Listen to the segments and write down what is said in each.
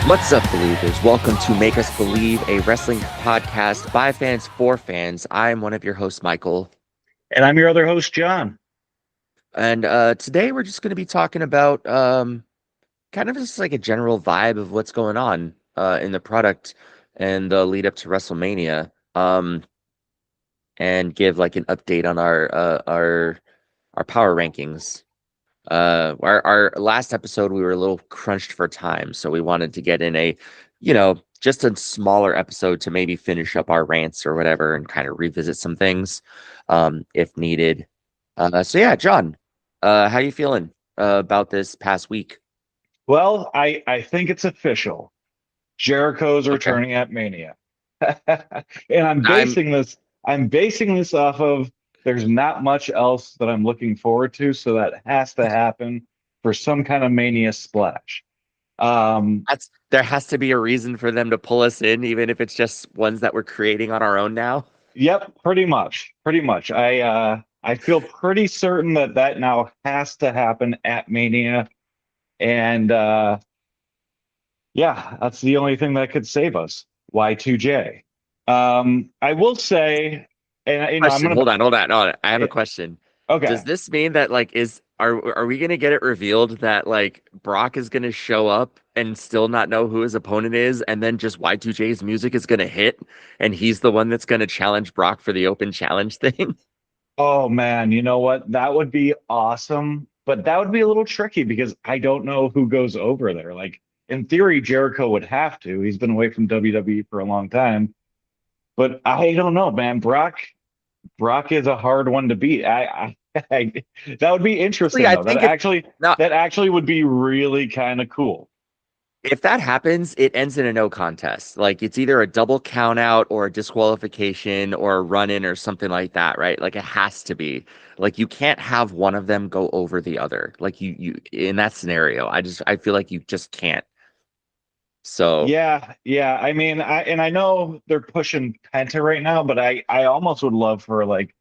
What's up, believers? Welcome to Make Us Believe, a wrestling podcast by fans for fans. I'm one of your hosts, Michael. And I'm your other host, John. And today we're just going to be talking about kind of just like a general vibe of what's going on in the product and the lead up to WrestleMania. And give like an update on our power rankings. Our last episode we were a little crunched for time, so we wanted to get in a, just a smaller episode to maybe finish up our rants or whatever and kind of revisit some things, if needed. So yeah, John, how you feeling about this past week? Well, I think it's official. Jericho's Okay. returning at Mania. And I'm I'm basing this I'm basing this off of there's not much else that I'm looking forward to, so that has to happen for some kind of Mania splash. Um, that's There has to be a reason for them to pull us in, even if it's just ones that we're creating on our own now. yep, pretty much. Pretty much. I feel pretty certain that that now has to happen at Mania. And yeah, that's the only thing that could save us. Y2J. I will say, and I'm Question. gonna. Hold on. I have a Yeah, question. Does okay. this mean that like is are we gonna get it revealed that like Brock is gonna show up and still not know who his opponent is, and then just Y2J's music is gonna hit and he's the one that's gonna challenge Brock for the open challenge thing? Oh man, you know what? That would be awesome, but that would be a little tricky because I don't know who goes over there. Like in theory, Jericho would have to. He's been away from WWE for a long time, but I don't know, man. Brock is a hard one to beat. That would be Honestly, interesting I though. think if now That actually would be really kind of cool. if that happens, it ends in a no contest. Like it's either a double count out or a disqualification or a run in or something like that, right? Like it has to be. Like you can't have one of them go over the other. Like you in that scenario, I feel like you just can't. So Yeah, yeah. I mean, I know they're pushing Penta right now, but I almost would love for like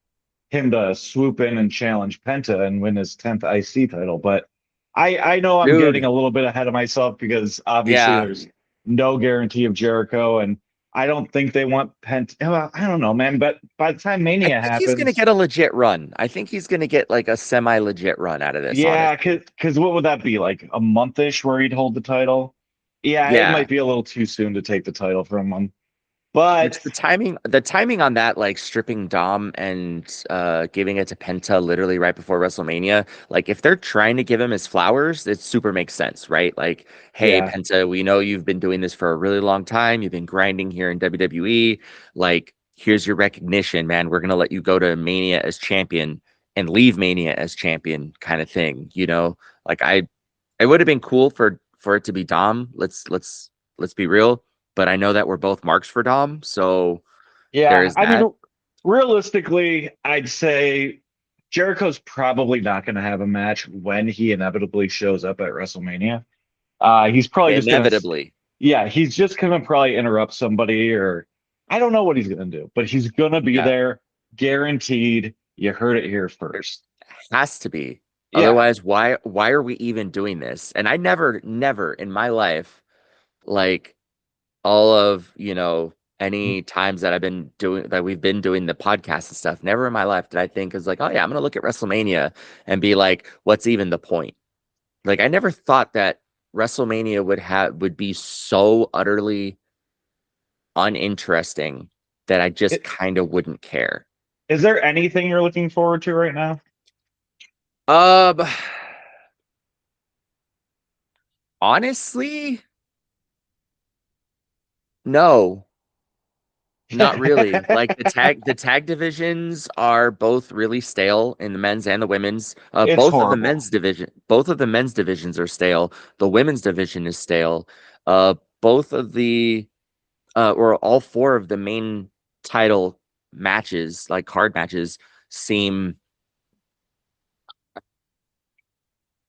him to swoop in and challenge Penta and win his 10th IC title. But I know I'm getting dude, a little bit ahead of myself because obviously yeah. there's no guarantee of Jericho, and I don't think they want Penta. Well, I don't know, man. But by the time I Mania think he's gonna happens, get a legit run. I think he's gonna get like a semi legit run out of this, yeah, honestly. because what would that be like a monthish where he'd hold the title? Yeah, it Yeah. might be a little too soon to take the title from him. Which But the timing on that, like stripping Dom and giving it to Penta literally right before WrestleMania, like if they're trying to give him his flowers, it super makes sense, right? Like, hey, yeah, Penta, we know you've been doing this for a really long time. You've been grinding here in WWE. Like, here's your recognition, man. We're gonna let you go to Mania as champion and leave Mania as champion, kind of thing, you know? Like it would have been cool for it to be Dom. Let's be real, but I know that we're both marks for Dom, so there yeah. is I that. mean, realistically, I'd say Jericho's probably not going to have a match when he inevitably shows up at WrestleMania. He's probably just gonna, Inevitably. yeah, he's just gonna probably interrupt somebody, or I don't know what he's gonna do, but he's gonna be Yeah, there, guaranteed. You heard it here there first. has to be. Yeah, Otherwise, why are we even doing this? And I never in my life, like all of, any times that we've been doing the podcast and stuff, never in my life did I think is like, oh yeah, I'm gonna look at WrestleMania and be like, what's even the point? Like I never thought that WrestleMania would be so utterly uninteresting that I just it, kind of wouldn't care. is there anything you're looking forward to right now? Um, honestly, no, not really. Like the tag divisions are both really stale in the men's and the women's. It's horrible. Both of the men's divisions are stale. The women's division is stale. Both of the or all four of the main title matches, like card matches, seem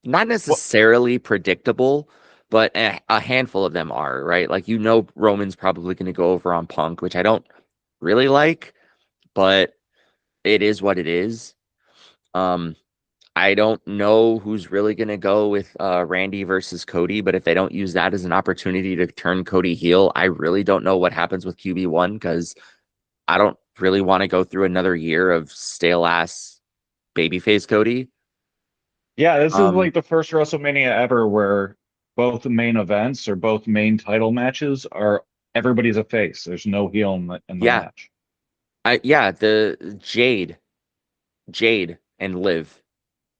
not What? necessarily predictable, but a handful of them are, right? Like Roman's probably going to go over on Punk, which I don't really like, but it is what it is. Um I don't know who's really going to go with Randy versus Cody, but if they don't use that as an opportunity to turn Cody heel, I really don't know what happens with QB1 because I don't really want to go through another year of stale ass babyface Cody. Yeah, this is Um, like the first WrestleMania ever where both the main events or both main title matches are everybody's a face. There's no heel in the yeah, match. yeah, the Jade and Liv.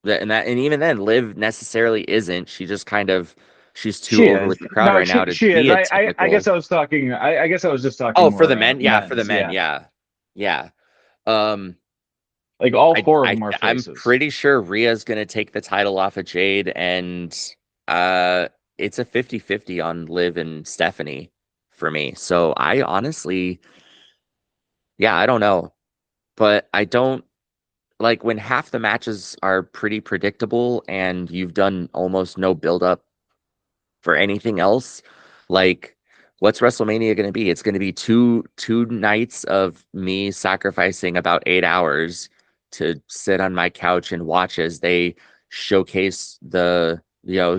And even then, Liv necessarily isn't. She just kind of she's too She over is. with the crowd No, right now she to she is. be a I guess typical. I was talking. I guess I was just talking Oh, for the more men, yeah, for the men's. men, Yeah, yeah, yeah. Um, like all I four of I them are I'm faces. pretty sure Rhea's gonna take the title off of Jade, and uh, it's a 50-50 on Liv and Stephanie for me. So I honestly, yeah, I don't know, but I don't like when half the matches are pretty predictable and you've done almost no build up for anything else. Like, what's WrestleMania going to be? It's going to be two nights of me sacrificing about 8 hours to sit on my couch and watch as they showcase the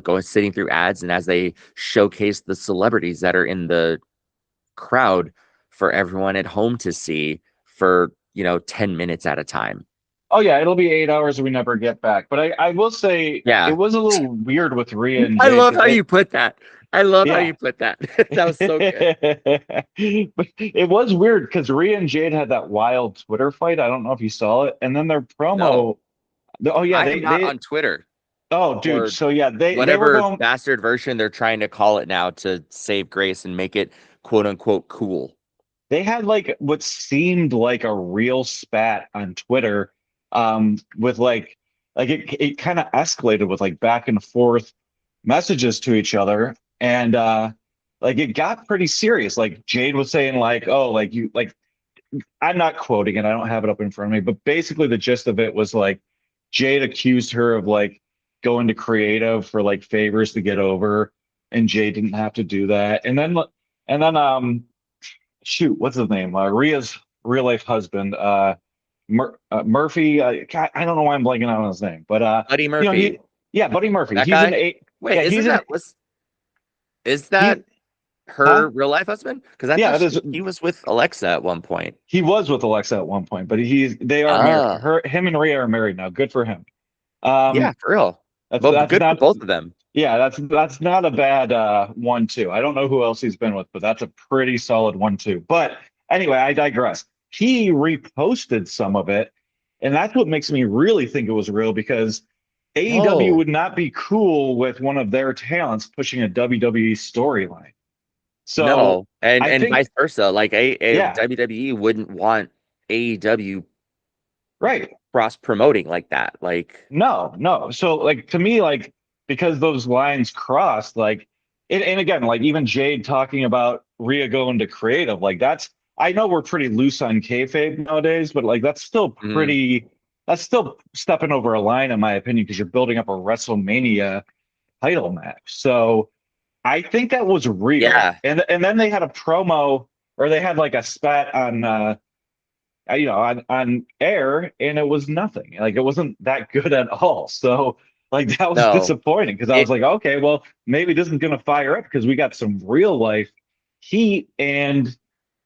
going sitting through ads and as they showcase the celebrities that are in the crowd for everyone at home to see for 10 minutes at a time. Oh yeah, it'll be 8 hours we never get back. But I will say it Yeah. was a little weird with Rhea and I Jade love because how you put that. I love how yeah. you put that. That was so good. But it was weird because Rhea and Jade had that wild Twitter fight. I don't know if you saw it. And then their No. promo. Oh yeah, I am not on Twitter oh dude. or So yeah, they were whatever going. bastard version they're trying to call it now to save grace and make it quote unquote cool. They had like what seemed like a real spat on Twitter, with like it kind of escalated with like back and forth messages to each other, and like it got pretty serious. Like Jade was saying like, oh, like you like I'm not quoting it, I don't have it up in front of me, but basically the gist of it was like Jade accused her of like going to creative for like favors to get over, and Jade didn't have to do that. And then shoot, what's his name? Rhea's real life husband, Murphy. I don't know why I'm blanking out on his name, but Buddy you know Murphy, he, yeah, Buddy Murphy. that He's an guy. eight. Wait, Yeah, isn't he's an that was is he. that her Huh? real life husband? Because I Yeah, thought that is. he was with Alexa at one point. He was with Alexa at one point, but they are married. Ah, Him and Rhea are married now. Good for him. yeah, Um, for real. that's Well, that's good for not. both of them. Yeah, that's not a bad 1-2. I don't know who else he's been with, but that's a pretty solid 1-2. But anyway, I digress. He reposted some of it, and that's what makes me really think it was real because AEW No, would not be cool with one of their talents pushing a WWE storyline. So no, and I vice think, versa. Like a yeah, WWE wouldn't want AEW right. cross promoting like that. Like, No, no. So like to me, like because those lines crossed, like and again, like even Jade talking about Rhea going to creative, like that's I know we're pretty loose on kayfabe nowadays, but like mhm. that's still stepping over a line in my opinion, because you're building up a WrestleMania title match. So I think that was real. Yeah, And then they had a promo, or they had like a spat on on air, and it was nothing. Like it wasn't that good at all. So like that was no, disappointing because I was it like, okay, well maybe this is gonna fire up because we got some real life heat, and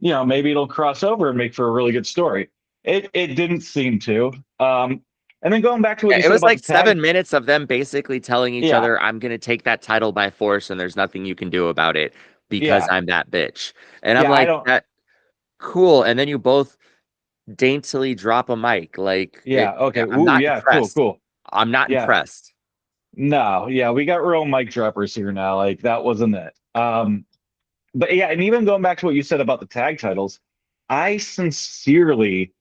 maybe it'll cross over and make for a really good story. It didn't seem to. And then going back to what yeah, you it said was about the like tag, 7 minutes of them basically telling each yeah, other, "I'm gonna take that title by force, and there's nothing you can do about it because yeah, I'm that bitch." And I'm yeah. I like, don't. "That cool." And then you both daintily drop a mic. Like Yeah. Okay. I'm Ooh. not Yeah. Cool. impressed. Cool. I'm not Yeah. impressed. No. Yeah. We got real mic droppers here now. Like that wasn't it. But yeah, and even going back to what you said about the tag titles, I sincerely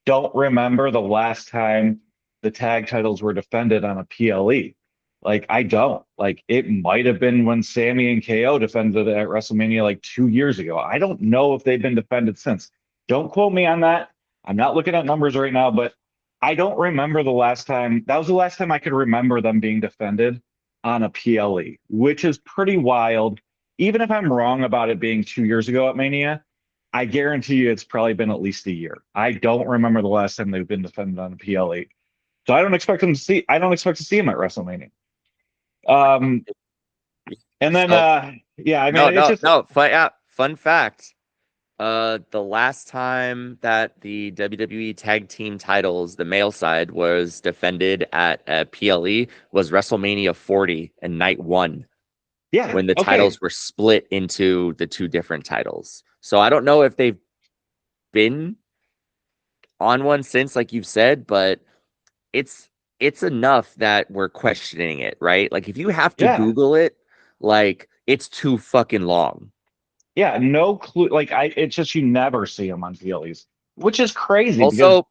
don't remember the last time the tag titles were defended on a PLE. Like I don't. Like it might have been when Sammy and KO defended it at WrestleMania like 2 years ago. I don't know if they've been defended since. Don't quote me on that. I'm not looking at numbers right now, but I don't remember the last time. That was the last time I could remember them being defended on a PLE, which is pretty wild. Even if I'm wrong about it being 2 years ago at Mania, I guarantee you it's probably been at least a year. I don't remember the last time they've been defended on a PLE. So I don't expect to see him at WrestleMania. Um, and then So yeah, I mean no, it's no, just no. Fun fact. The last time that the WWE Tag Team titles, the male side, was defended at PLE was WrestleMania 40 and Night 1 yeah, when the okay. titles were split into the two different titles. So I don't know if they've been on one since, like you've said, but it's it's enough that we're questioning it, right? Like if you have to Yeah. Google it, like it's too fucking long. Yeah, no clue. Like it's just you never see him on PLEs, which is crazy because Also,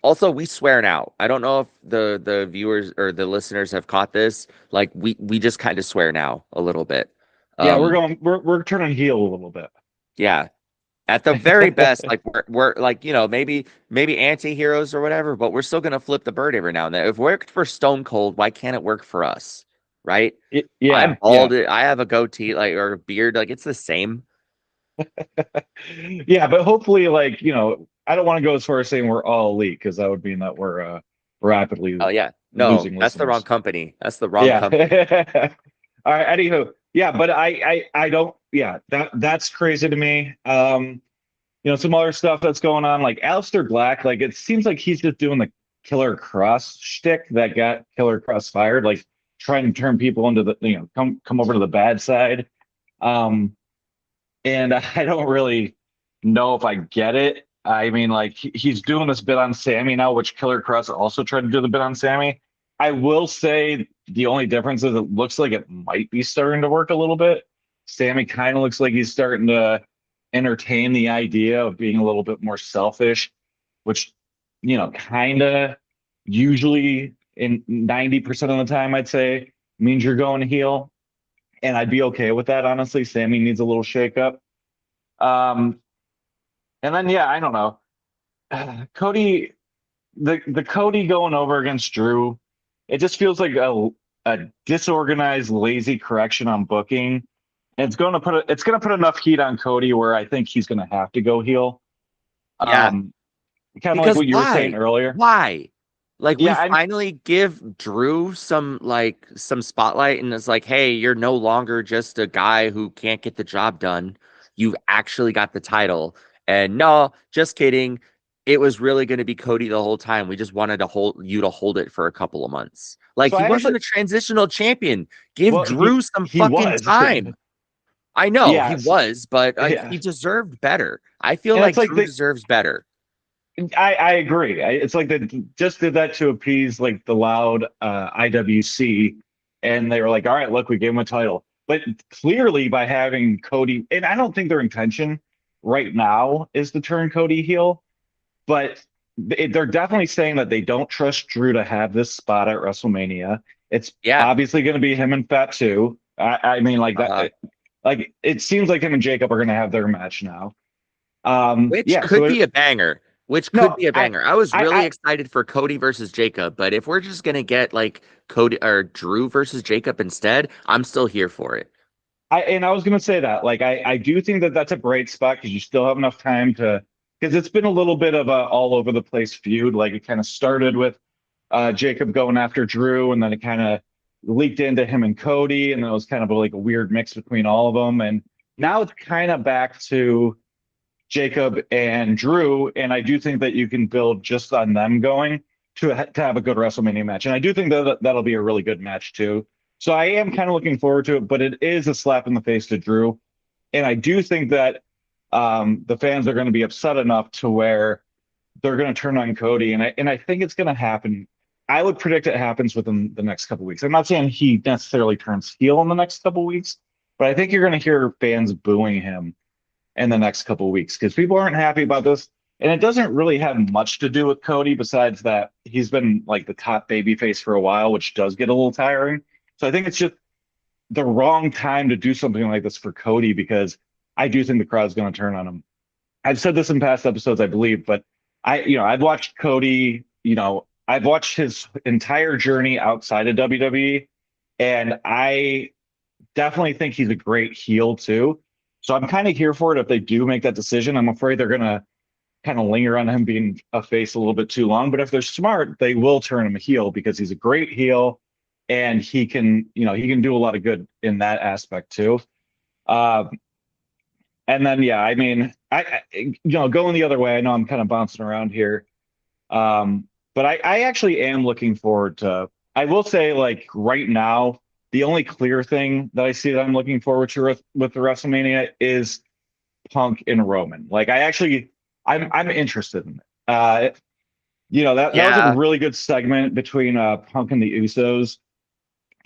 Also, we swear now. I don't know if the viewers or the listeners have caught this. Like we just kind of swear now a little bit. yeah, Um, we're turning heel a little bit. yeah. At the very best, like we're like, maybe anti-heroes or whatever, but we're still gonna flip the bird every now and then. If it worked for Stone Cold, why can't it work for us? Right? I'm Yeah, yeah. bald, I have a goatee, like or a beard, like it's the same. Yeah, but hopefully, like, I don't want to go as far as saying we're all elite because that would mean that we're Oh rapidly yeah. No, losing that's the wrong listeners. company. That's the wrong Yeah. company. All right, anywho. Yeah, but I don't, yeah, that's crazy to me. Some other stuff that's going on, like Aleister Black, like it seems like he's just doing the Killer Cross shtick that got Killer Cross fired, like trying to turn people into the, come over to the bad side. Um, and I don't really know if I get it. I mean, like he's doing this bit on Sammy now, which Killer Cross also tried to do the bit on Sammy. I will say the only difference is it looks like it might be starting to work a little bit. Sammy kind of looks like he's starting to entertain the idea of being a little bit more selfish, which, kind of usually in 90% of the time, I'd say means you're going heel. And I'd be okay with that, honestly. Sammy needs a little shakeup. Um, and then yeah, I don't know. Cody, the Cody going over against Drew, it just feels like a disorganized, lazy correction on booking. And it's gonna put enough heat on Cody where I think he's gonna have to go heel. Yeah. Um, Kind of like Because what you were saying why? earlier. Why? Like we Yeah, I finally give Drew some spotlight and it's like, hey, you're no longer just a guy who can't get the job done. You've actually got the title. And no, just kidding. It was really going to be Cody the whole time. We just wanted to hold it for a couple of months. Like so he I wasn't actually a transitional champion. Give well Drew some he fucking was. time. I know he Yes. was, but he Yeah. deserved better. I feel And it's like like Drew deserves better. I agree. It's like they just did that to appease like the loud IWC, and they were like, "All right, look, we gave him a title." But clearly, by having Cody, and I don't think their intention right now is to turn Cody heel, but they're definitely saying that they don't trust Drew to have this spot at WrestleMania. It's Yeah. obviously going to be him and Fatu. I mean, like Uh-huh. that. Like it seems like him and Jacob are going to have their match now. Which Yeah. could So be a banger. Which could no, be a banger. I was really I, excited for Cody versus Jacob, but if we're just gonna get like Cody or Drew versus Jacob instead, I'm still here for it. I was gonna say that. Like I do think that that's a bright spot because you still have enough time to because it's been a little bit of a all over the place feud. Like it kind of started with Jacob going after Drew, and then it kind of leaked into him and Cody, and then it was kind of like a weird mix between all of them. And now it's kind of back to Jacob and Drew, and I do think that you can build just on them going to have a good WrestleMania match, and I do think that that'll be a really good match too. So I am kind of looking forward to it, but it is a slap in the face to Drew, and I do think that the fans are going to be upset enough to where they're going to turn on Cody, and I think it's going to happen. I would predict it happens within the next couple weeks. I'm not saying he necessarily turns heel in the next couple weeks, but I think you're going to hear fans booing him in the next couple of weeks because people aren't happy about this. And it doesn't really have much to do with Cody besides that he's been like the top baby face for a while, which does get a little tiring. So I think it's just the wrong time to do something like this for Cody because I do think the crowd's going to turn on him. I've said this in past episodes, I believe, but I've watched Cody, I've watched his entire journey outside of WWE, and I definitely think he's a great heel too. So I'm kind of here for it if they do make that decision. I'm afraid they're gonna kind of linger on him being a face a little bit too long. But if they're smart, they will turn him a heel because he's a great heel and he can, he can do a lot of good in that aspect too. Um, and then, yeah, I mean, going the other way, I know I'm kind of bouncing around here. But I actually am looking forward to, I will say, like right now, the only clear thing that I see that I'm looking forward to with the WrestleMania is Punk and Roman. Like I'm interested in it. That was a Yeah, really good segment between Punk and the Usos.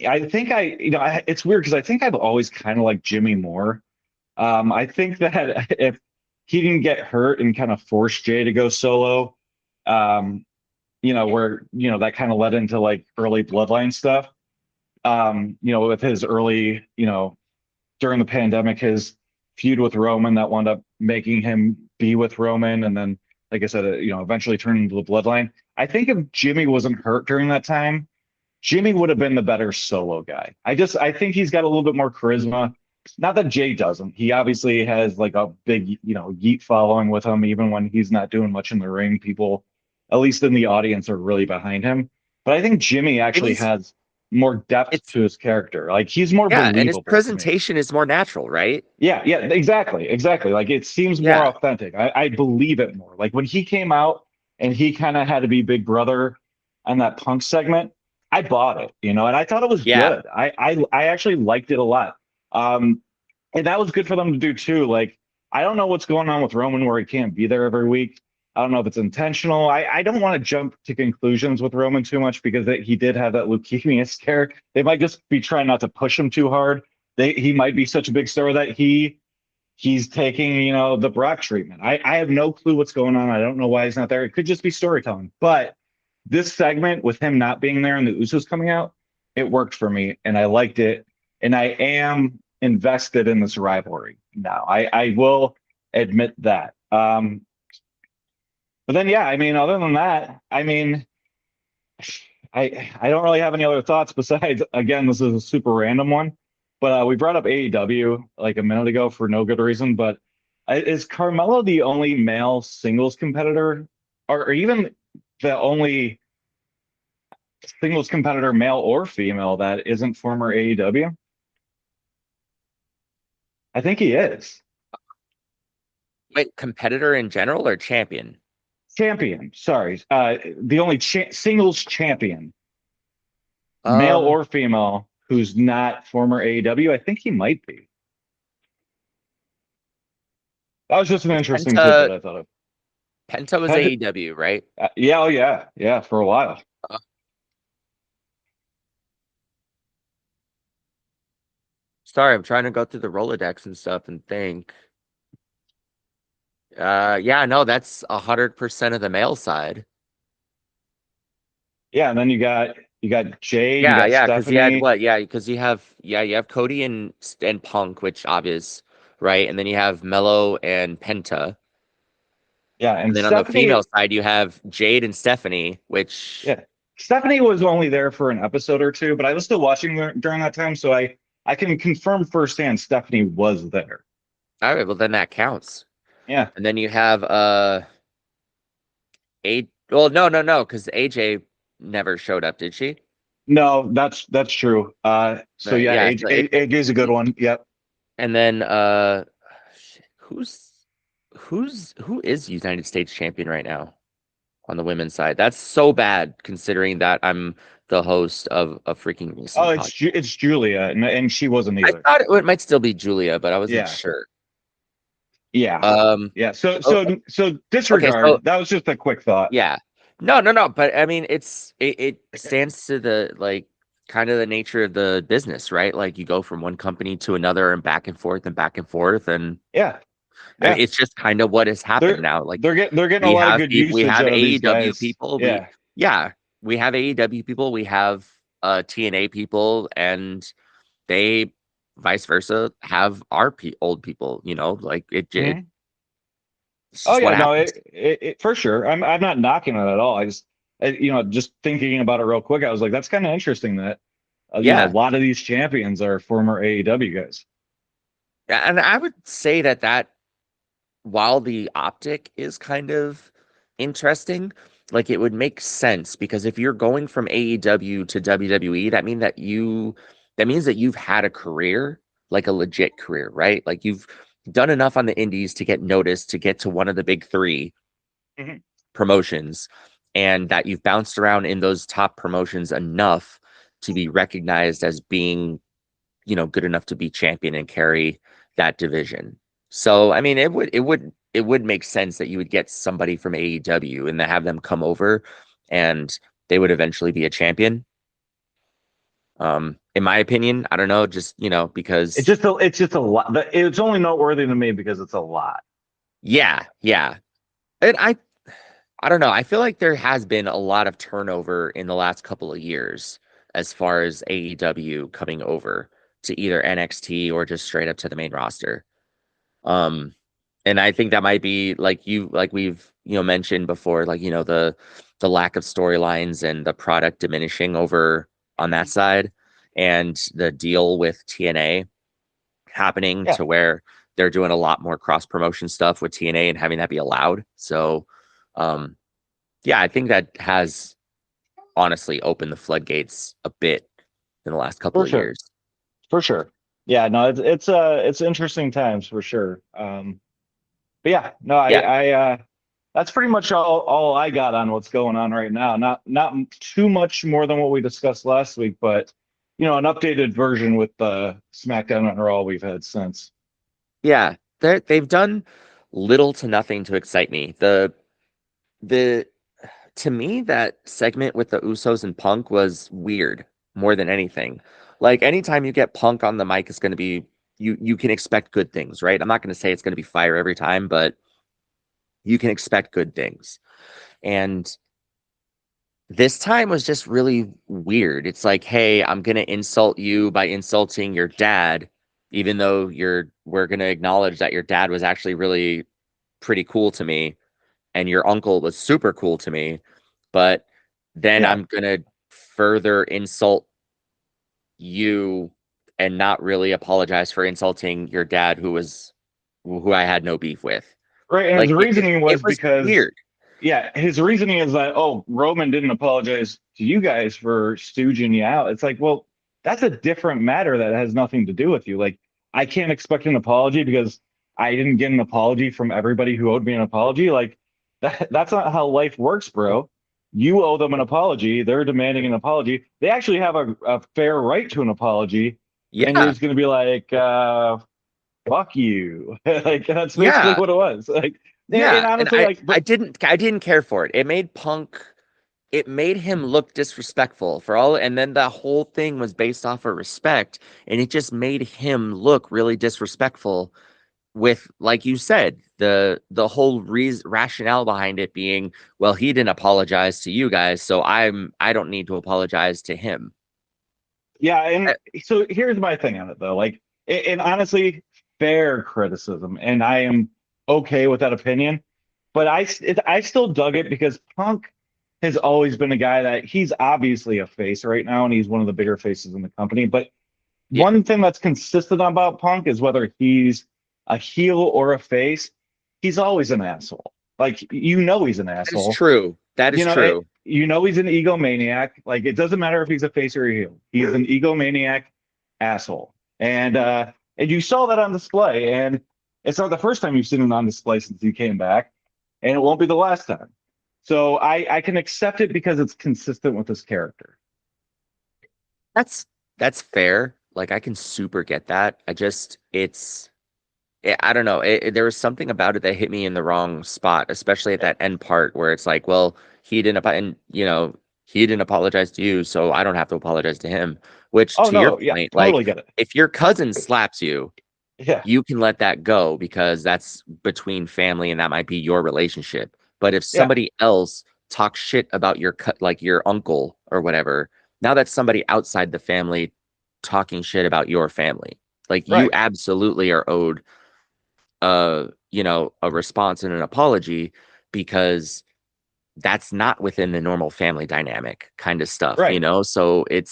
I think it's weird because I think I've always kind of liked Jimmy more. I think that if he didn't get hurt and kind of force Jay to go solo, um, where that kind of led into like early bloodline stuff. With his early, during the pandemic, his feud with Roman that wound up making him be with Roman, and then, like I said, eventually turned into the bloodline. I think if Jimmy wasn't hurt during that time, Jimmy would have been the better solo guy. I think he's got a little bit more charisma. Not that Jay doesn't. He obviously has like a big, yeet following with him, even when he's not doing much in the ring. People, at least in the audience, are really behind him. But I think Jimmy actually Jimmy's has more depth it's to his character. Like he's more yeah, and his believable to me. presentation is more natural, right? Yeah, yeah, exactly, exactly. Like it seems more Yeah, authentic. I believe it more. Like when he came out and he kind of had to be Big Brother on that Punk segment, I bought it, and I thought it was yeah. good. I actually liked it a lot. Um, and that was good for them to do too. Like I don't know what's going on with Roman where he can't be there every week. I don't know if it's intentional. I don't want to jump to conclusions with Roman too much because he did have that leukemia scare. They might just be trying not to push him too hard. He might be such a big star that he's taking, the Brock treatment. I have no clue what's going on. I don't know why he's not there. It could just be storytelling. But this segment with him not being there and the Usos coming out, it worked for me and I liked it. And I am invested in this rivalry now. I will admit that. But then, yeah, I mean, other than that, I mean, I don't really have any other thoughts besides, again, this is a super random one, but we brought up AEW like a minute ago for no good reason. But is Carmelo the only male singles competitor, or even the only singles competitor, male or female, that isn't former AEW? I think he is. Wait, competitor in general or champion? Champion, sorry. The only singles champion, male Um, or female, who's not former AEW. I think he might be. That was just an interesting tidbit Penta I thought of. Penta was Had AEW, right? yeah, oh yeah, yeah, for a while. Uh, Sorry, I'm trying to go through the Rolodex and stuff and think. Yeah, no, that's 100% of the male side. Yeah, and then you got Jade, you Yeah, got yeah, because you had Stephanie. what? Yeah, because you have Cody and Punk, which obvious, right? And then you have Mello and Penta. Yeah, And and then on the female Stephanie, side, you have Jade and Stephanie, which yeah. Stephanie was only there for an episode or two, but I was still watching during that time, so I can confirm firsthand Stephanie was there. all right, well then that counts. Yeah. And then you have A well, no, because AJ never showed up, did she? No, that's true. So yeah, Yeah, so AJ's a good one. Yep. and then shit, who is United States champion right now on the women's side? That's so bad considering that I'm the host of a freaking Oh, wrestling podcast. It's Julia, and she wasn't I either. thought it might still be Julia, but I wasn't Yeah. sure. Yeah. Um, Yeah. So o- so okay, so disregard. That was just a quick thought. yeah, no, but I mean, it stands to the like kind of the nature of the business, right? Like you go from one company to another and back and forth and back and forth, and Yeah. I mean, Yeah. it's just kind of what has happened They're now. Like they're getting a lot of good we usage have out of these AEW guys. people, Yeah. yeah, we have AEW people, we have TNA people, and they vice versa have our old people. Like Mhm. it's Oh just what yeah, no, happens. it for sure. I'm not knocking it at all. I just just thinking about it real quick, I was like, that's kind of interesting that a Yeah, lot of these champions are former AEW guys. and I would say that while the optic is kind of interesting, like it would make sense because if you're going from AEW to WWE, that means that you've had a career, like a legit career, right? Like you've done enough on the indies to get noticed to get to one of the big three Mhm. promotions, and that you've bounced around in those top promotions enough to be recognized as being, good enough to be champion and carry that division. So, I mean, it would make sense that you would get somebody from AEW and to have them come over and they would eventually be a champion. In my opinion, I don't know, just, because It's just a lot. It's only noteworthy to me because it's a lot. yeah, yeah. And I don't know. I feel like there has been a lot of turnover in the last couple of years as far as AEW coming over to either NXT or just straight up to the main roster. Um, and I think that might be like we've mentioned before, like the lack of storylines and the product diminishing over on that side, and the deal with TNA happening Yeah, to where they're doing a lot more cross promotion stuff with TNA and having that be allowed. So, um, yeah, I think that has honestly opened the floodgates a bit in the last couple for of sure, years. for sure. Yeah, no, it's interesting times for sure. But yeah, no, Yeah, that's pretty much all I got on what's going on right now. Not too much more than what we discussed last week, but an updated version with the SmackDown and Raw we've had since. yeah, they've done little to nothing to excite me. The To me, that segment with the Usos and Punk was weird more than anything. Like anytime you get Punk on the mic, it's going to be you can expect good things, right? I'm not going to say it's going to be fire every time, but you can expect good things. And this time was just really weird. It's like, hey, I'm going to insult you by insulting your dad, even though we're going to acknowledge that your dad was actually really pretty cool to me and your uncle was super cool to me, but then Yeah, I'm gonna further insult you and not really apologize for insulting your dad who I had no beef with. right. And his Like reasoning it was was because, weird. yeah, his reasoning is that, oh, Roman didn't apologize to you guys for stooging you out. It's like, well, that's a different matter that has nothing to do with you. Like, I can't expect an apology because I didn't get an apology from everybody who owed me an apology. Like, that's not how life works, bro. You owe them an apology. They're demanding an apology. They actually have a fair right to an apology. And you're Yeah. just going to be like, fuck you. Like, that's basically Yeah. what it was. Like, and Yeah. And honestly, I like, I but didn't I didn't care for it. It made him look disrespectful for all, and then the whole thing was based off of respect, and it just made him look really disrespectful with, like you said, the whole rationale behind it being, well, he didn't apologize to you guys, so I don't need to apologize to him. yeah, and Uh, so here's my thing on it though. Like, and honestly, fair criticism, and I am okay with that opinion. But I still dug it because Punk has always been a guy that he's obviously a face right now, and he's one of the bigger faces in the company. But yeah, one thing that's consistent about Punk is whether he's a heel or a face, he's always an asshole. Like, he's an that is asshole. true. That is true. He's an egomaniac. Like, it doesn't matter if he's a face or a heel. He's an egomaniac asshole. And you saw that on display. And it's not the first time you've seen it on display since he came back, and it won't be the last time. So I can accept it because it's consistent with his character. That's that's fair. Like I can super get that. I don't know. There was something about it that hit me in the wrong spot, especially at that end part where it's like, well, and he didn't apologize to you, so I don't have to apologize to him. Which, Oh to your no, yeah, point, like totally get it. if your cousin slaps you, Yeah, you can let that go because that's between family and that might be your relationship. But if yeah, somebody else talks shit about like your uncle or whatever, now that's somebody outside the family talking shit about your family. Like you right, absolutely are owed a response and an apology because that's not within the normal family dynamic kind of stuff, right, So it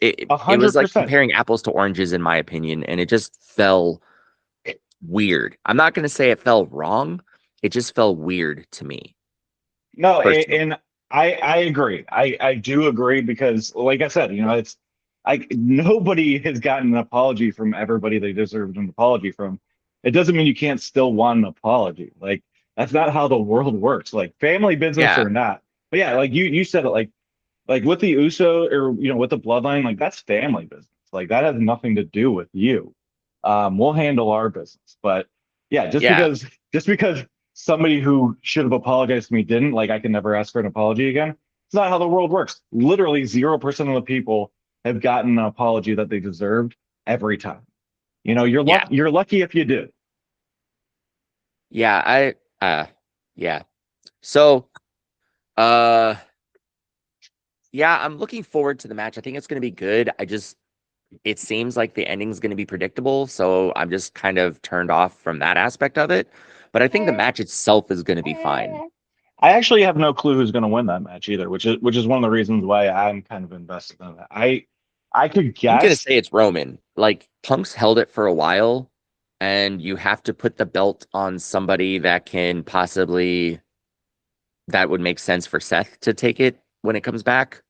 a it was hundred like percent. comparing apples to oranges in my opinion, and it just fell weird. I'm not going to say it felt wrong. It just felt weird to me No, personally. and I agree. I do agree because, like I said, it's like nobody has gotten an apology from everybody they deserved an apology from. It doesn't mean you can't still want an apology. Like that's not how the world works. Like family business Yeah. or not. But yeah, like you said it, like with the USO or with the bloodline, like that's family business. Like that has nothing to do with you. We'll handle our business. But yeah, Yeah. just because somebody who should have apologized to me didn't, like I can never ask for an apology again. It's not how the world works. Literally 0% of the people have gotten an apology that they deserved every time. Yeah. You're lucky if you do. Yeah. Yeah. So, uh, yeah, I'm looking forward to the match. I think it's going to be good. It seems like the ending's going to be predictable. So I'm just kind of turned off from that aspect of it. But I think the match itself is going to be fine. I actually have no clue who's going to win that match either, which is one of the reasons why I'm kind of invested in that. I could I'm going to guess. say it's Roman. Like, Punk's held it for a while, and you have to put the belt on somebody that can possibly, that would make sense for Seth to take it when it comes back,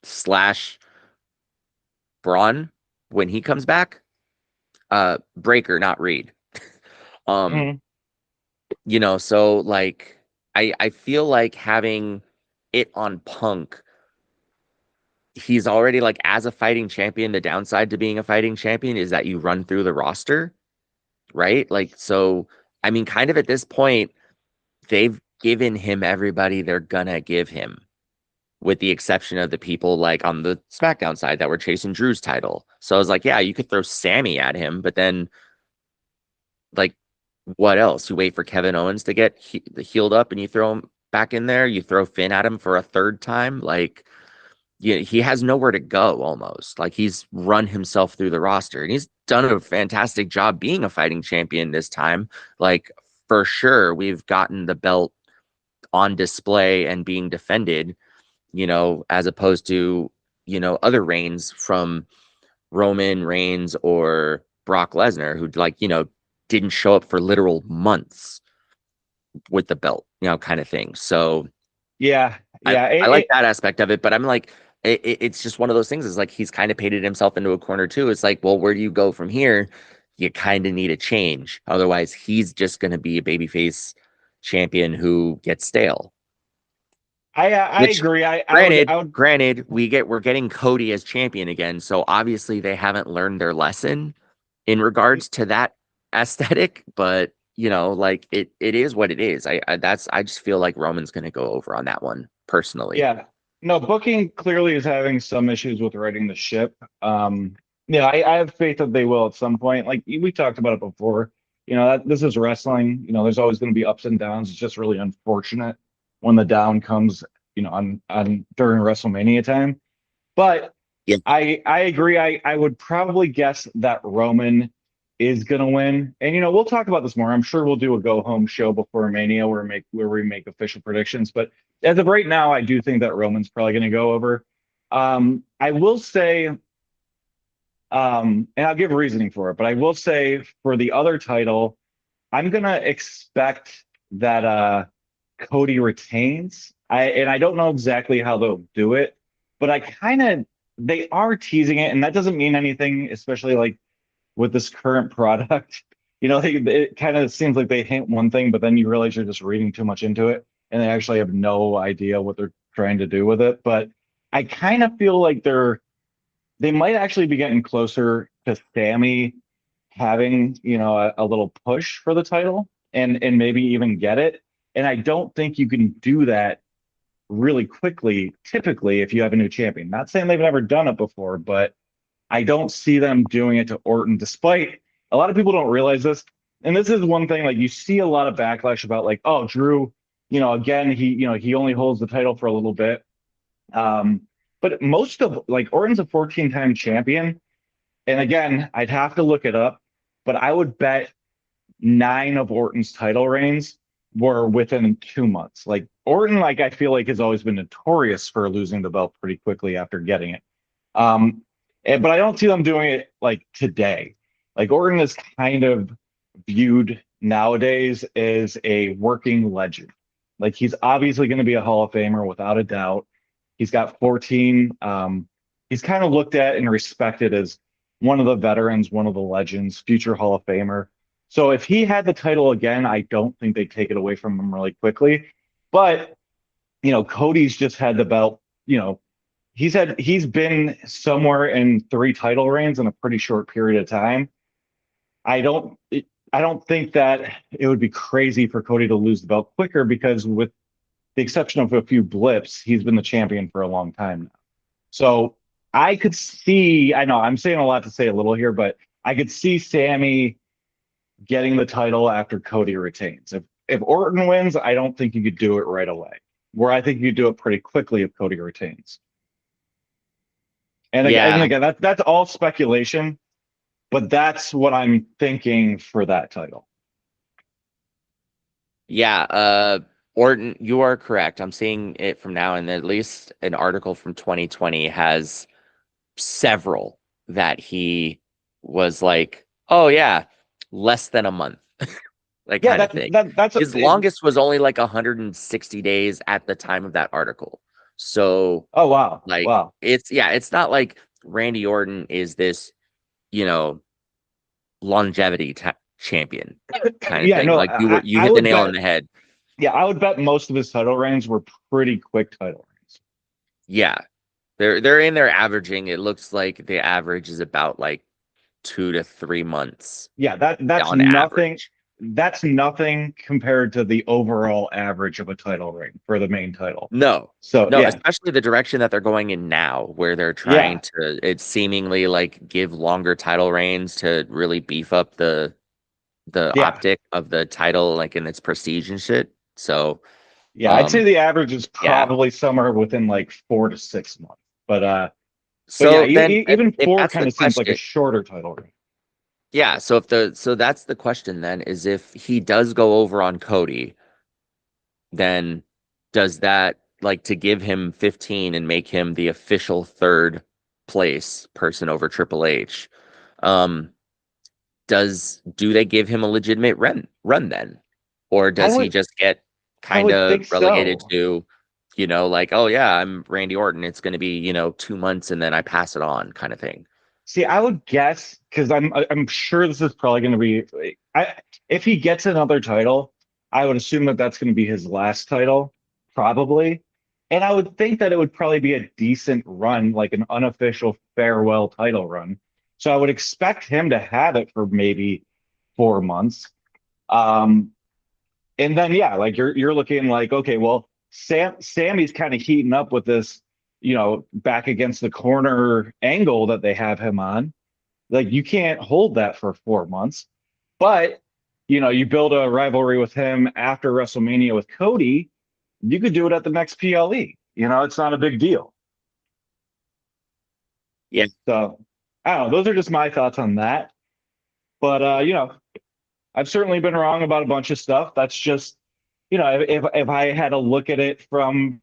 slash Braun when he comes back. Breaker, not Reed. Um, Mhm. so like I feel like having it on Punk, he's already like as a fighting champion, the downside to being a fighting champion is that you run through the roster, right? Like so I mean kind of at this point, they've given him everybody they're gonna give him, with the exception of the people like on the SmackDown side that were chasing Drew's title. So I was like, yeah, you could throw Sammy at him, but then like what else? You wait for Kevin Owens to get healed up and you throw him back in there. You throw Finn at him for a third time. Like, yeah, he has nowhere to go almost. Like, he's run himself through the roster and he's done a fantastic job being a fighting champion this time. Like, for sure, we've gotten the belt on display and being defended, as opposed to, other reigns from Roman Reigns or Brock Lesnar, who like, didn't show up for literal months with the belt, kind of thing. So Yeah, I, yeah. I like that aspect of it, but I'm like, it's just one of those things. Is like he's kind of painted himself into a corner too. It's like, well, where do you go from here? You kind of need a change. Otherwise, he's just going to be a babyface champion who gets stale. I Which, agree. I would granted, I would granted, we're getting Cody as champion again. So obviously they haven't learned their lesson in regards to that aesthetic, but like it is what it is. I just feel like Roman's gonna go over on that one personally. Yeah. No, booking clearly is having some issues with writing the ship. Yeah, I have faith that they will at some point. Like we talked about it before. That this is wrestling. There's always going to be ups and downs. It's just really unfortunate when the down comes, on during WrestleMania time. But Yeah. I agree. I would probably guess that Roman is gonna win. And we'll talk about this more. I'm sure we'll do a go home show before Mania where we make official predictions. But as of right now, I do think that Roman's probably gonna go over. I will say, and I'll give reasoning for it, but I will say for the other title, I'm gonna expect that Cody retains. I don't know exactly how they'll do it, but I kind of they are teasing it, and that doesn't mean anything, especially like with this current product. It kind of seems like they hint one thing, but then you realize you're just reading too much into it, and they actually have no idea what they're trying to do with it. But I kind of feel like they might actually be getting closer to Sammy having, a little push for the title and maybe even get it. And I don't think you can do that really quickly, typically, if you have a new champion. Not saying they've never done it before, but I don't see them doing it to Orton, despite a lot of people don't realize this. And this is one thing, like you see a lot of backlash about like, oh, Drew, again, he only holds the title for a little bit. Um, but most of like Orton's a 14-time champion. And again, I'd have to look it up, but I would bet 9 of Orton's title reigns were within 2 months. Like Orton, like I feel like has always been notorious for losing the belt pretty quickly after getting it. But I don't see them doing it like today. Like Orton is kind of viewed nowadays as a working legend. Like he's obviously going to be a Hall of Famer without a doubt. He's got 14. He's kind of looked at and respected as one of the veterans, one of the legends, future Hall of Famer. So if he had the title again, I don't think they'd take it away from him really quickly. But Cody's just had the belt. He's been somewhere in 3 title reigns in a pretty short period of time. I don't I don't think that it would be crazy for Cody to lose the belt quicker because with the exception of a few blips, he's been the champion for a long time now. So I could see, I know I'm saying a lot to say a little here, but I could see Sammy getting the title after Cody retains. If Orton wins, I don't think you could do it right away. Where I think you could do it pretty quickly if Cody retains. And Yeah, again, that's all speculation, but that's what I'm thinking for that title. yeah. Orton, you are correct. I'm seeing it from now, and at least an article from 2020 has several that he was like, oh yeah, less than a month, like Yeah, kind of thing. that's His longest was only like 160 days at the time of that article. So oh wow. like Wow. it's not like Randy Orton is this, you know, longevity champion kind of Yeah, thing. no, Like you I hit the would nail on bet the head. yeah, I would bet most of his title reigns were pretty quick title reigns. Yeah. They're in there averaging. It looks like the average is about like 2 to 3 months Yeah, that's on nothing. average. That's nothing compared to the overall average of a title reign for the main title. No, So no, yeah, especially the direction that they're going in now, where they're trying yeah, to, it seemingly like give longer title reigns to really beef up the yeah, optic of the title, like in its prestige and shit. So, yeah. I'd say um, the average is yeah. probably somewhere within like 4 to 6 months. But yeah, So then, even if four that's kind the of seems like a question, shorter title reign. yeah. So that's the question then, is if he does go over on Cody, then does that like to give him 15 and make him the official third place person over Triple H? Um, do they give him a legitimate run then? Or I does he would, just get I kind would of think relegated so. to, like, oh yeah, I'm Randy Orton. It's gonna be, 2 months and then I pass it on kind of thing. See, I would guess because I'm sure this is probably going to be. If he gets another title, I would assume that that's going to be his last title, probably. And I would think that it would probably be a decent run, like an unofficial farewell title run. So I would expect him to have it for maybe 4 months. Um, and then yeah, like you're looking like, okay, well, Sammy's kind of heating up with this, back against the corner angle that they have him on. Like you can't hold that for 4 months. But you build a rivalry with him after WrestleMania with Cody, you could do it at the next PLE. It's not a big deal. Yeah. So I don't know. Those are just my thoughts on that. But I've certainly been wrong about a bunch of stuff. That's just, if I had to look at it from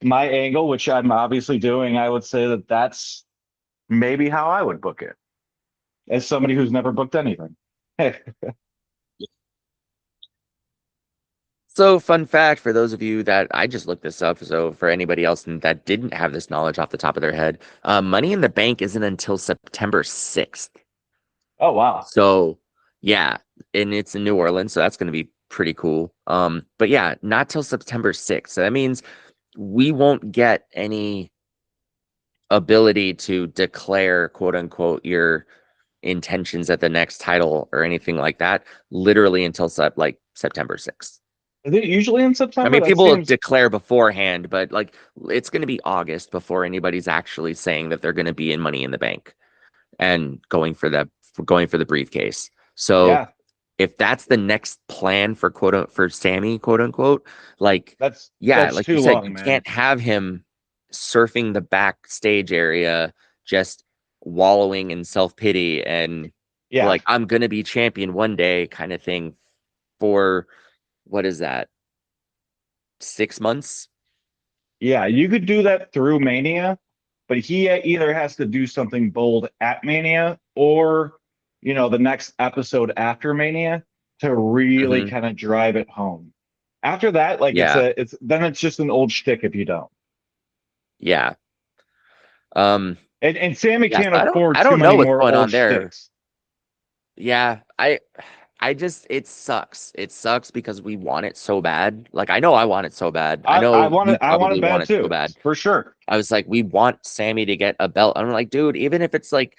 my angle, which I'm obviously doing, I would say that that's maybe how I would book it as somebody who's never booked anything. So, fun fact for those of you that I just looked this up. So, for anybody else that didn't have this knowledge off the top of their head, Money in the Bank isn't until September 6th. Oh wow. So, yeah, and it's in New Orleans, so that's going to be pretty cool. But yeah, not till September 6th. So that means we won't get any ability to declare quote unquote your intentions at the next title or anything like that literally until September 6th. Is it usually in I September? mean, That people seems. declare beforehand, but like it's going to be August before anybody's actually saying that they're going to be in Money in the Bank and going for the briefcase. So Yeah, if that's the next plan for for Sammy, quote unquote, like yeah, that's like you too said, long, you man. can't have him surfing the backstage area just wallowing in self-pity and Yeah, like I'm gonna be champion one day kind of thing for what is that, 6 months? yeah, you could do that through Mania, but he either has to do something bold at Mania or, the next episode after Mania to really Hmm. kind of drive it home. After that, like Yeah. it's just an old shtick if you don't. Yeah. Um, And Sammy yes, can't afford I too don't know many what's more going old on there. shticks. Yeah, I just it sucks. It sucks because we want it so bad. Like I know I want it so bad. I I know want you it. I want probably it want bad it so too, bad. for sure. I was like, we want Sammy to get a belt. I'm like, dude, even if it's like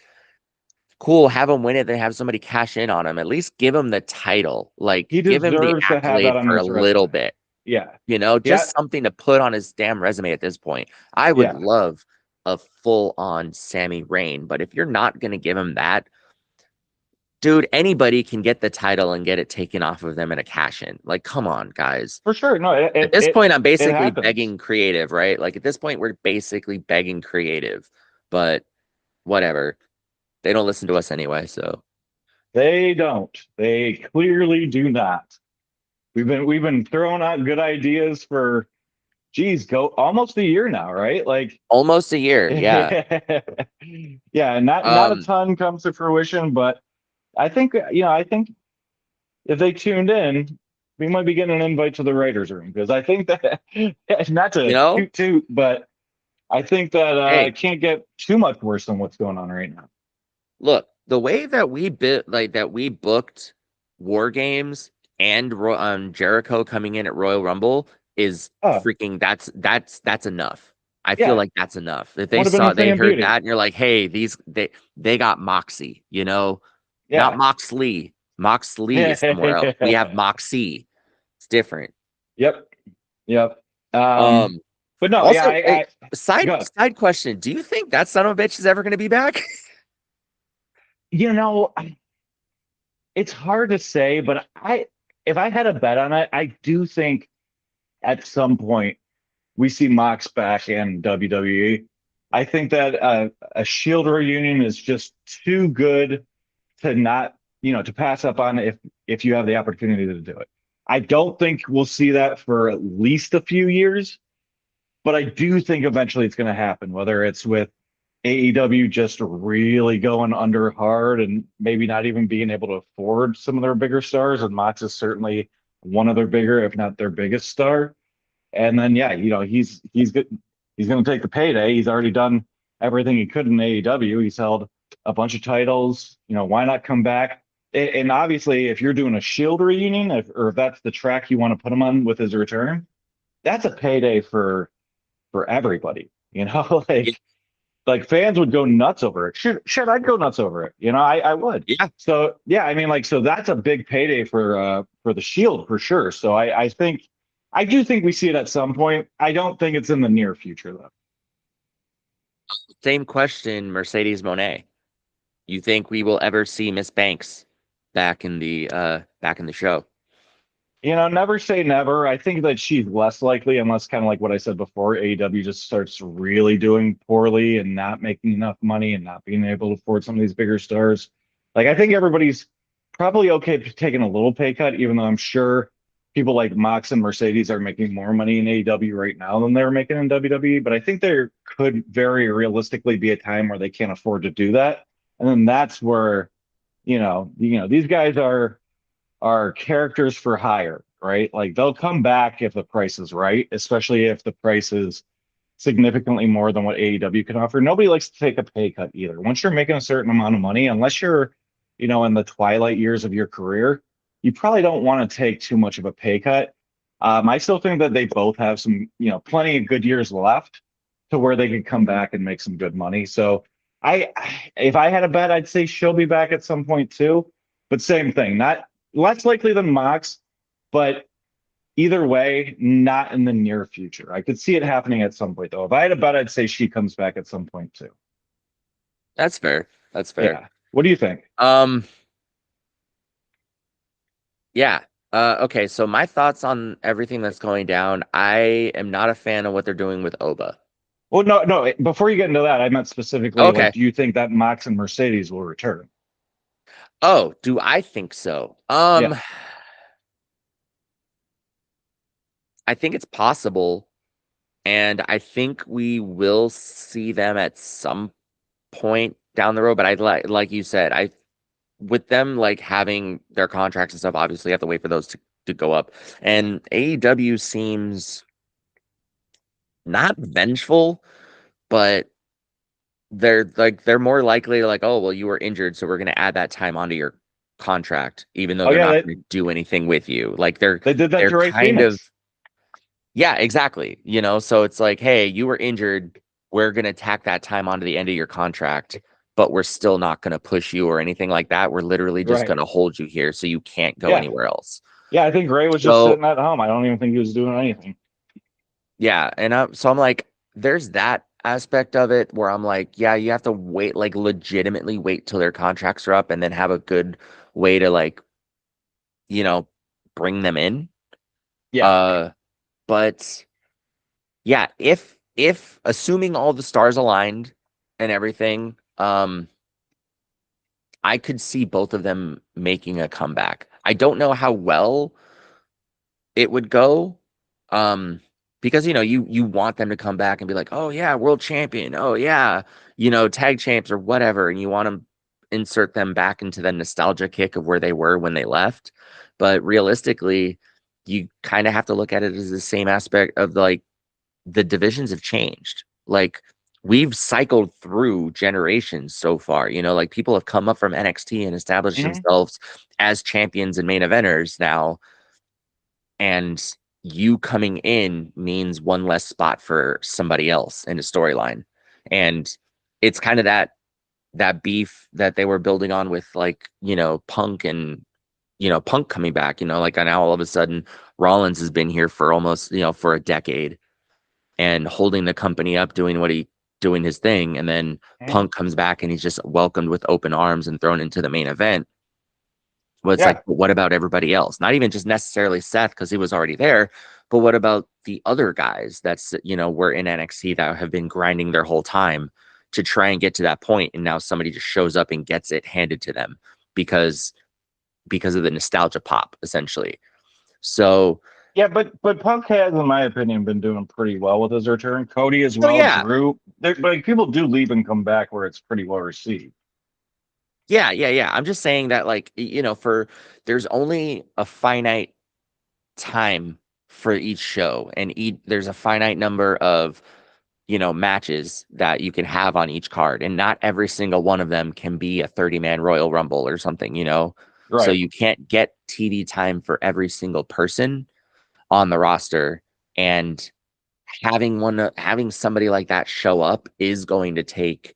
cool, have him win it, then have somebody cash in on him. At least give him the title. Like, He give him the deserves to have that accolade on for a his little resume. bit. Yeah, yeah, Just something to put on his damn resume at this point. I would yeah, love a full on Sammy Reign, but if you're not gonna give him that, dude, anybody can get the title and get it taken off of them in a cash in. Like, come on, guys. for sure. No, At this point, I'm it basically happens. begging creative, right? Like, at this point, we're basically begging creative, but whatever. They don't listen to us anyway. So, They don't. They clearly do not. We've been throwing out good ideas for, geez, go almost a year now, right? Like, almost a year. Yeah. yeah, not a Um, ton comes to fruition, but I think if they tuned in, we might be getting an invite to the writers' room because I think that not you to know, toot, but I think that hey, it can't get too much worse than what's going on right now. look, the way that we bit like that we booked War Games and Jericho coming in at Royal Rumble is Oh, freaking that's enough. I feel yeah, like that's enough. If would have been a they thing of heard beauty. that and you're like, hey, they got Moxie, not Yeah. Moxley. Moxley is somewhere else. We have Moxie. It's different. Yep. Yep. Um, Um, but no, yeah, Also, hey, go ahead. side question. Do you think that son of a bitch is ever gonna be back? You know, it's hard to say, but if I had a bet on it, I do think at some point we see Mox back in WWE. I think that a Shield reunion is just too good to not, to pass up on if you have the opportunity to do it. I don't think we'll see that for at least a few years, but I do think eventually it's going to happen, whether it's with AEW just really going under hard and maybe not even being able to afford some of their bigger stars. And Mox is certainly one of their bigger, if not their biggest star. And then, yeah, he's good. He's going to take the payday. He's already done everything he could in AEW. He's held a bunch of titles. Why not come back? And obviously, if you're doing a Shield reunion, or if that's the track you want to put him on with his return, that's a payday for everybody. Yeah, Like fans would go nuts over it. Shit, I'd go nuts over it. I would. yeah. So yeah, I mean, like, so that's a big payday for the Shield for sure. So I do think we see it at some point. I don't think it's in the near future though. Same question, Mercedes Monet. You think we will ever see Miss Banks back in the show? Never say never. I think that she's less likely, unless kind of like what I said before, AEW just starts really doing poorly and not making enough money and not being able to afford some of these bigger stars. Like I think everybody's probably okay taking a little pay cut, even though I'm sure people like Mox and Mercedes are making more money in AEW right now than they were making in WWE. But I think there could very realistically be a time where they can't afford to do that. And then that's where, these guys are characters for hire, right? Like they'll come back if the price is right, especially if the price is significantly more than what AEW can offer. Nobody likes to take a pay cut either. Once you're making a certain amount of money, unless you're, in the twilight years of your career, you probably don't want to take too much of a pay cut. I still think that they both have some, plenty of good years left to where they could come back and make some good money. So I, if I had a bet, I'd say she'll be back at some point too. But same thing, not less likely than Mox, but either way, not in the near future. I could see it happening at some point though. If I had a bet, I'd say she comes back at some point too. That's fair. That's fair. Yeah. What do you think? Um, yeah. Okay, so my thoughts on everything that's going down. I am not a fan of what they're doing with Oba. Well, no, no. Before you get into that, I meant specifically like, Okay. do you think that Mox and Mercedes will return? Oh, do I think so? Yeah. I think it's possible, and I think we will see them at some point down the road. But I like you said, with them like having their contracts and stuff, obviously you have to wait for those to go up. And AEW seems not vengeful, but they're more likely to like, oh well, you were injured, so we're gonna add that time onto your contract, even though Oh they're yeah, not gonna do anything with you. Like they did that they're to Ray kind of Phoenix. yeah, exactly. So it's like, hey, you were injured, we're gonna tack that time onto the end of your contract, but we're still not gonna push you or anything like that. We're literally just Right. gonna hold you here so you can't go Yeah. anywhere else. Yeah, I think Ray was just So sitting at home. I don't even think he was doing anything. yeah, and so I'm like, there's that aspect of it where I'm like, yeah, you have to wait, like legitimately wait till their contracts are up and then have a good way to like, you know, bring them in. Yeah. Uh, but yeah, if assuming all the stars aligned and everything, I could see both of them making a comeback. I don't know how well it would go. Because you want them to come back and be like, oh yeah, world champion, oh yeah, tag champs or whatever, and you want to insert them back into the nostalgia kick of where they were when they left. But realistically, you kind of have to look at it as the same aspect of like the divisions have changed. Like we've cycled through generations so far, like people have come up from NXT and established Mhm. themselves as champions and main eventers now, and you coming in means one less spot for somebody else in a storyline. And it's kind of that beef that they were building on with like, Punk and Punk coming back, like now all of a sudden Rollins has been here for almost, for a decade and holding the company up, doing his thing, and then Mhm. Punk comes back and he's just welcomed with open arms and thrown into the main event. Well, it's like, Yeah. but what about everybody else? Not even just necessarily Seth because he was already there, but what about the other guys that's, were in NXT that have been grinding their whole time to try and get to that point, and now somebody just shows up and gets it handed to them because of the nostalgia pop, essentially. So, Yeah, but Punk has, in my opinion, been doing pretty well with his return. Cody as so well, yeah, Drew. But like, people do leave and come back where it's pretty well received. yeah. I'm just saying that, like, there's only a finite time for each show, and there's a finite number of matches that you can have on each card, and not every single one of them can be a 30-man Royal Rumble or something. So Right. you can't get TV time for every single person on the roster, and having somebody like that show up is going to take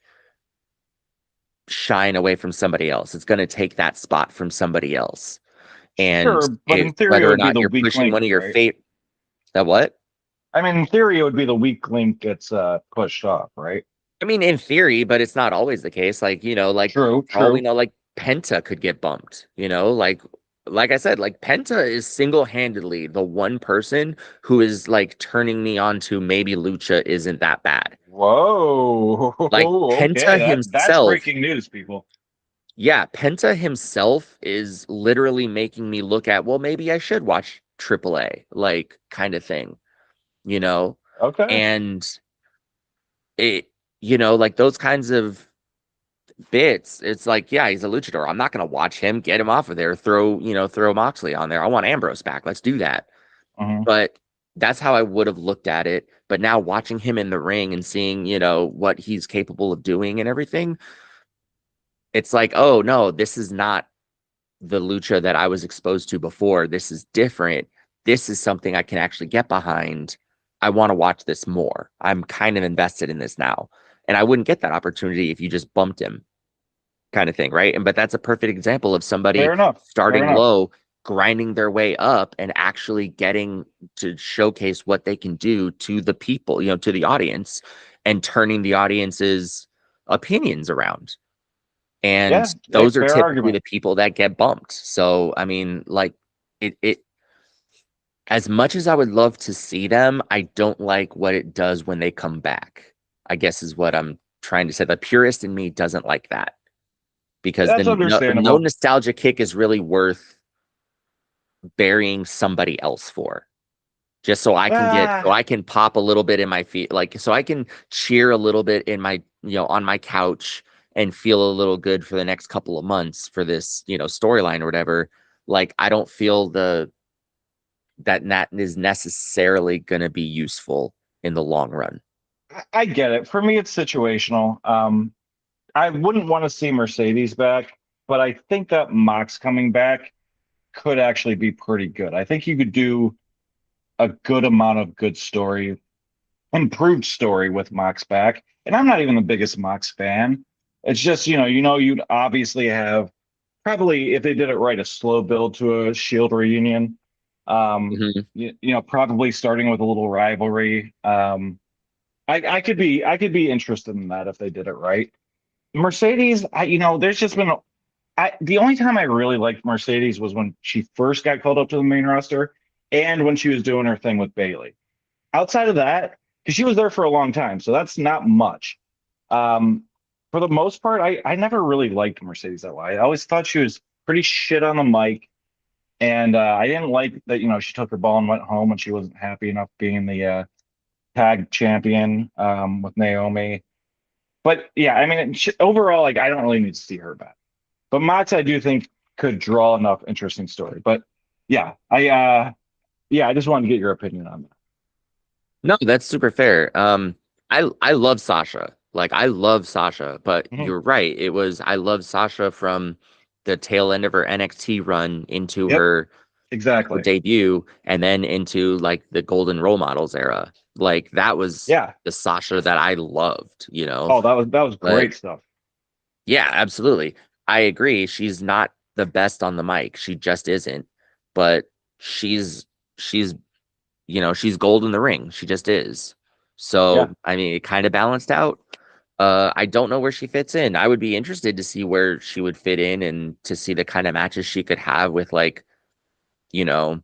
shine away from somebody else. It's going to take that spot from somebody else. And Sure, but in theory, it whether or would be not the you're weak pushing link, one of your right? favorite, that what? I mean, in theory, it would be the weak link gets pushed off, right? I mean, in theory, but it's not always the case. Like, like True, for all we true. know, like Penta could get bumped, like I said, like Penta is single-handedly the one person who is like turning me on to maybe Lucha isn't that bad. Whoa. Like Okay, Penta that's himself, breaking news, people. yeah, Penta himself is literally making me look at, well, maybe I should watch AAA, like kind of thing, you know? Okay. And it, like those kinds of bits, it's like, yeah, he's a luchador. I'm not gonna watch him, get him off of there, throw Moxley on there. I want Ambrose back. Let's do that. Mhm. But that's how I would have looked at it. But now watching him in the ring and seeing, what he's capable of doing and everything, it's like, oh no, this is not the lucha that I was exposed to before. This is different. This is something I can actually get behind. I want to watch this more. I'm kind of invested in this now. And I wouldn't get that opportunity if you just bumped him, kind of thing, right? And but that's a perfect example of somebody Fair enough. Fair starting enough. low, grinding their way up, and actually getting to showcase what they can do to the people, to the audience, and turning the audience's opinions around. And Yeah, hey, those are fair typically argument. the people that get bumped. So, I mean, like it as much as I would love to see them, I don't like what it does when they come back. I guess is what I'm trying to say. The purist in me doesn't like that because That's then no understandable. nostalgia kick is really worth burying somebody else for. Just so Ah, I can pop a little bit in my feet, like so I can cheer a little bit in my, on my couch, and feel a little good for the next couple of months for this, storyline or whatever, like I don't feel that is necessarily going to be useful in the long run. I get it. For me, it's situational. I wouldn't want to see Mercedes back, but I think that Mox coming back could actually be pretty good. I think you could do a good amount of good story, improved story with Mox back. And I'm not even the biggest Mox fan. It's just, you'd obviously have probably, if they did it right, a slow build to a Shield reunion. Mhm. Probably starting with a little rivalry. I could be interested in that if they did it right. Mercedes, there's just been the only time I really liked Mercedes was when she first got called up to the main roster and when she was doing her thing with Bayley. Outside of that, because she was there for a long time, so that's not much. Um, for the most part, I never really liked Mercedes that way. I always thought she was pretty shit on the mic, and I didn't like that. She took her ball and went home when she wasn't happy enough being the tag champion with Naomi. But yeah, I mean, overall, like I don't really need to see her back. But Mox, I do think could draw enough interesting story. But yeah, I just wanted to get your opinion on that. No, that's super fair. I love Sasha. Like I love Sasha, but Mhm. you're right. I love Sasha from the tail end of her NXT run into Yep, her exactly. debut and then into like the Golden Role Models era. Like that was Yeah. the Sasha that I loved. Oh, that was But great stuff. yeah, absolutely. I agree. She's not the best on the mic. She just isn't. But she's she's gold in the ring. She just is. Yeah. So, I mean, it kind of balanced out. I don't know where she fits in. I would be interested to see where she would fit in and to see the kind of matches she could have with you know,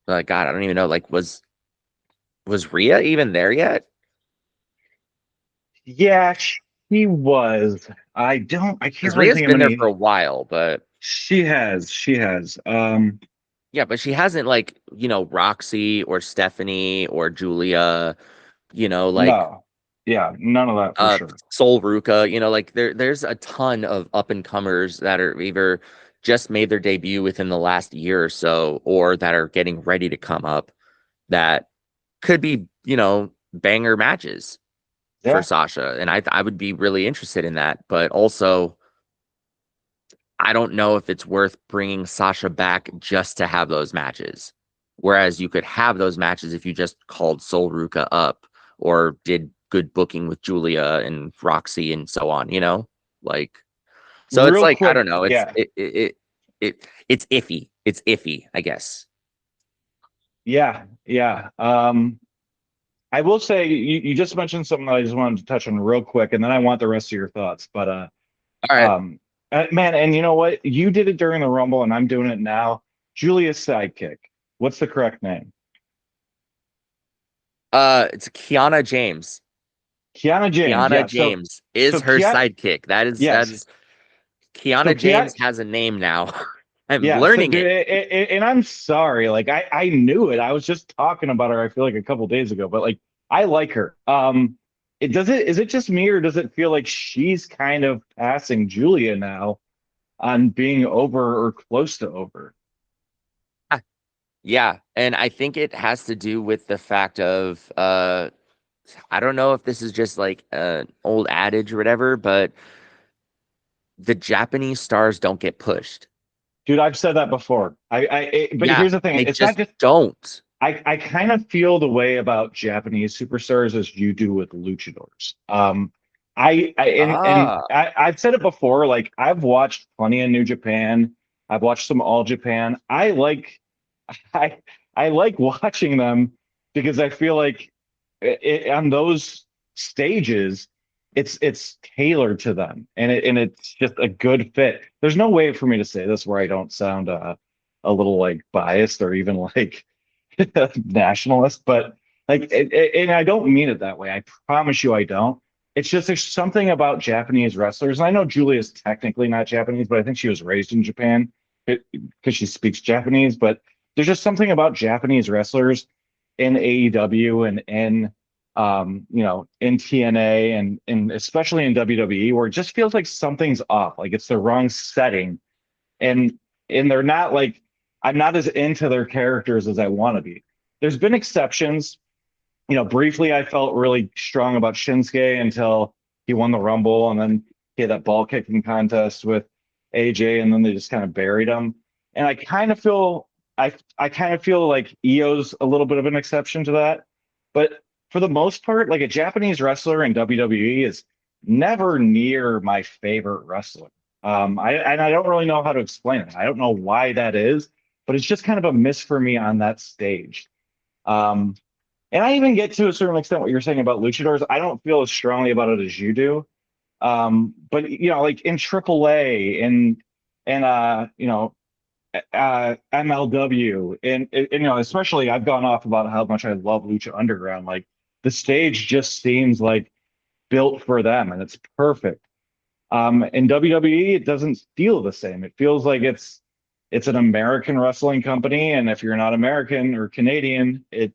God, I don't even know. Like, was Rhea even there yet? Yeah, she was. I can't Because really Rhea's think of been there for any. a while, but She has. yeah, but she hasn't like, Roxy or Stephanie or Julia, like No. Yeah, none of that for sure. Sol Ruka, like there's a ton of up and comers that are either just made their debut within the last year or so, or that are getting ready to come up that could be, banger matches for Yeah. Sasha. And I would be really interested in that. But also, I don't know if it's worth bringing Sasha back just to have those matches. Whereas you could have those matches if you just called Sol Ruka up or did good booking with Julia and Roxy and so on. Like so it's Real like I don't quick. know. Yeah. It's iffy. It's iffy, I guess. Yeah. Yeah. I will say you just mentioned something that I just wanted to touch on real quick, and then I want the rest of your thoughts. But All right. um, man, and you know what? You did it during the Rumble, and I'm doing it now. Julia's sidekick. What's the correct name? It's Kiana James. Kiana James. Kiana Yeah. So James so is her Kiana. sidekick. That Yes. is So Kiana James Kiana. has a name now. I'm Yeah. So learning dude, it. and I'm sorry. Like I knew it. I was just talking about her. I feel like a couple days ago, but like I like her. Is it just me or does it feel like she's kind of passing Julia now on being over or close to over? Yeah, and I think it has to do with the fact of I don't know if this is just like an old adage or whatever, but the Japanese stars don't get pushed. Dude, I've said that before. But Yeah, here's the thing. they It's not just just don't. I kind of feel the way about Japanese superstars as you do with luchadors. I've said it before. Like I've watched plenty of New Japan. I've watched some All Japan. I I like watching them because I feel like on those stages, it's tailored to them, and it's just a good fit. There's no way for me to say this where I don't sound a little like biased or even like nationalist, but like, and I don't mean it that way. I promise you, I don't. It's just there's something about Japanese wrestlers, and I know Julia's technically not Japanese, but I think she was raised in Japan because she speaks Japanese. But there's just something about Japanese wrestlers in AEW and in in TNA and especially in WWE, where it just feels like something's off, like it's the wrong setting, and they're not like I'm not as into their characters as I want to be. There's been exceptions. Briefly I felt really strong about Shinsuke until he won the Rumble, and then he had that ball kicking contest with AJ, and then they just kind of buried him. And I kind of feel like Io's a little bit of an exception to that. But for the most part, like a Japanese wrestler in WWE is never near my favorite wrestler. I don't really know how to explain it. I don't know why that is, but it's just kind of a miss for me on that stage. Um, and I even get to a certain extent what you're saying about luchadors. I don't feel as strongly about it as you do. But like in AAA and MLW and especially I've gone off about how much I love Lucha Underground. Like the stage just seems like built for them and it's perfect. In WWE, it doesn't feel the same. It feels like it's an American wrestling company, and if you're not American or Canadian, I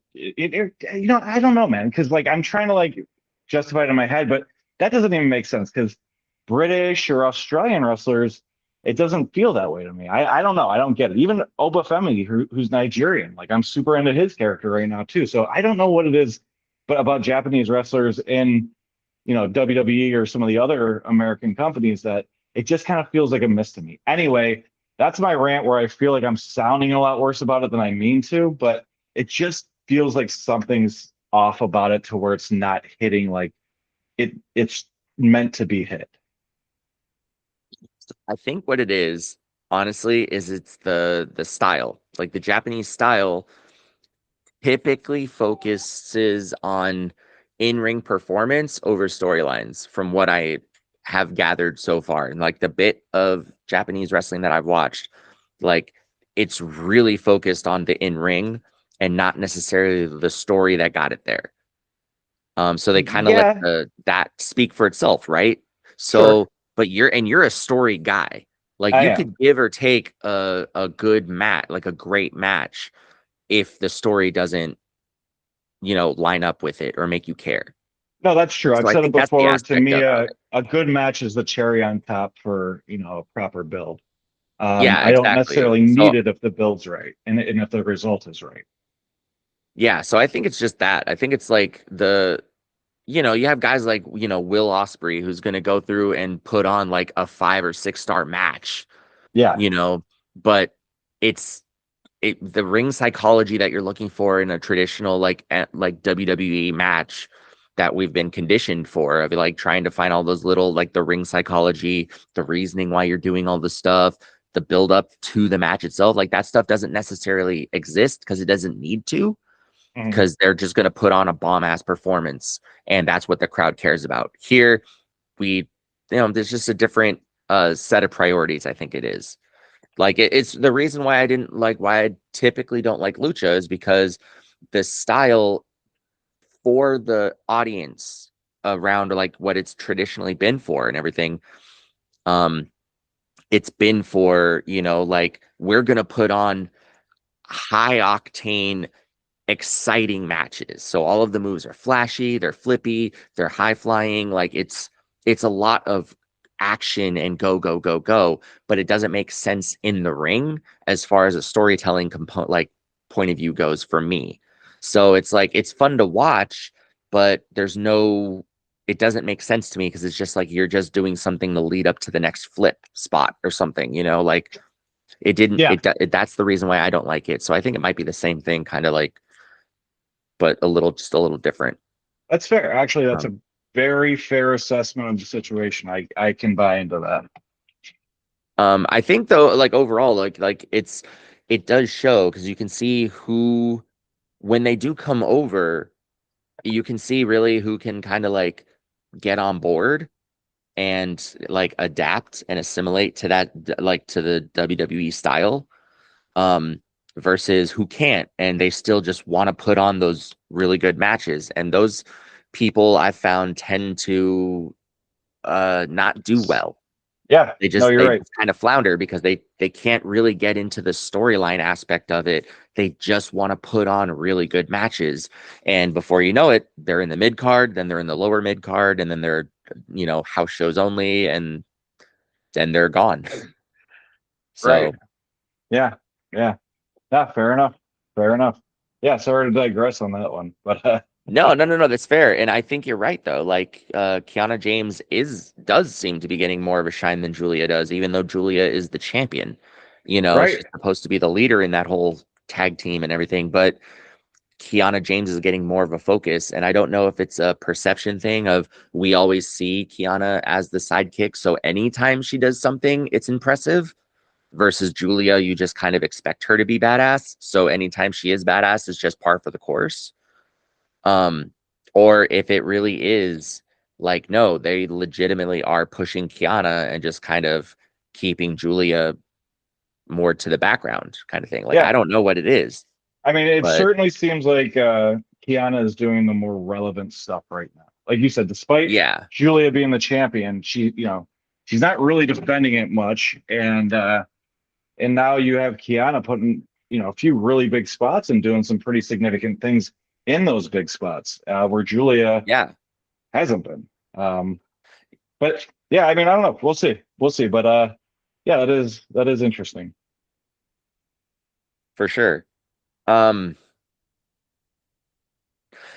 don't know, man, because like I'm trying to like justify it in my head, but that doesn't even make sense because British or Australian wrestlers, it doesn't feel that way to me. I don't know. I don't get it. Even Obafemi, who's Nigerian, like I'm super into his character right now too. So I don't know what it is, but about Japanese wrestlers in WWE or some of the other American companies that it just kind of feels like a miss to me. Anyway, that's my rant where I feel like I'm sounding a lot worse about it than I mean to, but it just feels like something's off about it to where it's not hitting like it's meant to be hit. I think what it is, honestly, is it's the style. Like the Japanese style typically focuses on in-ring performance over storylines, from what I have gathered so far. And like the bit of Japanese wrestling that I've watched, like it's really focused on the in-ring and not necessarily the story that got it there. So they kind of let Yeah, that speak for itself, right? sure. So, but you're a story guy. Like I you am. could give or take a good match, like a great match, if the story doesn't, line up with it or make you care. No, that's true. I've So I said it think that's the before. To aspect me, about it. a good match is the cherry on top for, a proper build. Yeah, I don't exactly. necessarily So need it if the build's right and if the result is right. yeah, so I think it's just that. I think it's like you have guys like, Will Osprey who's going to go through and put on like a 5 or 6 star match, Yeah. you know, but it's the ring psychology that you're looking for in a traditional like WWE match that we've been conditioned for, of like trying to find all those little like the ring psychology, the reasoning why you're doing all this stuff, the build up to the match itself. Like that stuff doesn't necessarily exist because it doesn't need to, Mhm. because they're just going to put on a bomb ass performance and that's what the crowd cares about. Here we there's just a different set of priorities. I think it is like it's the reason why I typically don't like lucha is because the style for the audience around like what it's traditionally been for and everything. um it's been for, like we're gonna put on high octane exciting matches. So all of the moves are flashy, they're flippy, they're high flying. Like it's a lot of action and go go go go, but it doesn't make sense in the ring as far as a storytelling component, like point of view goes for me. So it's like it's fun to watch, but it doesn't make sense to me because it's just like you're just doing something to lead up to the next flip spot or something, like it didn't Yeah, that's the reason why I don't like it. So I think it might be the same thing, kind of like, but just a little different. that's fair. Actually, that's a Um, very fair assessment of the situation. I can buy into that. I think though, like overall, it does show because you can see who, when they do come over, you can see really who can kind of like get on board and like adapt and assimilate to like to the WWE style, um, versus who can't and they still just want to put on those really good matches. And those people I found tend to not do well. Yeah. They No, just you're they right. kind of flounder because they can't really get into the storyline aspect of it. They just want to put on really good matches, and before you know it, they're in the mid card, then they're in the lower mid card, and then they're house shows only, and then they're gone. Right. So Yeah. Yeah. Yeah. Fair enough. Fair enough. Yeah. Sorry to digress on that one, but no, no, no, no, that's fair. And I think you're right though. Like Kiana James does seem to be getting more of a shine than Julia does, even though Julia is the champion. right. She's supposed to be the leader in that whole tag team and everything, but Kiana James is getting more of a focus. And I don't know if it's a perception thing of we always see Kiana as the sidekick. So anytime she does something, it's impressive versus Julia, you just kind of expect her to be badass. So anytime she is badass, it's just par for the course. Um, or if it really is like, no, they legitimately are pushing Kiana and just kind of keeping Julia more to the background kind of thing. Like, I Yeah. don't know what it is, I mean, it but certainly seems like Kiana is doing the more relevant stuff right now. Like you said, despite yeah, Julia being the champion, she's not really defending it much, and now you have Kiana putting a few really big spots and doing some pretty significant things in those big spots where Julia yeah, hasn't been. But yeah, I mean, I don't know. We'll see. But yeah, that is interesting. for sure. Um,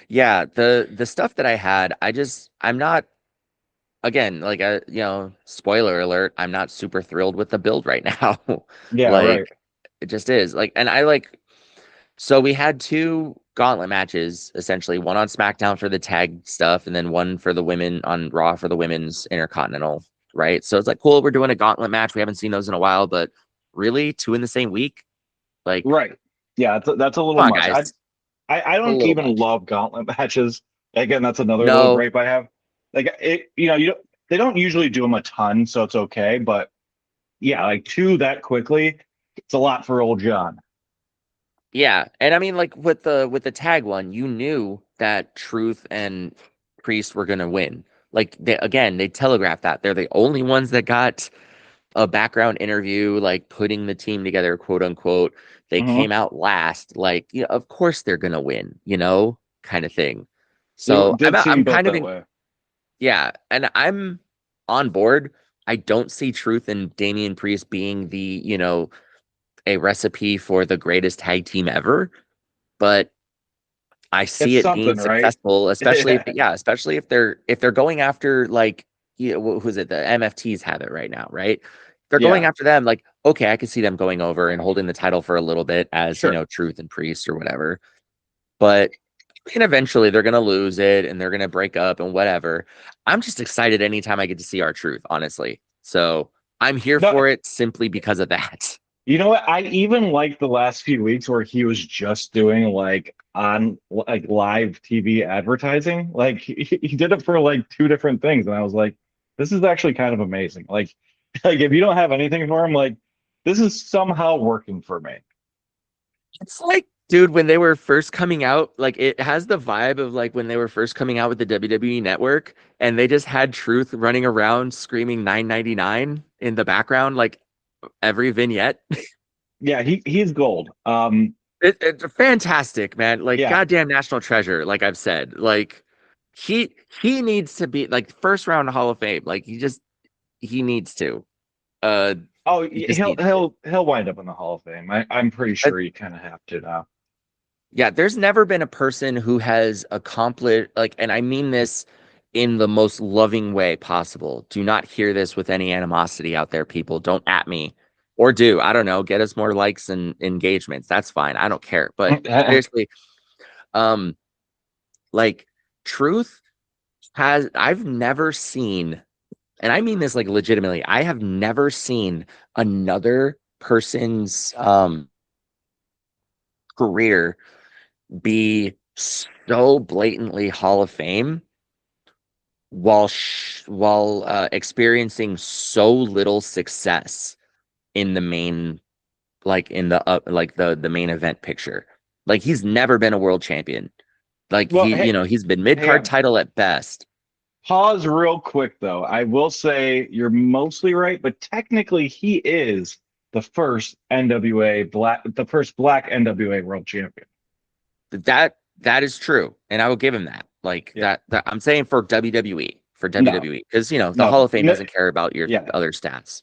yeah, the stuff that I had, I'm not again, like spoiler alert, I'm not super thrilled with the build right now. Yeah, right. Like it just is. Like and I like so we had two gauntlet matches essentially, one on SmackDown for the tag stuff and then one for the women on Raw for the women's Intercontinental, right? So it's like cool, we're doing a gauntlet match. We haven't seen those in a while, but really two in the same week? Like, Right. Yeah, that's a little come on, much. guys. I A don't little even much. love gauntlet matches. Again, that's another little No, gripe I have. Like you don't, they don't usually do them a ton, so it's okay. But yeah, like two that quickly, it's a lot for old John. yeah, and I mean, like with the tag one, you knew that Truth and Priest were gonna win. Like they telegraphed that they're the only ones that got a background interview, like putting the team together, quote unquote. They Hmm. came out last, like of course they're gonna win, kind of thing. It So did seem I'm built kind of that in, way. yeah, and I'm on board. I don't see Truth and Damian Priest being a recipe for the greatest tag team ever, but I It's see it being something, right? successful, especially if Yeah. especially if they're going after like who's it? The MFTs have it right now, right? If they're going Yeah, after them, like okay, I could see them going over and holding the title for a little bit as sure. Truth and Priest or whatever. But and eventually they're gonna lose it and they're gonna break up and whatever. I'm just excited anytime I get to see our Truth, honestly. So I'm here No, for it simply because of that. you know what? I even like the last few weeks where he was just doing like on like live TV advertising. Like he did it for like two different things, and I was like, this is actually kind of amazing. Like, like if you don't have anything for him, like this is somehow working for me. It's like, dude, when they were first coming out, like it has the vibe of like when they were first coming out with the WWE Network and they just had Truth running around screaming 9.99 in the background, like every vignette. Yeah, he's gold. It's fantastic, man. Like Yeah. goddamn national treasure, like I've said. Like he needs to be like first round Hall of Fame. Like he needs to. Uh Oh, he just he'll needs to. he'll wind up in the Hall of Fame. I'm pretty Uh, sure you kind of have to now. Yeah, there's never been a person who has accomplished, like, and I mean this in the most loving way possible. Do not hear this with any animosity out there, people. Don't at me or do. I don't know. Get us more likes and engagements. That's fine. I don't care. But seriously, um, like, truth I've never seen, and I mean this like legitimately, I have never seen another person's career be so blatantly Hall of Fame while experiencing so little success in the main like in the like the main event picture. Like he's never been a world champion. Like Well, he's been mid hey, card title at best. Pause real quick though. I will say you're mostly right, but technically he is the first black NWA world champion. That is true, and I will give him that. Like Yeah. that I'm saying for WWE, No, because the no, Hall of Fame no, doesn't care about your yeah, other stats.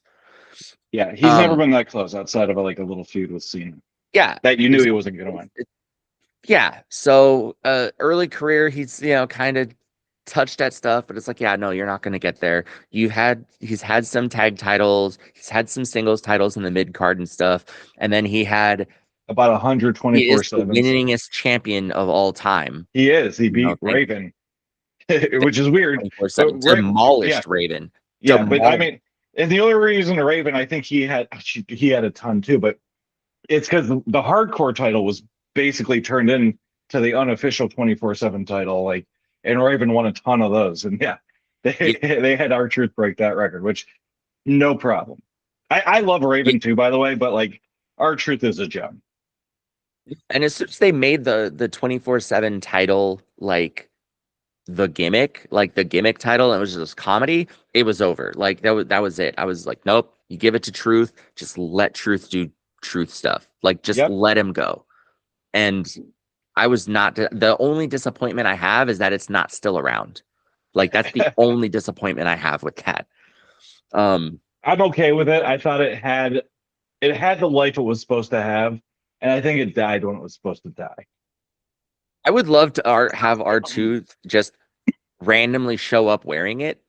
yeah. He's never Um, been that close outside of like a little feud with Cena yeah, that you knew he wasn't going to win. exactly. Yeah. So early career, he's kind of touched at stuff, but it's like, yeah, no, you're not going to get there. He's had some tag titles, he's had some singles titles in the mid card and stuff, and then About he is the 124/7s. winningest champion of all time. He is. He beat Thank Raven, which is weird. But 24/7 Ra yeah, demolished Raven. yeah. But I Demolished. mean, and the only reason Raven, I think he had a ton too, but it's because the hardcore title was basically turned in to the unofficial 24/7 title, like, and Raven won a ton of those. And yeah, Yeah, they had R-Truth break that record, which no problem. I love yeah. Raven too, by the way, but like R-Truth is a gem. And as soon as they made the 24/7 title like the gimmick title, and it was just comedy, it was over. Like that was it. I was like, nope, you give it to Truth, just let Truth do Truth stuff. Like just Yep. let him go. And I was not the only disappointment I have is that it's not still around. Like that's the only disappointment I have with that. Um, I'm okay with it. I thought it had the life it was supposed to have, and I think it died when it was supposed to die. I would love to have R2 just randomly show up wearing it,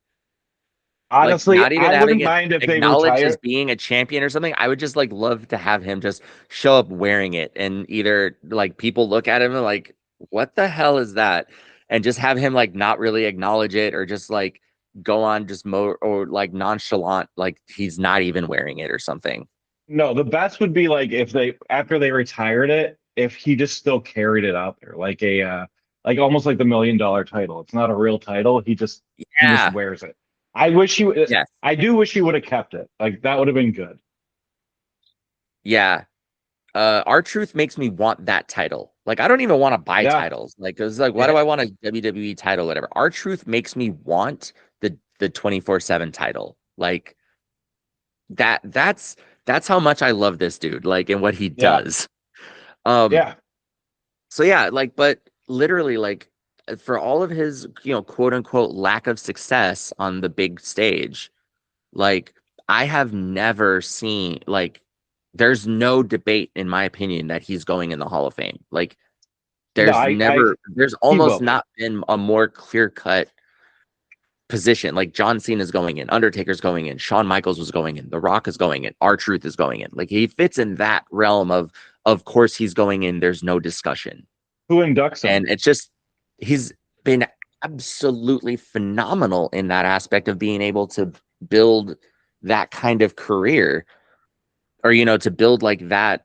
like Honestly, not even I having wouldn't it mind if they acknowledged as retire. being a champion or something. I would just like love to have him just show up wearing it, and either like people look at him and like, what the hell is that? And just have him like not really acknowledge it, or just like go on just or like nonchalant, like he's not even wearing it or something. No, the best would be like if they after they retired it, if he just still carried it out there, like almost like the $1 million title. It's not a real title. He just Yeah. wears it. I wish he would. Yes. I do wish he would have kept it. Like that would have been good. Yeah. Our truth makes me want that title. Like I don't even want to buy Yeah. titles. Like it's like, why do Yeah. I want a WWE title, whatever? Our truth makes me want the 24/7 title. Like that's how much I love this dude, like, and what he Yeah. does. Um, Yeah. so yeah, like, but literally, like, for all of his, quote unquote lack of success on the big stage, like, I have never seen like there's no debate in my opinion that he's going in the Hall of Fame. Like No, I there's he almost will be. not been a more clear-cut position. Like John Cena's going in, Undertaker's going in, Shawn Michaels was going in, The Rock is going in, R-Truth is going in. Like he fits in that realm of course he's going in, there's no discussion. Who inducts him? And it's just he's been absolutely phenomenal in that aspect of being able to build that kind of career, or to build like that,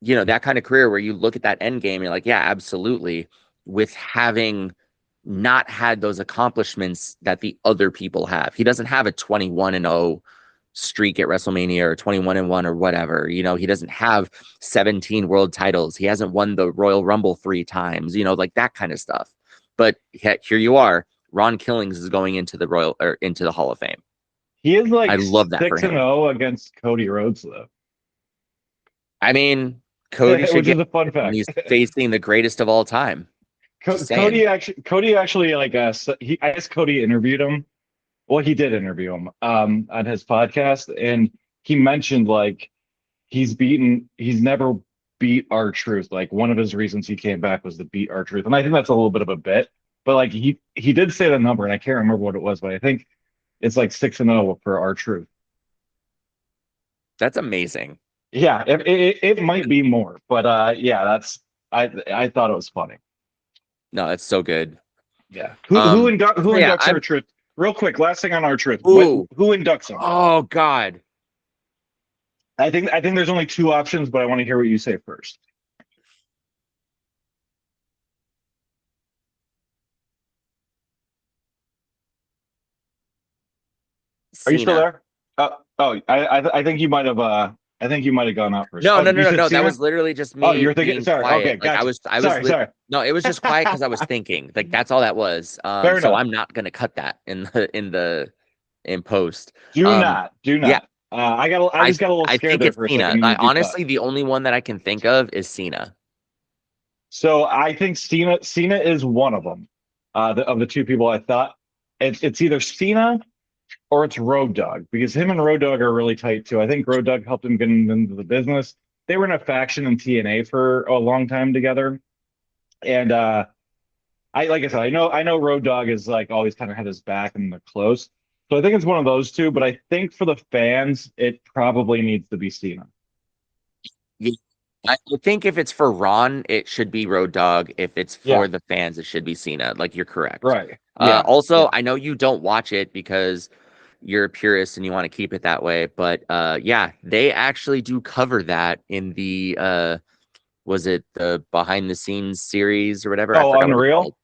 that kind of career where you look at that end game and you're like, yeah, absolutely, with having not had those accomplishments that the other people have. He doesn't have a 21-0 streak at WrestleMania, or 21-1 or whatever. He doesn't have 17 world titles. He hasn't won the Royal Rumble 3 times, like that kind of stuff. But here you are. Ron Killings is going into the into the Hall of Fame. He is I like love that for six and him. zero against Cody Rhodes though, I mean, Cody should which is get a fun when fact. he's facing the greatest of all time. Just saying. Cody actually like I guess Cody interviewed him. Well, he did interview him on his podcast, and he mentioned like he's never beat R-Truth. Like one of his reasons he came back was to beat R-Truth, and I think that's a little bit of a bit. But like he did say the number, and I can't remember what it was, but I think it's like 6-0 for R-Truth. That's amazing. Yeah, it might be more, but yeah, I thought it was funny. No, that's so good. Yeah, who Yeah, inducts R-Truth? Real quick, last thing on R-Truth. ooh, Who inducts him? oh God. I think there's only two options, but I want to hear what you say first. Are you still Cena. there? Oh, I think you might have. I think you might have gone out first. No, Oh, no, no, you no, said no. That Cena? was literally just Oh, me you're thinking. being Sorry. Okay, quiet. Like gotcha. I was Sorry, sorry. no, it was just quiet because I was thinking. Like that's all that was. Fair So enough. I'm not gonna cut that in post. Do Um, not, do yeah, not. I I just got a little I scared think there it's for a Cena. second. I You do cut. honestly, the only one that I can think of is Cena. So I think Cena is one of them. Of the two people I thought it's either Cena or it's Road Dogg because him and Road Dogg are really tight too. I think Road Dogg helped him get into the business. They were in a faction in TNA for a long time together, and I like I said, I know Road Dogg is like always kind of had his back and the close. So I think it's one of those two, but I think for the fans, it probably needs to be Cena. Yeah. I think if it's for Ron, it should be Road Dogg. If it's Yeah, for the fans, it should be Cena. Like you're correct. right. Yeah, Also, yeah. I know you don't watch it because you're a purist and you want to keep it that way, but yeah, they actually do cover that in the was it the behind the scenes series or whatever? I Oh, forgot what it's Unreal. called.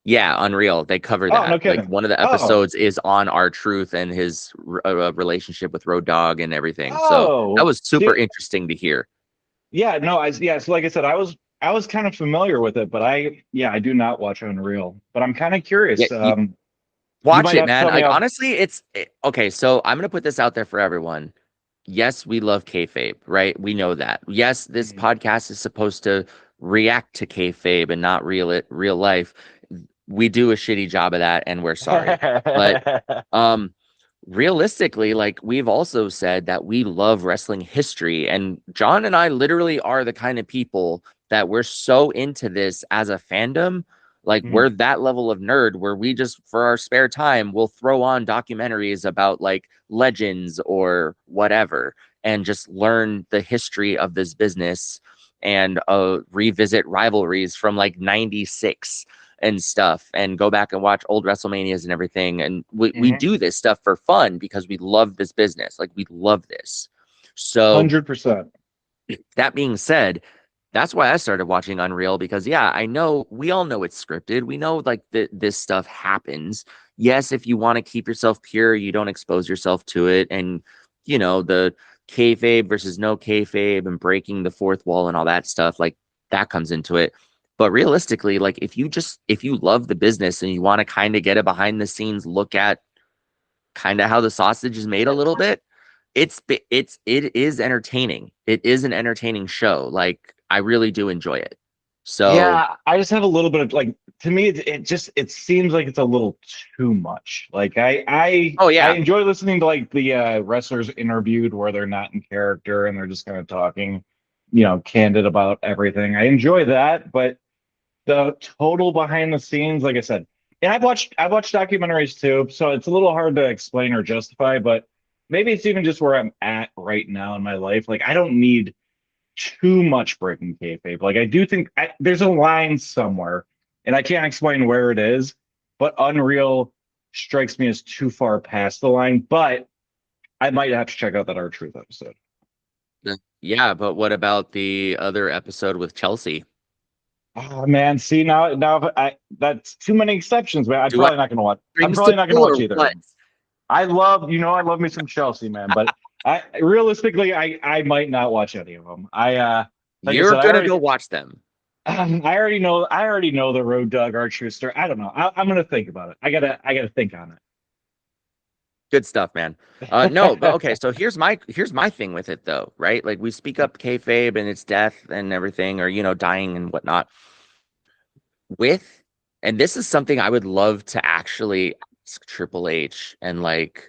Yeah, Unreal. They cover Oh, that. no Like kidding. one of the Oh, episodes is on R-Truth and his relationship with Road Dogg and everything. So that oh, was super dude. interesting to hear. Yeah, no, yeah. So like I said, I was kind of familiar with it, but I do not watch Unreal, but I'm kind of Yeah, curious. You watch might it, have to man. tell me Like off. honestly, okay. So I'm gonna put this out there for everyone. Yes, we love kayfabe, right? We know that. Yes, this Mhm. podcast is supposed to react to kayfabe and not real life. We do a shitty job of that, and we're sorry. But um, realistically, like we've also said that we love wrestling history, and John and I literally are the kind of people that we're so into this as a fandom. Like Mhm. we're that level of nerd where we just for our spare time will throw on documentaries about like legends or whatever and just learn the history of this business and revisit rivalries from like 96 and stuff and go back and watch old WrestleManias and everything. And we Mhm. do this stuff for fun because we love this business. Like we love this. So 100%. that being said, that's why I started watching Unreal because yeah, I know we all know it's scripted. We know like this stuff happens. Yes, if you want to keep yourself pure, you don't expose yourself to it. And you know, the kayfabe versus no kayfabe and breaking the fourth wall and all that stuff, like that comes into it. But realistically, like if you love the business and you want to kind of get a behind the scenes look at kind of how the sausage is made a little bit, it is entertaining. It is an entertaining show. Like I really do enjoy it. So, Yeah, I just have a little bit of like to me it seems like it's a little too much. Like oh I yeah, enjoy listening to like the wrestlers interviewed where they're not in character and they're just kind of talking, candid about everything. I enjoy that, but the total behind the scenes, like I said, and I've watched documentaries too, so it's a little hard to explain or justify, but maybe it's even just where I'm at right now in my life. Like I don't need too much breaking kayfabe. Like I do think there's a line somewhere, and I can't explain where it is, but Unreal strikes me as too far past the line. But I might have to check out that R-Truth episode. yeah. But what about the other episode with Chelsea? Oh man, see now that's too many exceptions, man. I'm Do I probably not gonna watch. I'm strings to probably not gonna pull watch or either of what? them. I love me some Chelsea, man, but I realistically I might not watch any of them. Like I You're said, gonna go watch them. I already know the Road Dogg Archer story. I don't know. I'm gonna think about it. I gotta think on Good stuff, man. No, but it. okay. So here's my thing with it though, right? Like we speak up kayfabe and its death and everything, or dying and whatnot. With, and this is something I would love to actually ask Triple H and like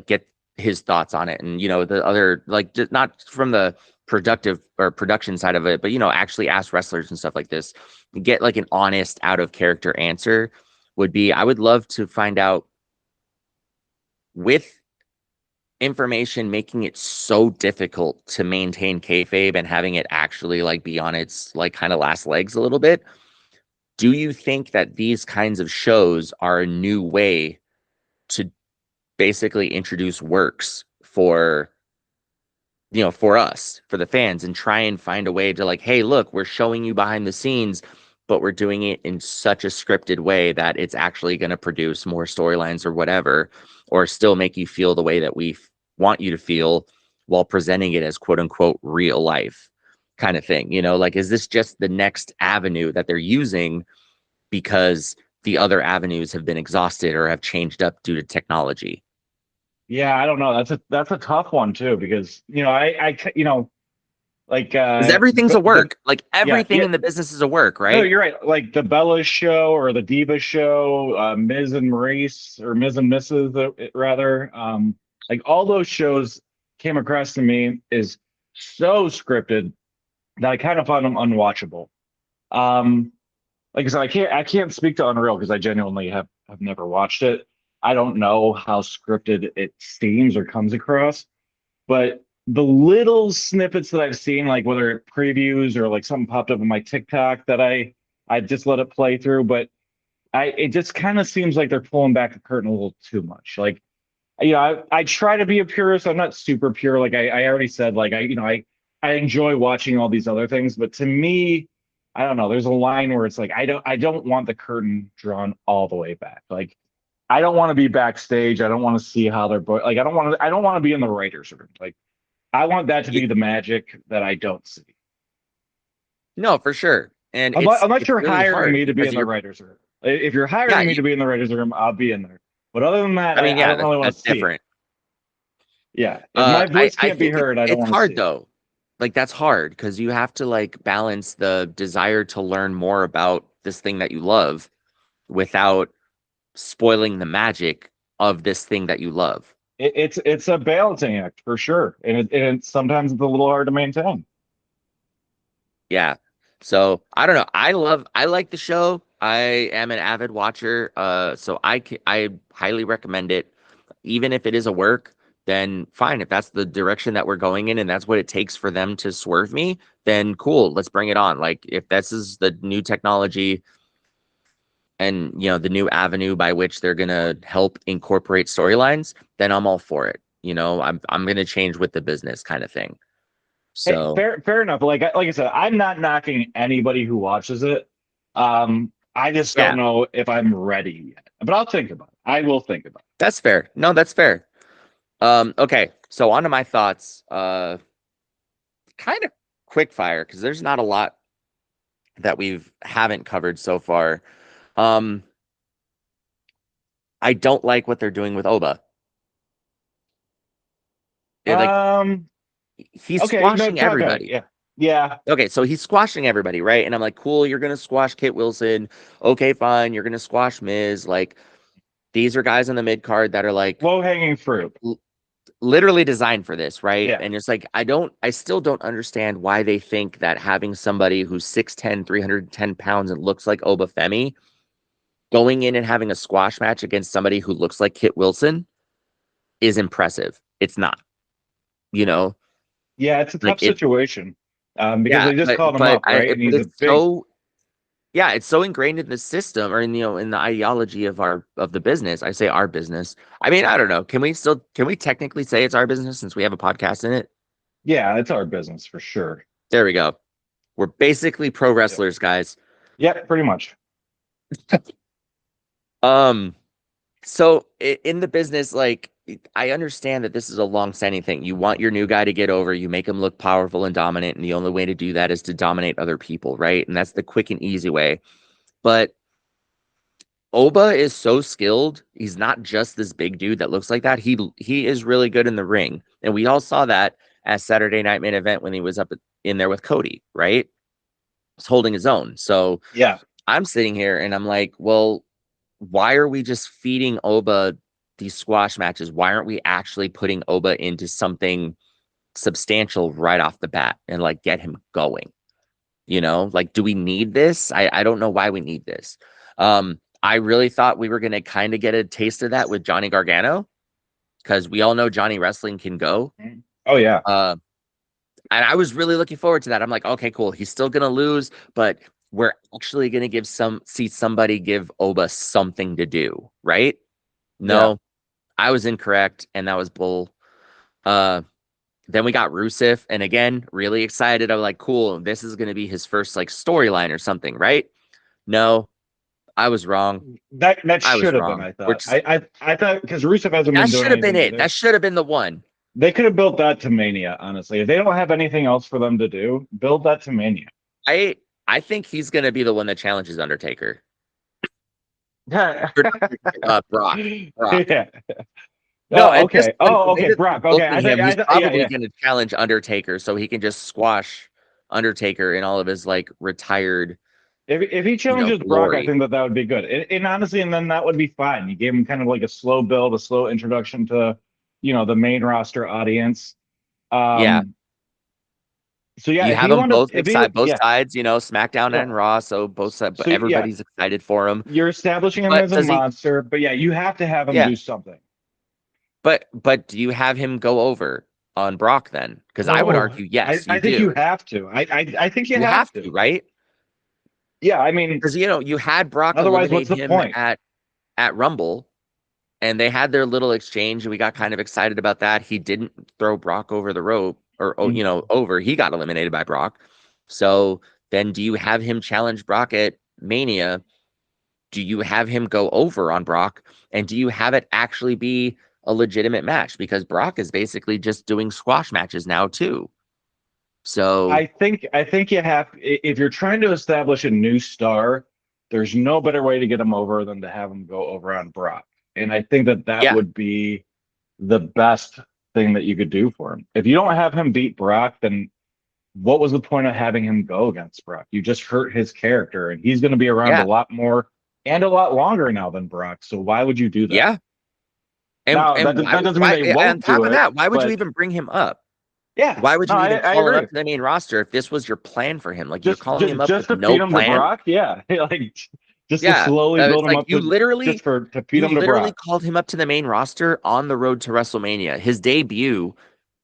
get his thoughts on it, and the other like just not from the productive or production side of it, but actually ask wrestlers and stuff like this, get like an honest out of character answer. Would be I would love to find out with information making it so difficult to maintain kayfabe and having it actually like be on its like kind of last legs a little bit. Do you think that these kinds of shows are a new way to basically introduce works for for us, for the fans, and try and find a way to like, hey, look, we're showing you behind the scenes, but we're doing it in such a scripted way that it's actually going to produce more storylines or whatever, or still make you feel the way that we want you to feel while presenting it as quote unquote real life kind of thing. You know, like, is this just the next avenue that they're using because the other avenues have been exhausted or have changed up due to technology? Yeah, I don't know. That's a tough one too, because like Because everything's a work. Like yeah, everything yeah. in the business is a work, No, right? you're right. Like the Bella show or the Diva show, Ms. and Maurice, or Ms. and Mrs. Rather. Like all those shows came across to me is so scripted that I kind of found them unwatchable. Um, like I said, I can't speak to Unreal because I genuinely have never watched it. I don't know how scripted it seems or comes across, but the little snippets that I've seen, like whether it previews or like something popped up in my TikTok that I just let it play through, but it just kind of seems like they're pulling back the curtain a little too much. Like, I try to be a purist. I'm not super pure. Like I already said, like I enjoy watching all these other things, but to me, I don't know. There's a line where it's like I don't want the curtain drawn all the way back. Like I don't want to be backstage. I don't want to see how they're like I don't want to be in the writers' room. Like I want that to Y- be the magic that I don't see. No, for sure. And Unless it's you're really hiring hard me to be because in the you're, writers' room. If you're yeah, hiring me to be in the writers' room, I'll be in there. But other than that, I mean, I yeah, don't really want that's to see it. different. Yeah. If my voice I can't be think heard, I don't it's want to see hard it. though. Like that's hard because you have to like balance the desire to learn more about this thing that you love without spoiling the magic of this thing that you love. It's a balancing act for sure. And sometimes it's a little hard to maintain. Yeah. So I don't know. I like the show. I am an avid watcher. So I highly recommend it. Even if it is a work, then fine. If that's the direction that we're going in and that's what it takes for them to swerve me, then cool. Let's bring it on. Like if this is the new technology and the new avenue by which they're gonna help incorporate storylines, then I'm all for it. I'm gonna change with the business kind of thing. Hey, So fair enough. Like I said, I'm not knocking anybody who watches it. I just don't yeah, know if I'm ready yet. But I'll think about it. I will think about that's fair. No, that's fair. Okay, so on to my thoughts. Kind of quick fire because there's not a lot that we've haven't covered so far. Um, I don't like what they're doing with Oba. it. Like he's Okay, no, squashing talk about it. everybody. Yeah. Yeah. Okay, so he's squashing everybody, right? And I'm like, cool, you're gonna squash Kit Wilson. Okay, fine, you're gonna squash Miz. Like these are guys in the mid card that are like Low hanging fruit. literally designed for this, right? Yeah. And it's like I still don't understand why they think that having somebody who's 6'10, 310 pounds and looks like Oba Femi going in and having a squash match against somebody who looks like Kit Wilson is impressive. It's not, you know, Yeah, it's a like tough situation. Because yeah, they just called him but up, right? And but he's a it's big. so, yeah, it's so ingrained in the system or in the ideology of the business. I say our business. I mean, I don't know. Can we technically say it's our business since we have a podcast in it? Yeah, it's our business for sure. There we go. We're basically pro Yep. wrestlers, guys. Yep, pretty much. Um, so in the business, like I understand that this is a long-standing thing. You want your new guy to get over, you make him look powerful and dominant, and the only way to do that is to dominate other people, right? And that's the quick and easy way. But Oba is so skilled. He's not just this big dude that looks like that. He is really good in the ring. And we all saw that at Saturday Night Main Event when he was up in there with Cody, right? He's holding his own. So Yeah. I'm sitting here and I'm like, well, why are we just feeding Oba these squash matches? Why aren't we actually putting Oba into something substantial right off the bat and like get him going? Like, do we need this? I don't know why we need this. I really thought we were going to kind of get a taste of that with Johnny Gargano because we all know Johnny Wrestling can go. Oh yeah. Uh, and I was really looking forward to that. I'm like, okay, cool. He's still going to lose, but we're actually going to see somebody give Oba something to do, right? Yeah. No, I was incorrect, and that was bull. Uh, then we got Rusev, and again, really excited. I'm like, cool, this is gonna be his first like storyline or something, right? No, I was wrong. That I was should have been, wrong. I We're thought. just I thought because Rusev hasn't that been doing should have been anything it. either. That should have been the one. They could have built that to Mania, honestly. If they don't have anything else for them to do, build that to Mania. I I think he's gonna be the one that challenges Undertaker. Yeah. Or not Brock. Brock. Yeah. No, at this Okay. point, the Oh, way okay. that they're Brock. Okay. booking him, I he's th yeah, probably yeah. gonna challenge Undertaker so he can just squash Undertaker in all of his like retired, If he challenges Brock, I glory. think that that would be good. And honestly, and then that would be fine. You gave him kind of like a slow build, a slow introduction to, the main roster audience. Yeah. Um, so yeah, You if have he them wanted both to, if he, both yeah, sides, SmackDown yeah. and Raw, so both sides, but So yeah, everybody's excited for him. you're establishing him But as a does he monster, but yeah, you have to have him yeah, do something. but do you have him go over on Brock then? Because I would Oh, argue yes, you I think you do. have to. I think you You have have to. to, right? Yeah, I mean, Because you had Brock otherwise, what's eliminate the him point? at Rumble, and they had their little exchange, and we got kind of excited about that. He didn't throw Brock over the rope or Mm. over. He got eliminated by Brock. So then do you have him challenge Brock at Mania? Do you have him go over on Brock? And do you have it actually be a legitimate match? Because Brock is basically just doing squash matches now too. So I think you have if you're trying to establish a new star, there's no better way to get him over than to have him go over on Brock. And I think that that yeah, would be the best thing that you could do for him. If you don't have him beat Brock, then what was the point of having him go against Brock? You just hurt his character, and he's going to be around a yeah, lot more and a lot longer now than Brock. So why would you do that? yeah. Now And that doesn't mean why they on won't top do of it, that, why would you but even bring him up? yeah, Why would no, you even I call him up agree. to the main roster if this was your plan for him? Like you're calling him up Just with to feed no him to plan? Brock, yeah, like just to Yeah. slowly build It's him like up to just for to feed you him to literally Brock. called him up to the main roster on the road to WrestleMania. His debut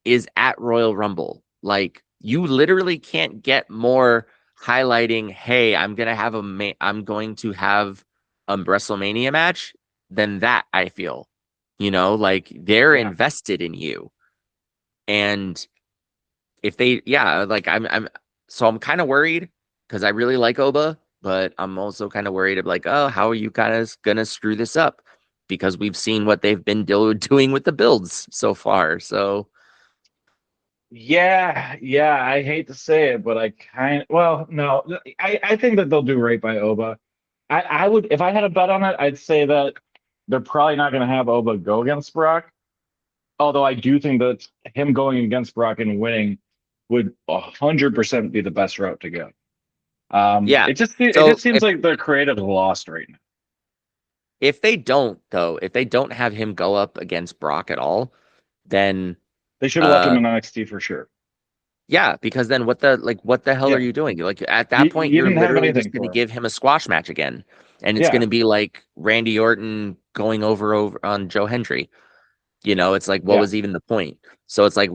is at Royal Rumble. Like you literally can't get more highlighting, hey, I'm going to have a WrestleMania match than that, I feel. Like they're Yeah, invested in you. And if they yeah, like I'm kind of worried because I really like Oba, but I'm also kind of worried of like, oh, how are you guys gonna screw this up? Because we've seen what they've been doing with the builds so far. So yeah. I hate to say it, but I kind well, no, I think that they'll do right by Oba. I would if I had a bet on it, I'd say that they're probably not going to have Oba go against Brock. Although I do think that him going against Brock and winning would 100% be the best route to go. yeah. It So just seems like their creative is lost right now. if they don't though, if they don't have him go up against Brock at all, then They should have left him uh in NXT for sure. yeah, because then what the hell are Yeah, you doing? Like at that point, you you're didn't have literally just anything going to for him. give him a squash match again, and it's going Yeah, to be like Randy Orton going over on Joe Hendry. It's like what yeah. was even the point? So it's like,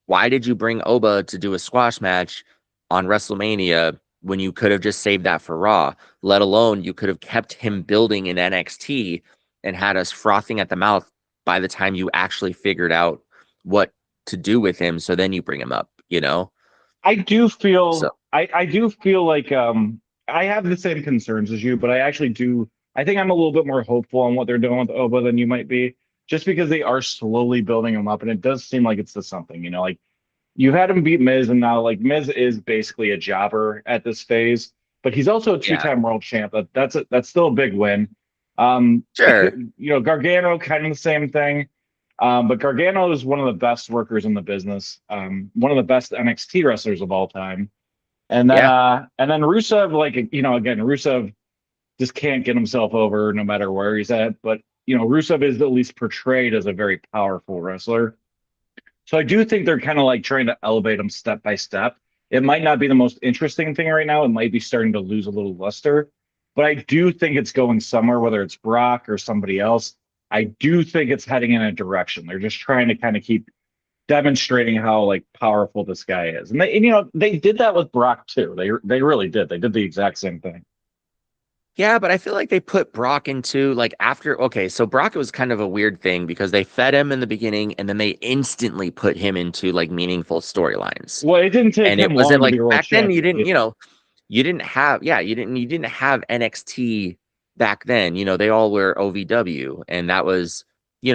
why did you bring Oba to do a squash match on WrestleMania when you could have just saved that for Raw? Let alone you could have kept him building in NXT and had us frothing at the mouth by the time you actually figured out what to do with him. So then you bring him up. So I do feel like I have the same concerns as you, but I actually do I think I'm a little bit more hopeful on what they're doing with Oba than you might be, just because they are slowly building him up and it does seem like it's to something, like you had him beat Miz and now like Miz is basically a jobber at this phase, but he's also a yeah, two-time world champ. That's still a big win. sure. Gargano kind of the same thing. But Gargano is one of the best workers in the business, one of the best NXT wrestlers of all time. Yeah. And then Rusev, like again, Rusev just can't get himself over no matter where he's at. But Rusev is at least portrayed as a very powerful wrestler. So I do think they're kind of like trying to elevate him step by step. It might not be the most interesting thing right now. It might be starting to lose a little luster, but I do think it's going somewhere, whether it's Brock or somebody else. I do think it's heading in a direction. They're just trying to kind of keep demonstrating how like powerful this guy is. And they did that with Brock too. They really did. They did the exact same thing. Yeah, but I feel like they put Brock into like after okay, so Brock was kind of a weird thing because they fed him in the beginning and then they instantly put him into like meaningful storylines. Well, it didn't take And it him wasn't long to like be world back then champion either. you didn't have yeah, you didn't have NXT back then. They all were OVW and that was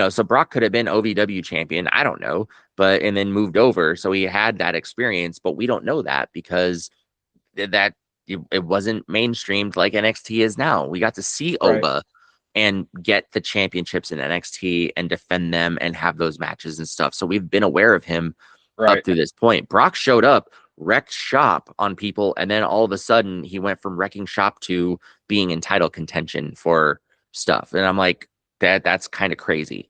So Brock could have been OVW champion. I don't know, and then moved over. So he had that experience, but we don't know that because that it wasn't mainstreamed like NXT is now. We got to see Right. Oba and get the championships in NXT and defend them and have those matches and stuff. So we've been aware of him up Right. to this point. Brock showed up, wrecked shop on people, and then all of a sudden he went from wrecking shop to being in title contention for stuff. And I'm like, that's kind of crazy.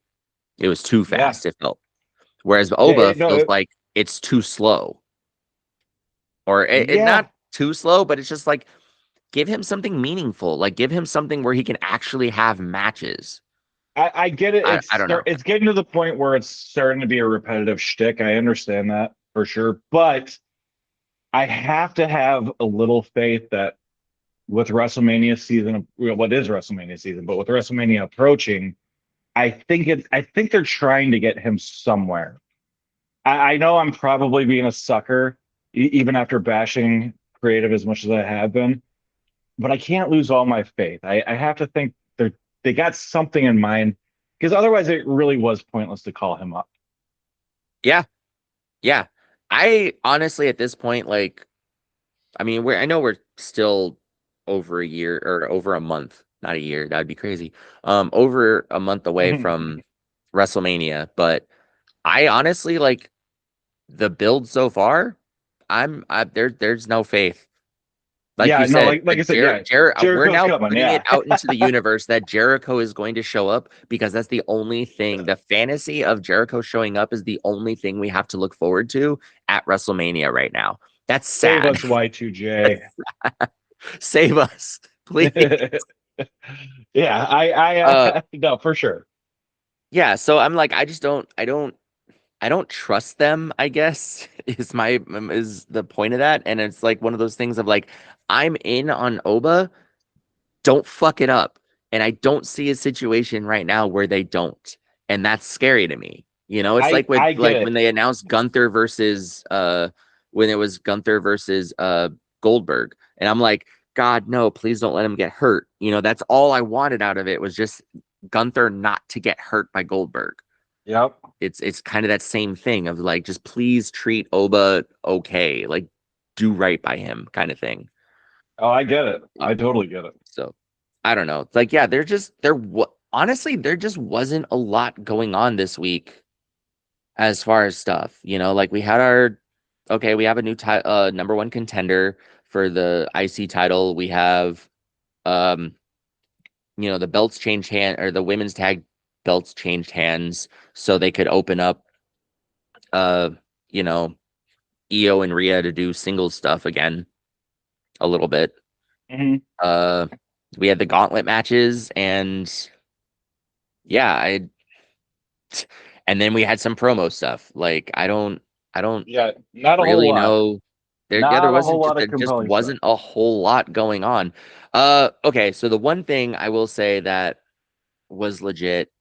It was too Yeah. fast, it felt. Whereas Yeah. Oba No. feels like it's too slow. Or it Yeah. not too slow, but it's just like give him something meaningful. Like give him something where he can actually have matches. I get it. I don't know. It's getting to the point where it's starting to be a repetitive shtick. I understand that for sure, but I have to have a little faith that with WrestleMania season, what is WrestleMania season, but with WrestleMania approaching, I think they're trying to get him somewhere. I know I'm probably being a sucker, even after bashing creative as much as I have been, but I can't lose all my faith. I have to think they got something in mind because otherwise it really was pointless to call him up. Yeah. Yeah. I honestly at this point, like, I mean, I know we're still over a year or over a month, not a year. That'd be crazy. Over a month away from WrestleMania, but I honestly like the build so far. There's no faith. Like Yeah, you no, said, like I said, yeah, We're Jericho's now coming. putting it Yeah, out into the universe that Jericho is going to show up because that's the only thing. The fantasy of Jericho showing up is the only thing we have to look forward to at WrestleMania right now. That's save sad. us, Y2J. Save us, please. Yeah, Uh, no, for sure. yeah. So I'm like, I don't trust them, I guess, is the point of that. And it's like one of those things of like, I'm in on Oba, don't fuck it up. And I don't see a situation right now where they don't. And that's scary to me. It's like with I get like when it. they announced Gunther versus when it was Gunther versus Goldberg. And I'm like, God, no, please don't let him get hurt. That's all I wanted out of it was just Gunther not to get hurt by Goldberg. Yep. It's kind of that same thing of like just please treat Oba okay, like do right by him kind of thing. Oh, I get it. Uh, I totally get it. so I don't know. It's like yeah, honestly there just wasn't a lot going on this week as far as stuff. Like we had our okay, we have a new number one contender for the IC title. We have um the belts changed hand or the women's tag belts changed hands so they could open up uh you know Io and Rhea to do singles stuff again a little bit. Mhm. Uh, we had the gauntlet matches, and yeah, and then we had some promo stuff. Like I don't Yeah, not a whole really lot. know. There Not a whole lot of there just compelling stuff. wasn't a whole lot going on. Okay, so the one thing I will say that was legit.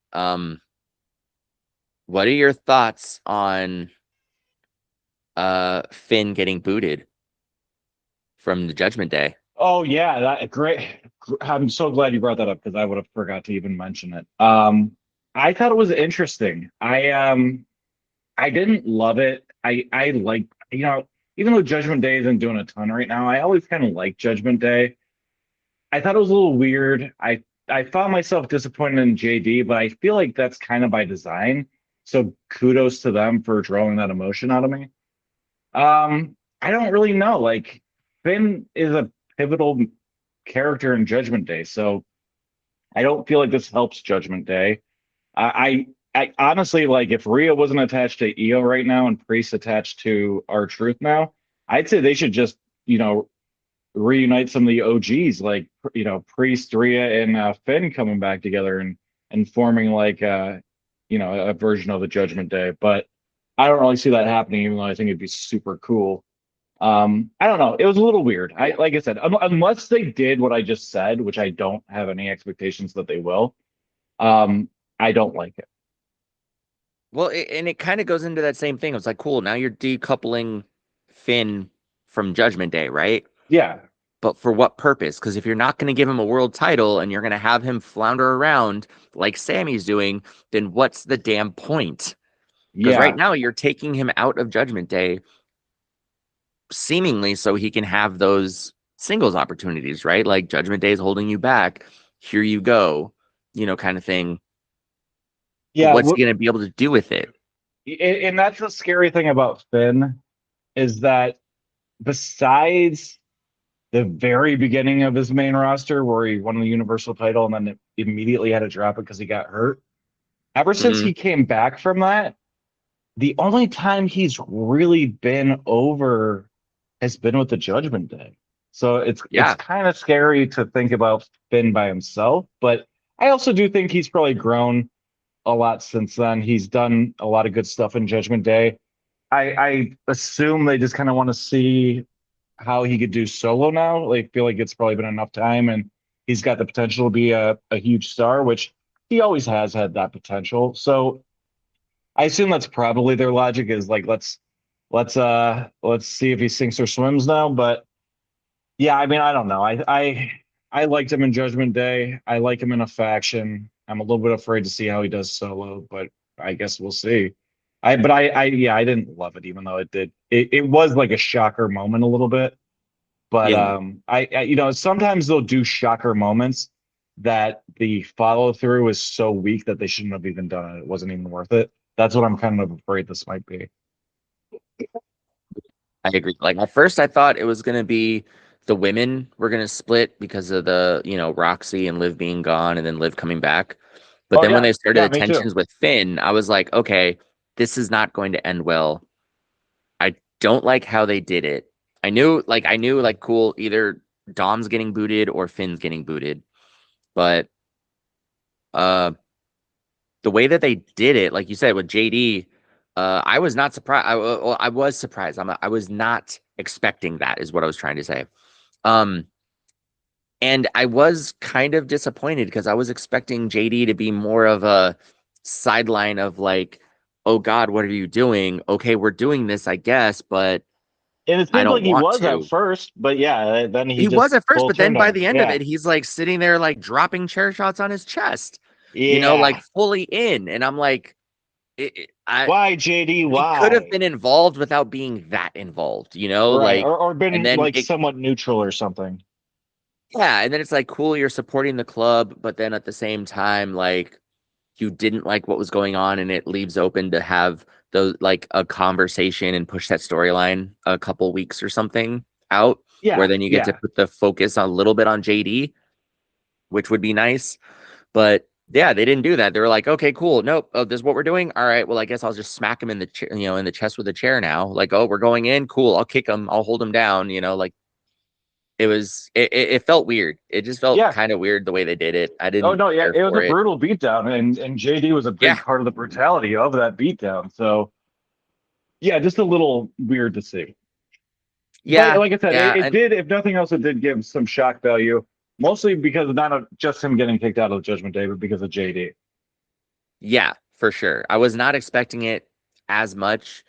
What are your thoughts on Finn getting booted from the Judgment Day? Oh yeah, that great. I'm so glad you brought that up because I would have forgot to even mention it. I thought it was interesting. I didn't love it. I like even though Judgment Day isn't doing a ton right now, I always kind of like Judgment Day. I thought it was a little weird. I found myself disappointed in JD, but I feel like that's kind of by design. So kudos to them for drawing that emotion out of me. I don't really know. Like Finn is a pivotal character in Judgment Day, so I don't feel like this helps Judgment Day. I honestly like if Rhea wasn't attached to Io right now and Priest attached to R-Truth now, I'd say they should just reunite some of the OGs like Priest, Rhea, and Finn coming back together and forming like a version of the Judgment Day. But I don't really see that happening, even though I think it'd be super cool. I don't know. It was a little weird. Like I said, unless they did what I just said, which I don't have any expectations that they will. Um, I don't like it. Well, and it kind of goes into that same thing. It's like, cool, now you're decoupling Finn from Judgment Day, right? Yeah. but for what purpose? Because if you're not going to give him a world title and you're going to have him flounder around like Sammy's doing, then what's the damn point? Because right Yeah. now you're taking him out of Judgment Day seemingly so he can have those singles opportunities, right? Like Judgment Day is holding you back. Here you go, kind of thing. But Yeah. what's he going to be able to do with it? And that's the scary thing about Finn is that besides the very beginning of his main roster where he won the Universal title and then immediately had to drop it because he got hurt, ever since Mhm. he came back from that, the only time he's really been over has been with the Judgment Day. So it's Yeah. kind of scary to think about Finn by himself, but I also do think he's probably grown a lot since then. He's done a lot of good stuff in Judgment Day. I assume they just kind of want to see how he could do solo now. They feel like it's probably been enough time and he's got the potential to be a huge star, which he always has had that potential. So I assume that's probably their logic is like let's see if he sinks or swims now. But yeah, I mean, I don't know. I liked him in Judgment Day. I like him in a faction. I'm a little bit afraid to see how he does solo, but I guess we'll see. I didn't love it, even though it was like a shocker moment a little bit. But Yeah. sometimes they'll do shocker moments that the follow through is so weak that they shouldn't have even done it. It wasn't even worth it. That's what I'm kind of afraid this might be. I agree. Like at first I thought it was gonna be the women were gonna split because of the, Roxy and Liv being gone and then Liv coming back. But Oh then when yeah, they started yeah, the me too. tensions with Finn, I was like, okay, this is not going to end well. I don't like how they did it. I knew, cool, either Dom's getting booted or Finn's getting booted. But uh the way that they did it, like you said with JD, I was not surprised. I was surprised. I was not expecting that, is what I was trying to say. Um, and I was kind of disappointed because I was expecting JD to be more of a sideline of like, oh God, what are you doing? Okay, we're doing this, I guess, but And it I seemed don't like he want was at to. first, but yeah, then he He was just at first, full but then turned by on him. the end of Yeah. it, he's like sitting there, like dropping chair shots on his chest, like Yeah. fully in. And I'm like, I Why, JD? he could have Why? been involved without being that involved, Right. like, Or and been then like it, somewhat neutral or something. yeah, and then it's like, cool, you're supporting the club, but then at the same time, like, you didn't like what was going on, and it leaves open to have those like a conversation and push that storyline a couple weeks or something out, where Yeah. then you get to Yeah. put the focus a little bit on JD, which would be nice. But yeah, they didn't do that. They were like, okay, cool. Nope. Oh, this is what we're doing. All right. Well, I guess I'll just smack him in the in the chest with a chair now. Like, oh, we're going in. Cool. I'll kick him. I'll hold him down. Like it felt weird. It just felt Yeah. kind of weird the way they did it. I Oh didn't no, yeah, care it was for a it. brutal beatdown, and JD was a Yeah. big part of the brutality of that beatdown. So yeah, just a little weird to see. But Yeah. like I said, Yeah. it And did, if nothing else, it did give some shock value, mostly because of not just him getting kicked out of the Judgment Day, but because of JD. yeah, for sure. I was not expecting it as much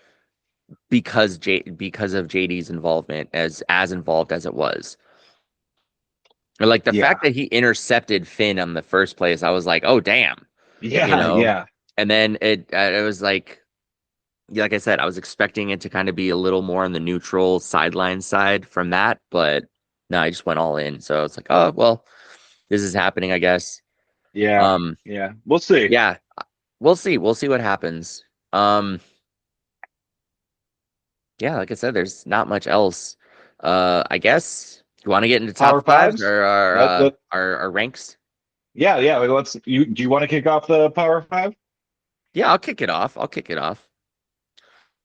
because of JD's involvement as involved as it was. Or like the Yeah. fact that he intercepted Finn in the first place, I was like, oh damn, you Yeah, know. yeah. And then it was like, yeah, like I said, I was expecting it to kind of be a little more on the neutral sideline side from that, but no, I just went all in. So it's like, oh well, this is happening, I guess. Yeah. Um, Yeah. We'll see. yeah, we'll see. We'll see what happens. Um, yeah, like I said, there's not much else. I guess you want to get into Power top fives fives. or That our ranks? yeah, yeah. Let's you do you want to kick off the Power Five? Yeah, I'll kick it off. I'll kick it off.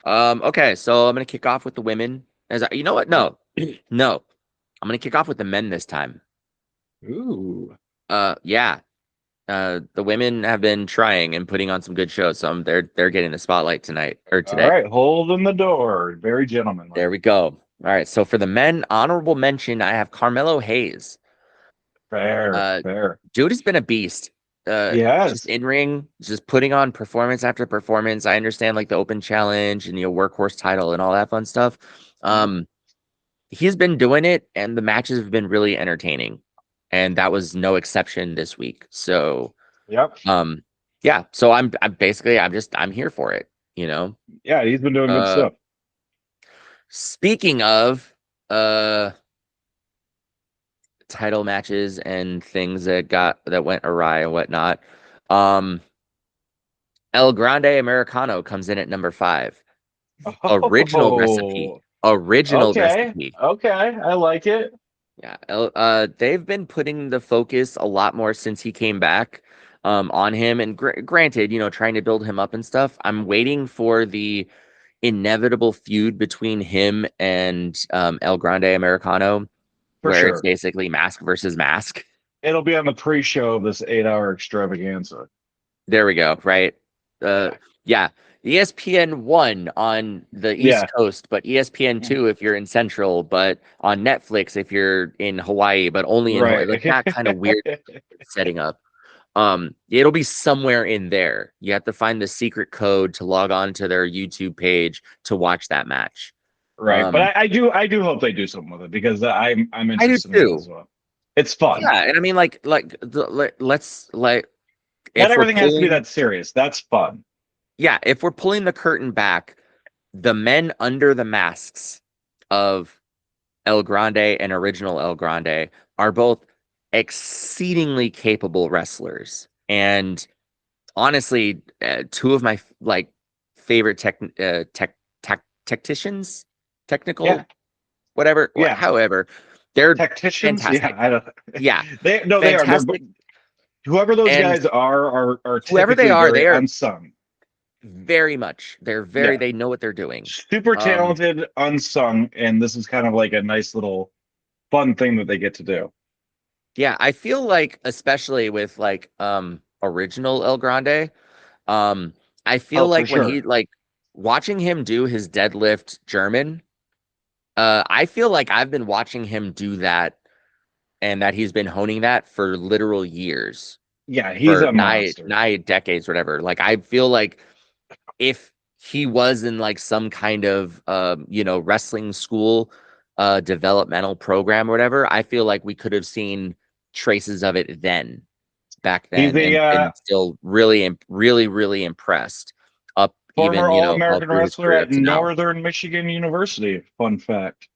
Okay, so I'm gonna kick off with the women. You know what? No, no, I'm gonna kick off with the men this time. Ooh. Yeah. The women have been trying and putting on some good shows, so they're getting the spotlight tonight or All today. right, holding the door. Very gentlemanly. There we go. All right, so for the men, honorable mention, I have Carmelo Hayes. Fair, Uh, fair. Dude has been a beast. Just Yes. in ring, just putting on performance after performance. I understand like the open challenge and workhorse title and all that fun stuff. Mhm. Um, he's been doing it, and the matches have been really entertaining, and that was no exception this week. So, Yep. yeah. So I'm basically I'm here for it. You know. Yeah, he's been doing good Uh, stuff. Speaking of title matches and things that went awry and whatnot, um, El Grande Americano comes in at number 5. Original recipe. Oh, Original okay. recipe. Okay. I like it. Yeah, they've been putting the focus a lot more since he came back, on him. And granted, trying to build him up and stuff. I'm waiting for the inevitable feud between him and El Grande Americano, For where it's sure. basically mask versus mask. It'll be on the pre-show of this 8-hour extravaganza. There we go. Right. Uh, Yeah. yeah. ESPN 1 on the East Yeah. Coast, but ESPN 2 if you're in Central, but on Netflix if you're in Hawaii, but only in Hawaii. Right. Like that kind of weird setting up. It'll be somewhere in there. You have to find the secret code to log on to their YouTube page to watch that match. Right. But Um, I do hope they do something with it because I'm I do interested in it too. as well. It's fun. Yeah, and I mean, let's Not if we're everything has to be pulling, that serious. That's fun. yeah, if we're pulling the curtain back, the men under the masks of El Grande and original El Grande are both exceedingly capable wrestlers, and honestly, two of my favorite tacticians, Yeah. technical, whatever, Yeah. however, they're Tacticians. Yeah. fantastic. I don't. Yeah, They are. They're fantastic. whoever those And guys are whoever they typically are, very they are unsung. very much. Yeah. They know what they're doing. Super Um, talented, unsung, and this is kind of like a nice little fun thing that they get to do. yeah, I feel like especially with original El Grande, um, I feel Oh, for like when he sure. like watching him do his deadlift German, I feel like I've been watching him do that and that he's been honing that for literal years, Yeah, he's for a monster. nigh decades, whatever. Like I feel like if he was in like some kind of wrestling school developmental program or whatever, I feel like we could have seen traces of it back He's then, a and been still really really really impressed up, former even all All-American through his wrestler career at up to now. Northern Michigan University. Fun fact.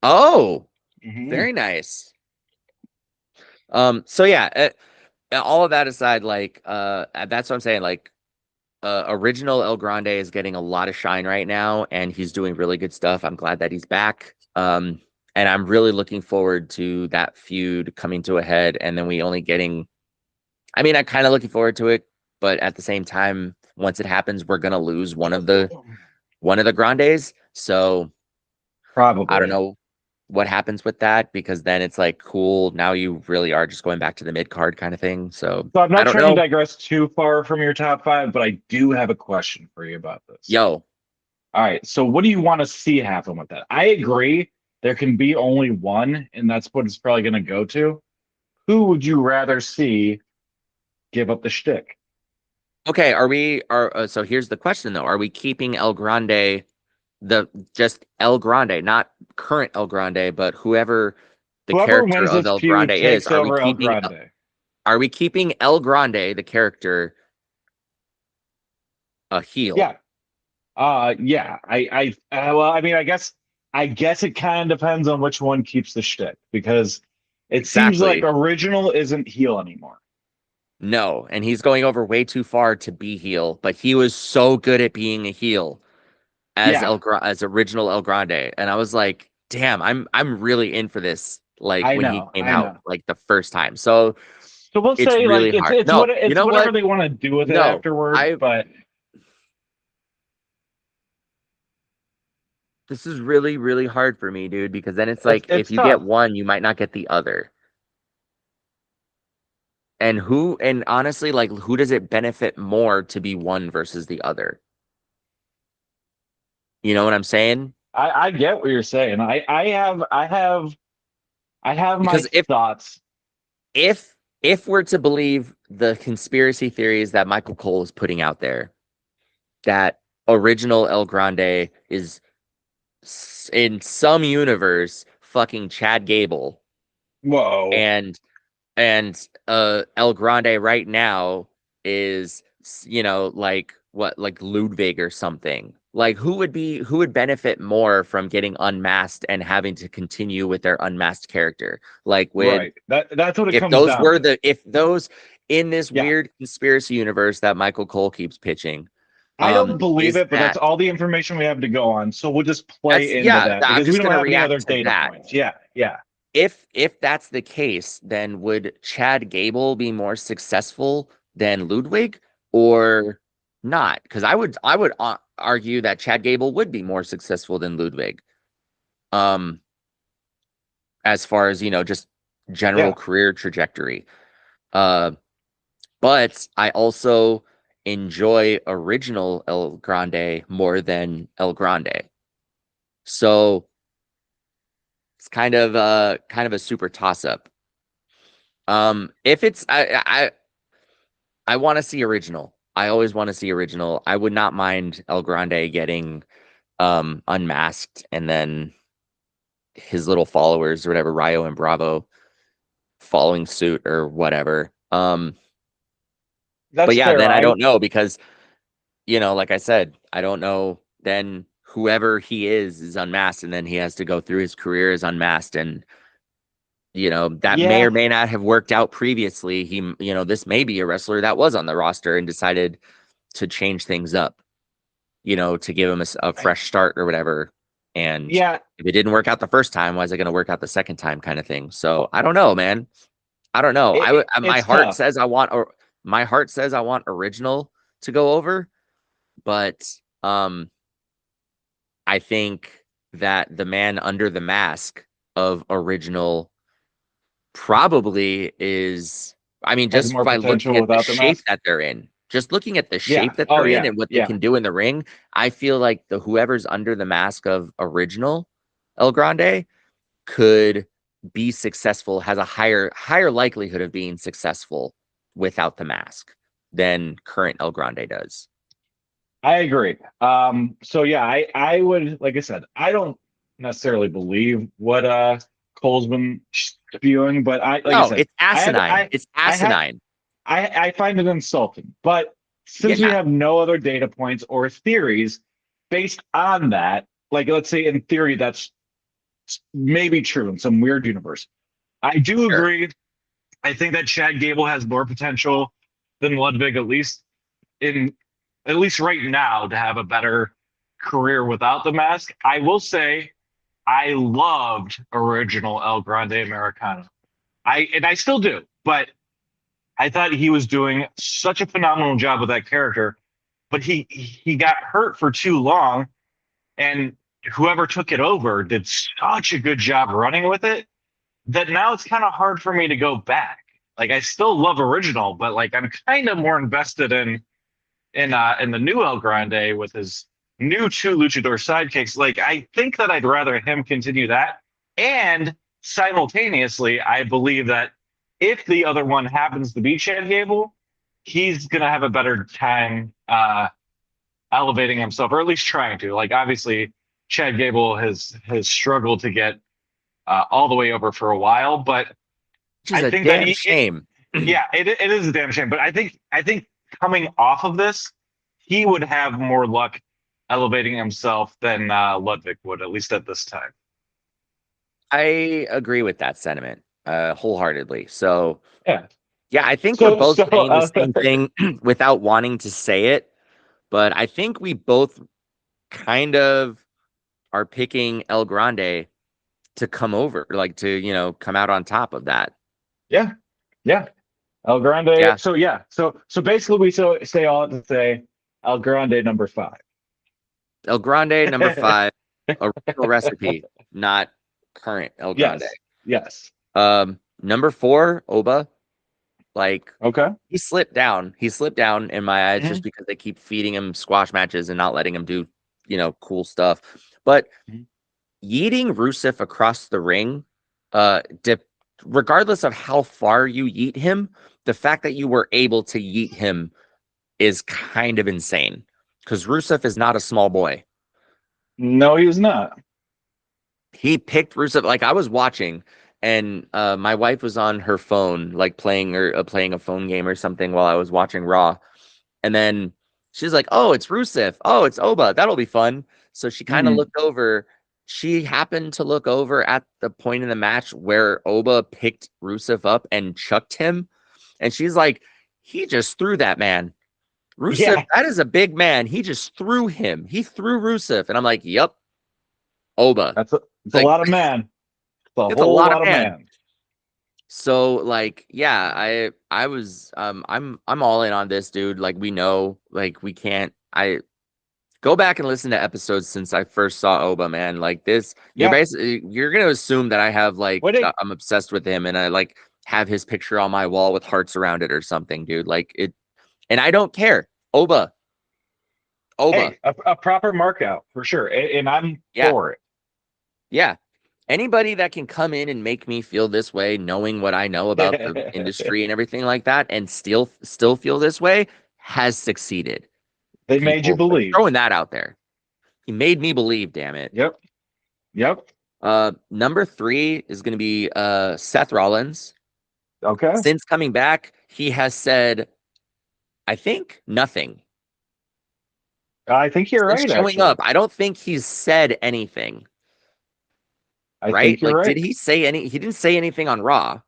Oh, Hmm. very nice. So yeah, all of that aside, that's what I'm saying. Like, original El Grande is getting a lot of shine right now, and he's doing really good stuff. I'm glad that he's back. And I'm really looking forward to that feud coming to a head, and then we only getting. I mean, I'm kind of looking forward to it, but at the same time, once it happens, we're gonna lose one of the Grandes. So I don't Probably. know what happens with that, because then it's like, cool, now you really are just going back to the mid card kind of thing. So So I'm I not don't trying to know. digress too far from your top five, but I do have a question for you about this. Yo, All right. So what do you want to see happen with that? I agree. There can be only one, and that's what it's probably going to go to. Who would you rather see give up the shtick? okay, so here's the question though. Are we keeping El Grande, the just El Grande, not current El Grande, but whoever the Whoever character wins of this El Grande feud is, takes over El Grande. are we keeping El Grande, the character, a heel? Yeah. Yeah. Well, I mean, I guess it kind of depends on which one keeps the shtick because it seems like Exactly. original isn't heel anymore. No, and he's going over way too far to be heel, but he was so good at being a heel Yeah, as original El Grande, and I was like, damn, I'm really in for this. Like I when he know. came I out, know. like the first time, so So we'll it's say like really it's hard. it's No, what you it's know whatever what? they want to do with it No, afterwards. I But this is really really hard for me, dude, because then it's it's like if it's you get tough. one, you might not get the other. And honestly, like who does it benefit more to be one versus the other? You know what I'm saying? I get what you're saying. I have my Because thoughts. if if we're to believe the conspiracy theories that Michael Cole is putting out there, that original El Grande is in some universe, fucking Chad Gable Whoa. and El Grande right now is, like what, like Ludwig or something. Like who would benefit more from getting unmasked and having to continue with their unmasked character? Like Right. That's what it if comes those down were to. if those in this Yeah. weird conspiracy universe that Michael Cole keeps pitching, I don't believe is it, but that's that all the information we have to go on. So we'll just that's play into yeah, that I'm because we just don't gonna have any other react to data that. points. Yeah. Yeah. If that's the case, then would Chad Gable be more successful than Ludwig or not? Because I would argue that Chad Gable would be more successful than Ludwig. Um, as far as just general Yeah. career trajectory. Uh, but I also enjoy original El Grande more than El Grande. So it's kind of a super toss up. If it's I want to see original. I always want to see original. I would not mind El Grande getting unmasked and then his little followers or whatever, Rayo and Bravo, following suit or whatever. But That's yeah, fair. then I I don't know because like I said, I don't know. Then whoever he is unmasked, and then he has to go through his career as unmasked, and that may or Yeah. may not have worked out previously. This may be a wrestler that was on the roster and decided to change things up, to give him a fresh start or whatever. And Yeah. if it didn't work out the first time, why is it going to work out the second time, kind of thing? So I don't know, man. I don't know. My It's heart tough. says my heart says I want original to go over, but I think that the man under the mask of original probably is, I mean, Has just more by looking potential at the without the shape mask. that they're in, just looking at the Yeah. shape that Oh they're in yeah. and what they Yeah. can do in the ring, I feel like the whoever's under the mask of original El Grande could be successful, has a higher likelihood of being successful without the mask than current El Grande does. I agree. So yeah, I would, like I said, I don't necessarily believe what Cole's been spewing, but like I No, said, it's asinine. It's I have asinine. I find it insulting. But since we Yeah. have no other data points or theories based on that, like let's say in theory that's maybe true in some weird universe. I do Sure. agree. I think that Chad Gable has more potential than Ludwig, in at least right now, to have a better career without the mask. I will say I loved original El Grande Americano. I still do, but I thought he was doing such a phenomenal job with that character. But he got hurt for too long, and whoever took it over did such a good job running with it that now it's kind of hard for me to go back. Like I still love original, but like I'm kind of more invested in the new El Grande with his new two luchador sidekicks. Like I think that I'd rather him continue that. And simultaneously, I believe that if the other one happens to be Chad Gable, he's gonna have a better time elevating himself, or at least trying to. Like obviously, Chad Gable has struggled to get all the way over for a while, but Which is I a think that damn shame. yeah, it is a damn shame. But I think coming off of this, he would have more luck elevating himself than Ludwig would, at least at this time. I agree with that sentiment wholeheartedly. So, Yeah. yeah, I think we're So both so saying the same thing without wanting to say it, but I think we both kind of are picking El Grande to come over, like to, come out on top of that. yeah, yeah. El Grande. Yeah. So yeah. So basically, we say all to say El Grande number five. El Grande number 5, original recipe, not current El Grande. Yes. Yes. Number 4, Oba. Like Okay. he slipped down. He slipped down in my eyes just Mhm. because they keep feeding him squash matches and not letting him do, cool stuff. But Mhm. yeeting Rusev across the ring, regardless of how far you yeet him, the fact that you were able to yeet him is kind of insane because Rusev is not a small boy. No, he's not. He picked Rusev. Like I was watching, and my wife was on her phone, like playing a phone game or something while I was watching Raw. And then she's like, "Oh, it's Rusev. Oh, it's Oba. That'll be fun." So she kind of Hmm. looked over. She happened to look over at the point in the match where Oba picked Rusev up and chucked him, and she's like, "He just threw that man. Rusev, Yeah, that is a big man. He just threw him. He threw Rusev." And I'm like, "Yep, Oba." it's a Like lot of man. It's a it's a whole lot of lot of man. man. So like yeah, I was I'm all in on this dude. Like we know like we can't I go back and listen to episodes since I first saw Oba, man. Like this Yeah. you're gonna assume that I have like What did I'm obsessed with him and I like have his picture on my wall with hearts around it or something, dude. Like it and I don't care. Oba, Oba. Hey, a proper mark out for sure. And I'm Yeah. for it. Yeah. Anybody that can come in and make me feel this way, knowing what I know about the industry and everything like that, and still feel this way, has succeeded. They made you People like believe. throwing that out there. He made me believe, damn it. Yep. Yep. Number three is gonna be Seth Rollins. Okay. Since coming back, he has said, I think, nothing. I think you're Since right, showing actually. up, I don't think he's said anything, I right? think you're Like, did right. he say any? He didn't say anything on Raw.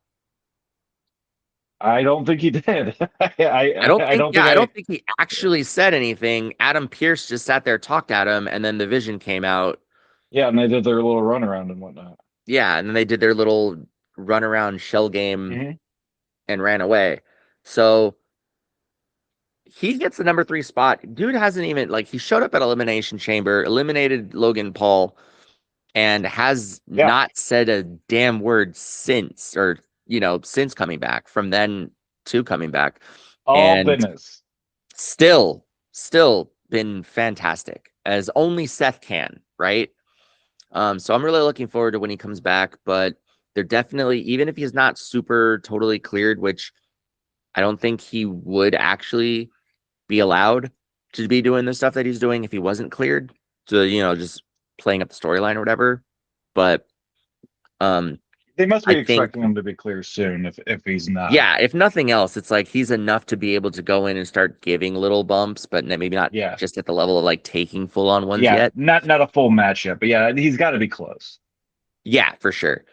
I don't think he did. I don't think I I don't think he actually said anything. Adam Pierce just sat there, talked at him, and then the vision came out. yeah, and they did their little runaround and whatnot. Yeah, and then they did their little runaround shell game Hmm. and ran away. So he gets the number three spot. Dude hasn't even like he showed up at Elimination Chamber, eliminated Logan Paul, and has Yeah. not said a damn word since, or since coming back from then to coming back. All And business. still been fantastic as only Seth can, right? So I'm really looking forward to when he comes back, but they're definitely, even if he's not super totally cleared, which I don't think he would actually be allowed to be doing the stuff that he's doing if he wasn't cleared to, just playing up the storyline or whatever. But um They must I be think expecting him to be clear soon if he's not. yeah, if nothing else, it's like he's enough to be able to go in and start giving little bumps, but maybe not Yeah. just at the level of like taking full on ones Yeah. yet. Not a full match yet, but yeah, he's got to be close. Yeah, for sure.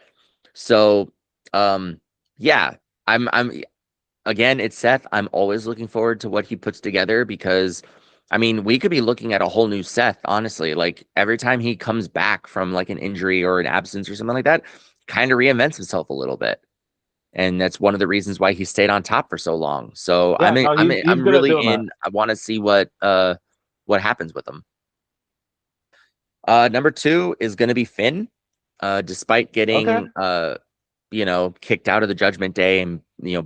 So, yeah, I'm again, it's Seth. I'm always looking forward to what he puts together because, I mean, we could be looking at a whole new Seth, honestly. Like every time he comes back from like an injury or an absence or something like that, kind of reinvents himself a little bit. And that's one of the reasons why he stayed on top for so long. So Yeah, no, he's I'm good at really doing that. in. I want to see what happens with him. Number two is going to be Finn. Despite Okay. getting kicked out of the Judgment Day and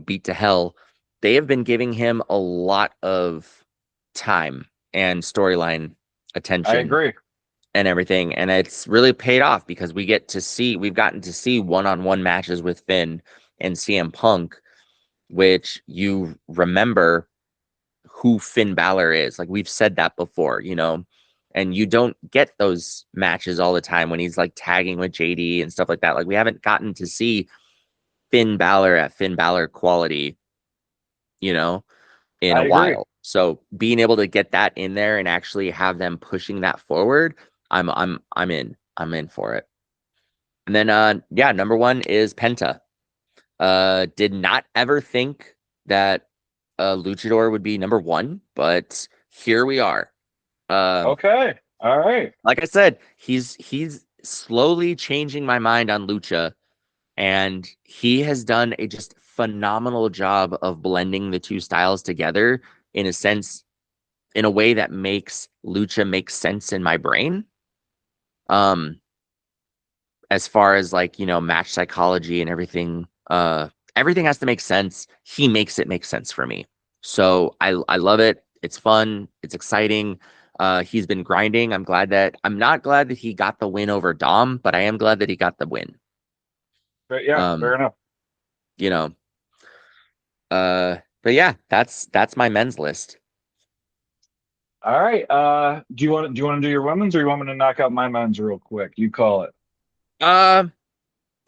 beat to hell, they have been giving him a lot of time and storyline I attention agree. and everything, and it's really paid off because we've gotten to see one-on-one matches with Finn and CM Punk, which you remember who Finn Balor is. Like we've said that before, and you don't get those matches all the time when he's like tagging with JD and stuff like that. Like we haven't gotten to see Finn Balor at Finn Balor quality, you know, in I a agree. while. So being able to get that in there and actually have them pushing that forward, I'm in. I'm in for it. And then yeah, number one is Penta. Did not ever think that Luchador would be number one, but here we are. Okay. All right. Like I said, he's slowly changing my mind on Lucha, and he has done a just phenomenal job of blending the two styles together in a sense, in a way that makes Lucha make sense in my brain. Um, as far as like, match psychology and everything, everything has to make sense. He makes it make sense for me. So I love it. It's fun. It's exciting. He's been grinding. I'm not glad that he got the win over Dom, but I am glad that he got the win. But yeah, fair Um, enough. you know, but yeah, that's my men's list. All right. Do you want to do your women's or you want me to knock out my men's real quick? You call it. Uh,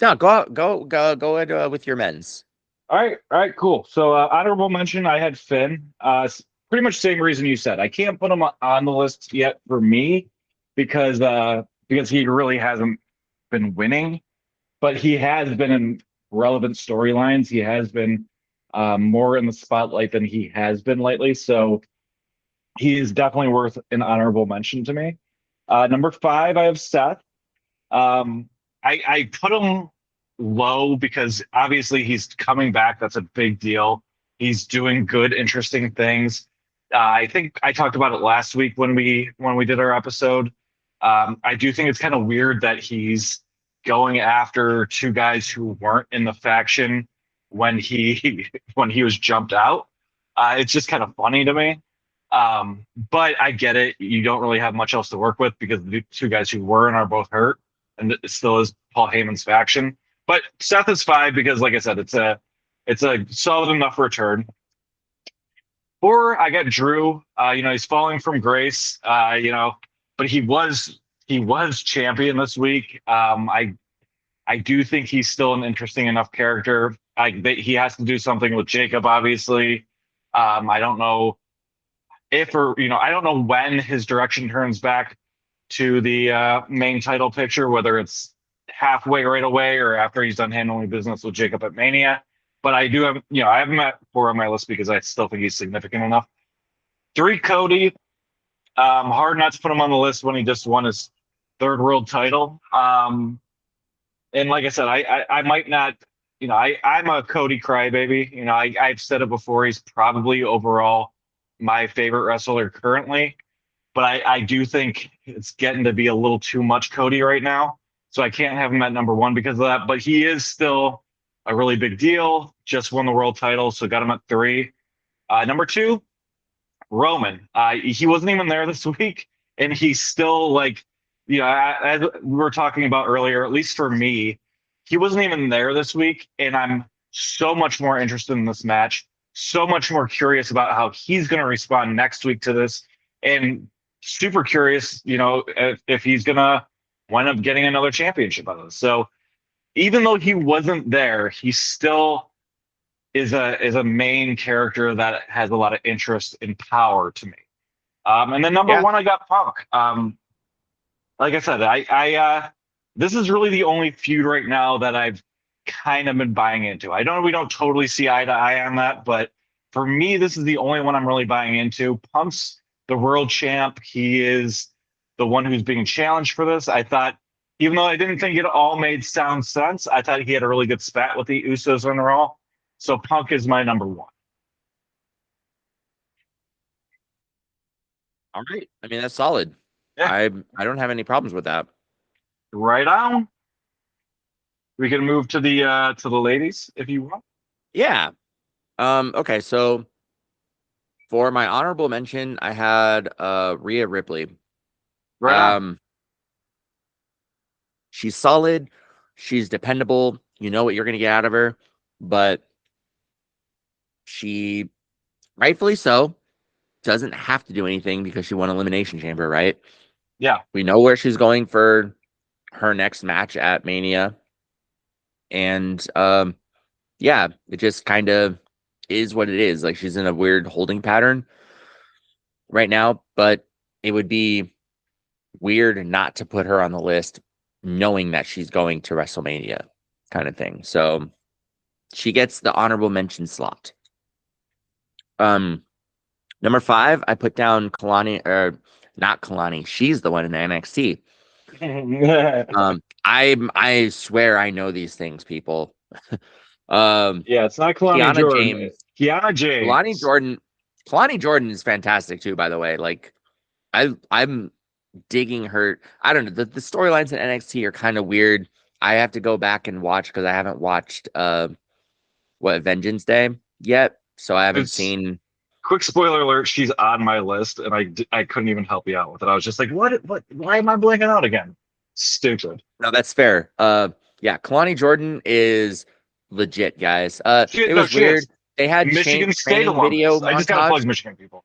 no, go ahead with your men's. All right, cool. So honorable mention, I had Finn. Pretty much same reason you said. I can't put him on the list yet for me because he really hasn't been winning, but he has been in relevant storylines. He has been more in the spotlight than he has been lately. So he is definitely worth an honorable mention to me. Number five, I have Seth. I put him low because obviously he's coming back. That's a big deal. He's doing good, interesting things. I think I talked about it last week when we did our episode. I do think it's kind of weird that he's going after two guys who weren't in the faction when he when he was jumped out. It's just kind of funny to me. But I get it. You don't really have much else to work with because the two guys who were and are both hurt, and it still is Paul Heyman's faction. But Seth is five because, like I said, it's a solid enough return. Four, I got Drew. He's falling from grace. But he was champion this week. I do think he's still an interesting enough character. He has to do something with Jacob, obviously. I don't know I don't know when his direction turns back to the main title picture, whether it's halfway right away or after he's done handling business with Jacob at Mania. But I do have, I have him at four on my list because I still think he's significant enough. Three, Cody. Hard not to put him on the list when he just won his third world title. And like I said, I might not, I'm a Cody crybaby. I've said it before. He's probably overall my favorite wrestler currently, but I do think it's getting to be a little too much Cody right now. So I can't have him at number one because of that. But he is still a really big deal. Just won the world title, so got him at three. Number two, Roman. He wasn't even there this week, and he's still like, as we were talking about earlier, at least for me, he wasn't even there this week, and I'm so much more interested in this match, so much more curious about how he's going to respond next week to this, and super curious, if he's going to wind up getting another championship out of this. So even though he wasn't there, he still is a main character that has a lot of interest and power to me. And then number Yeah. one, I got Punk. Like I said, I this is really the only feud right now that I've kind of been buying into. I know we don't totally see eye to eye on that, but for me, this is the only one I'm really buying into. Punk's the world champ. He is the one who's being challenged for this. I thought, even though I didn't think it all made sound sense, I thought he had a really good spat with the Usos on the Raw. So Punk is my number one. All right. I mean, that's solid. Yeah. I don't have any problems with that. Right on. We can move to the ladies if you want. Yeah. Okay, so for my honorable mention, I had Rhea Ripley. Right on. She's solid, she's dependable, you know what you're gonna get out of her, but she rightfully so doesn't have to do anything because she won Elimination Chamber, right? Yeah. We know where she's going for her next match at Mania. And yeah, it just kind of is what it is. Like, she's in a weird holding pattern right now, but it would be weird not to put her on the list knowing that she's going to WrestleMania kind of thing. So she gets the honorable mention slot. Number five, I put down Kalani, or not Kalani. She's the one in NXT. I swear I know these things, people. Yeah, it's not Kalani Kiana Jordan. James. Kiana James. Kalani Jordan is fantastic too, by the way. Like, I'm digging her. I don't know. The storylines in NXT are kind of weird. I have to go back and watch because I haven't watched Vengeance Day yet. So I haven't seen. Quick spoiler alert, she's on my list, and I couldn't even help you out with it. I was just like, what? Why am I blanking out again? Stupid. No, that's fair. Yeah, Kalani Jordan is legit, guys. It was weird. They had Michigan State training video I just gotta montage. plug Michigan people.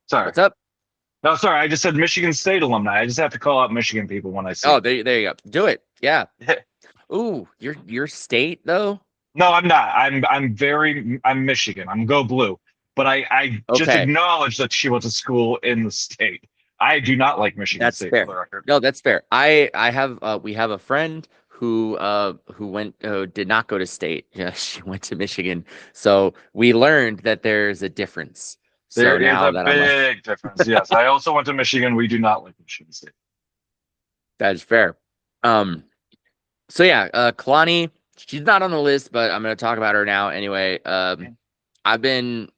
Sorry. What's up? No, sorry, I just said Michigan State alumni. I just have to call out Michigan people when I see Oh, them. there you go. Do it. Yeah. Ooh, your state though? No, I'm not. I'm Michigan. I'm go blue. But I just Okay, acknowledge that she went to school in the state. I do not like Michigan that's State for fair. the record. No, that's fair. I have we have a friend who went did not go to state. Yeah, she went to Michigan. So we learned that there's a difference. There So is now a that I'm like, big difference. Yes, I also went to Michigan. We do not like Michigan State. that is fair. Um, so yeah, Kalani, she's not on the list, but I'm gonna talk about her now anyway. I've been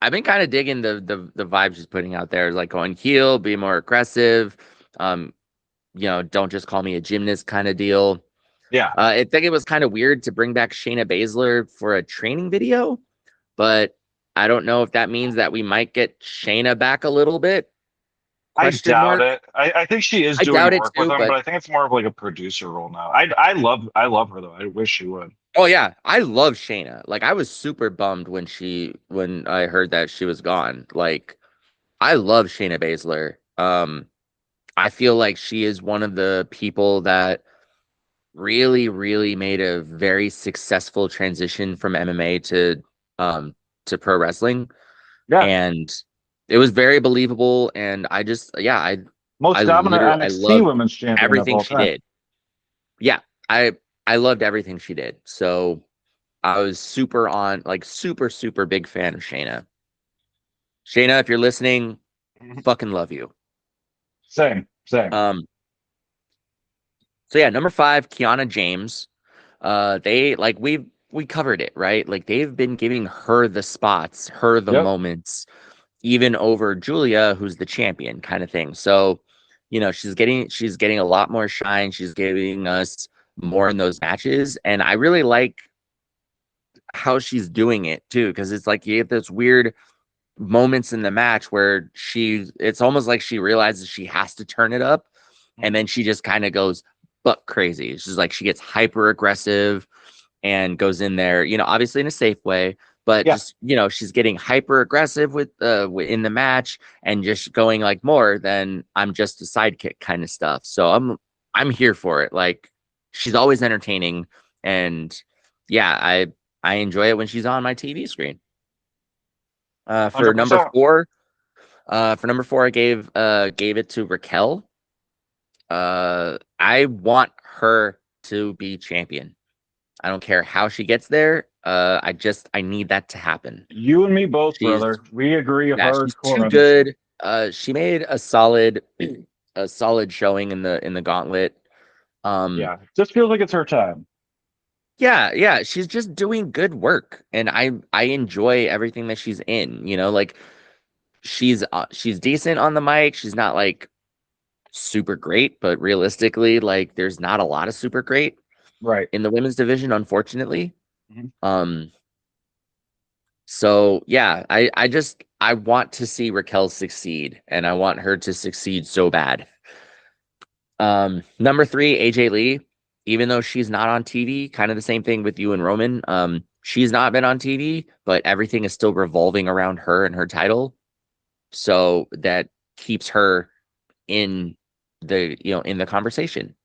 I've been kind of digging the vibe she's putting out there, like going heel, be more aggressive. Um, don't just call me a gymnast kind of deal. Yeah, I think it was kind of weird to bring back Shayna Baszler for a training video, but I don't know if that means that we might get Shayna back a little bit. I Question doubt mark. it. I think she is I doing doubt it work with too, them, but but I think it's more of like a producer role now. I love her though. I wish she would. oh yeah, I love Shayna. Like I was super bummed when I heard that she was gone. Like I love Shayna Baszler. I feel like she is one of the people that really, really made a very successful transition from MMA um to pro wrestling. Yeah, And it was very believable. And I just I most dominant literally I NXT loved women's champion of everything all she time. did. Yeah, I loved everything she did. So I was super, super big fan of Shayna. Shayna, if you're listening, fucking love you. Same, same. Um, so yeah, number 5, Kiana James. They like we covered it, right? Like they've been giving her the spots, her the Yep. moments, even over Julia, who's the champion, kind of thing. So, she's getting a lot more shine. She's giving us more in those matches, and I really like how she's doing it too, because it's like you get this weird moments in the match where it's almost like she realizes she has to turn it up, and then she just kind of goes buck crazy. She's like she gets hyper aggressive and goes in there, obviously in a safe way, but Yeah. just, she's getting hyper aggressive with in the match and just going like more than I'm just a sidekick kind of stuff. So I'm here for it. Like she's always entertaining, and yeah, I enjoy it when she's on my TV screen. Uh for number 100%. 4, for number 4 I gave it to Raquel. I want her to be champion. I don't care how she gets there. I need that to happen. You and me both, She's brother. We agree Yeah, she's hardcore too on this one. good. She made a solid showing in the gauntlet. Um, Yeah. Just feels like it's her time. yeah, she's just doing good work, and I enjoy everything that she's in. Like she's decent on the mic. She's not like super great, but realistically, like there's not a lot of super great Right. in the women's division, unfortunately. Mhm. Um, So yeah, I want to see Raquel succeed, and I want her to succeed so bad. Number 3, AJ Lee, even though she's not on TV, kind of the same thing with you and Roman. She's not been on TV, but everything is still revolving around her and her title. So that keeps her in the conversation,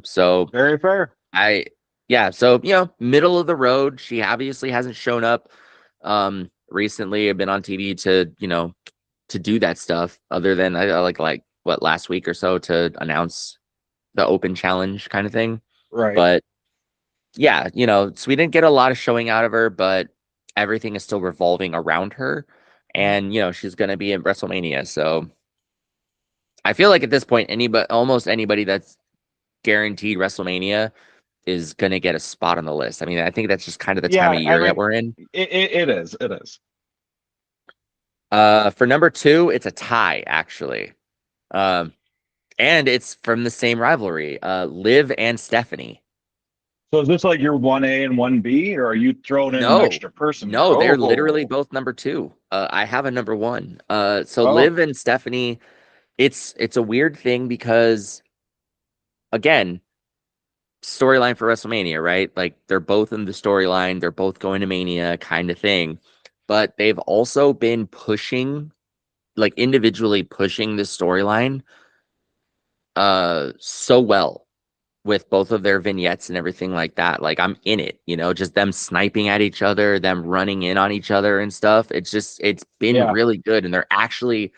So Very fair. I yeah, so middle of the road. She obviously hasn't shown up recently. I've been on TV to do that stuff other than I like what last week or so to announce the open challenge kind of thing. Right. But yeah, so we didn't get a lot of showing out of her, but everything is still revolving around her. Mhm. And she's gonna be in WrestleMania. So I feel like at this point, almost anybody that's guaranteed WrestleMania is going to get a spot on the list. I mean, I think that's just kind of the time of Yeah, I year that mean, we're in. it is. It is. For number 2, it's a tie, actually. Um, and it's from the same rivalry, Liv and Stephanie. So is this like your 1A and 1B, or are you throwing in an No, extra person here? no, they're literally Oh, both number 2. I have a number 1. So oh, Liv and Stephanie, it's a weird thing because again, storyline for WrestleMania, right? Like they're both in the storyline, they're both going to Mania kind of thing. But they've also been pushing like individually pushing this storyline so well with both of their vignettes and everything like that. Like I'm in it, just them sniping at each other, them running in on each other and stuff. It's been Yeah, really good. And they're actually,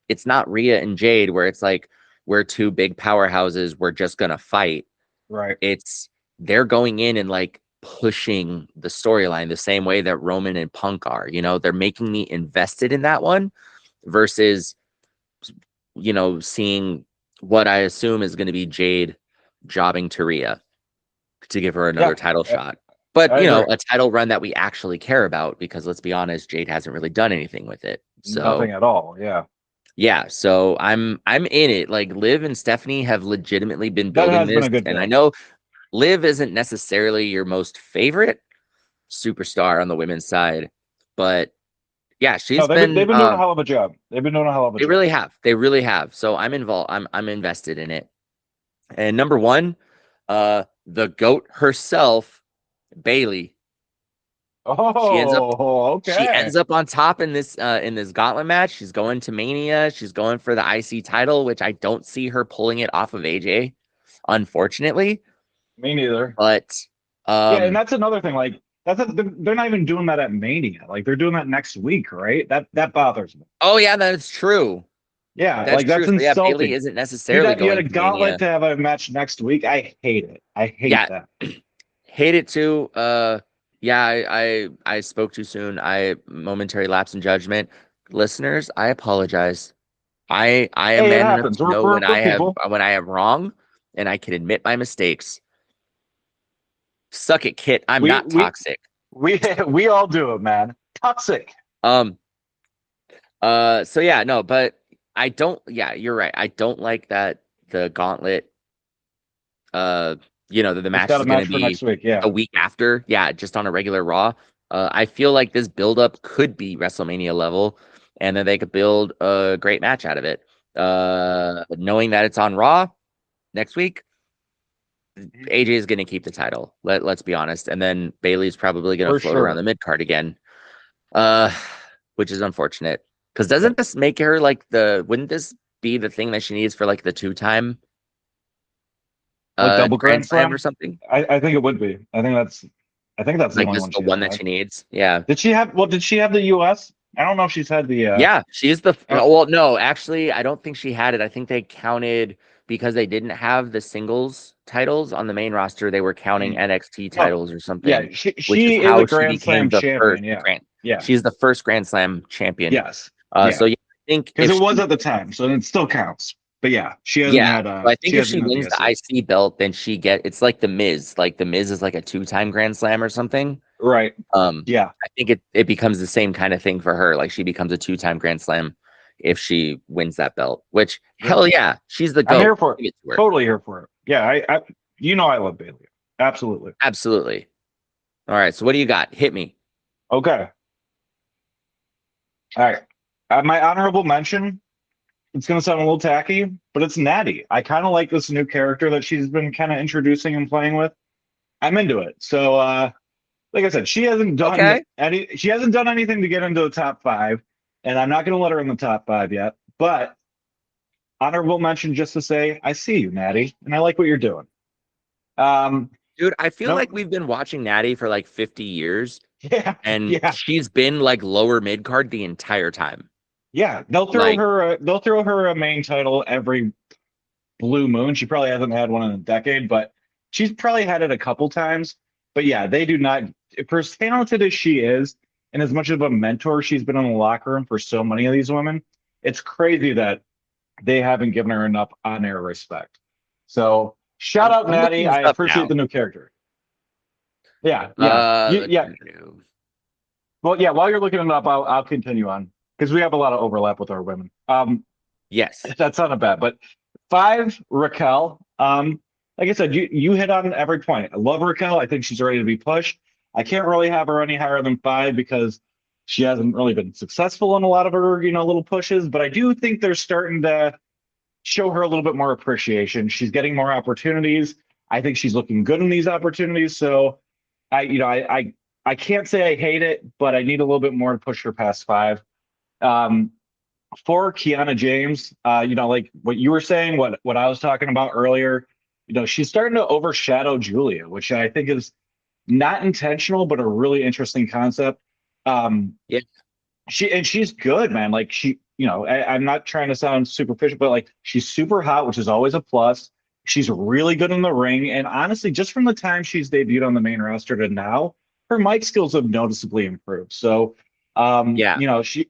it's not Rhea and Jade where it's like we're two big powerhouses, we're just gonna fight. right. It's they're going in and like pushing the storyline the same way that Roman and Punk are. They're making me invested in that one versus seeing what I assume is going to be Jade jobbing to Rhea to give her another Yeah, title shot. But, I agree. a title run that we actually care about because let's be honest, Jade hasn't really done anything with it. Nothing So, at all. Yeah, yeah, so I'm in it. Like Liv and Stephanie have legitimately been that building has been this, a good and I build. know Liv isn't necessarily your most favorite superstar on the women's side, but yeah, No, she's they've been been doing a hell of a job. They've been doing a hell of a they job. really have. They really have. So I'm involved. I'm invested in it. And number one, the GOAT herself, Bailey. She ends up Oh, she okay. ends up on top in this gauntlet match. She's going to Mania. She's going for the IC title, which I don't see her pulling it off of AJ, unfortunately. Me neither. But Yeah, and um that's another thing. Like they're not even doing that at Mania. Like they're doing that next week, right? That bothers me. oh yeah, that's true. Yeah, That's like that's true. So yeah, Bailey insulting. isn't necessarily You had going a to gauntlet Mania. to have a match next week. I hate it. I hate Yeah, that. hate it too. Yeah, I spoke too soon. I momentary lapse in judgment. Listeners, I apologize. I am Hey, it man enough happens. to know We're people. when I am wrong and I can admit my mistakes. Suck it, Kit. I'm We not we toxic. we we all do it, man. Toxic. Um so yeah, no, but I don't yeah, you're right. I don't like that the gauntlet uh the It's match got a is going to match for be next week. Yeah. a week after. Yeah, just on a regular Raw. I feel like this buildup could be WrestleMania level, and then they could build a great match out of it. Knowing that it's on Raw next week, AJ is going to keep the title. Let's be honest, and then Bailey's probably going to For float around sure. the mid card again, uh, which is unfortunate. Because Yep. doesn't this make her like the? Wouldn't this be the thing that she needs for like the two-time Like double Grand grand Slam or slam? something? I think it would be. I think that's the Like only this one is the she one doesn't that have. she needs. Yeah. Did she have the US? I don't know if she's had the Yeah, she's the uh well, no, actually, I don't think she had it. I think they counted because they didn't have the singles titles on the main roster, they were counting mm, NXT no. titles or Yeah, something, which is she is a how she Grand became Slam the first champion. Yeah. grand Yeah. she's the first Grand Slam champion. Yes. Yeah. So yeah, I think Because it was at the time, so it still counts. But yeah, so I think she if hasn't she had the wins the IC. IC belt, then it's like the Miz. Like the Miz is like a two-time Grand Slam or something. Right. Um, Yeah. I think it becomes the same kind of thing for her. Like she becomes a two-time Grand Slam if she wins that belt. Which Yep. hell yeah, she's the I'm here GOAT. for it. Give it to her. Totally here for it. Yeah, I you know I love Bailey. Absolutely. Absolutely. All right. So what do you got? Hit me. Okay. All right. My honorable mention, it's gonna sound a little tacky, but it's Natty. I kind of like this new character that she's been kind of introducing and playing with. I'm into it. So like I said, Okay. she hasn't done anything to get into the top five, and I'm not gonna let her in the top five yet. But honorable mention just to say, I see you, Natty, and I like what you're doing. Um, Dude, I feel no, like we've been watching Natty for like 50 years yeah, and yeah, she's been like lower mid card the entire time. yeah. Like, They'll throw her a main title every blue moon. She probably hasn't had one in a decade, but she's probably had it a couple times. But yeah, they do not. For as talented as she is, and as much of a mentor she's been in the locker room for so many of these women, it's crazy that they haven't given her enough on-air respect. So shout out I'm looking Natty. this I up appreciate now. the new character. Yeah, yeah, yeah. Well, yeah. While you're looking it up, I'll continue on because we have a lot of overlap with our women. Yes. That's not a bad, but five, Raquel. Like I said, you hit on every point. I love Raquel. I think she's ready to be pushed. I can't really have her any higher than five because she hasn't really been successful in a lot of her, little pushes. But I do think they're starting to show her a little bit more appreciation. She's getting more opportunities. I think she's looking good in these opportunities. So I can't say I hate it, but I need a little bit more to push her past five. Um, for Kiana James, like what you were saying, what I was talking about earlier, she's starting to overshadow Julia, which I think is not intentional, but a really interesting concept. Um, Yeah. she's good, man. Like I'm not trying to sound superficial, but like she's super hot, which is always a plus. She's really good in the ring, and honestly, just from the time she's debuted on the main roster to now, her mic skills have noticeably improved. So, Yeah.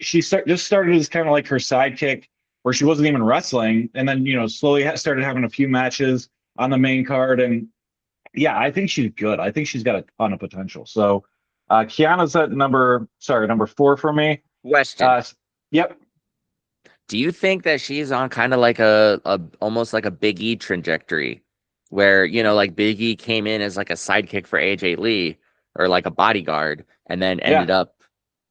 just started as kind of like her sidekick, where she wasn't even wrestling, and then slowly started having a few matches on the main card, and yeah, I think she's good. I think she's got a ton of potential. So, Kiana's at number 4 for me. Question. Uh, yep. Do you think that she's on kind of like a almost like a Big E trajectory where, like Big E came in as like a sidekick for AJ Lee or like a bodyguard and then Yeah. ended up,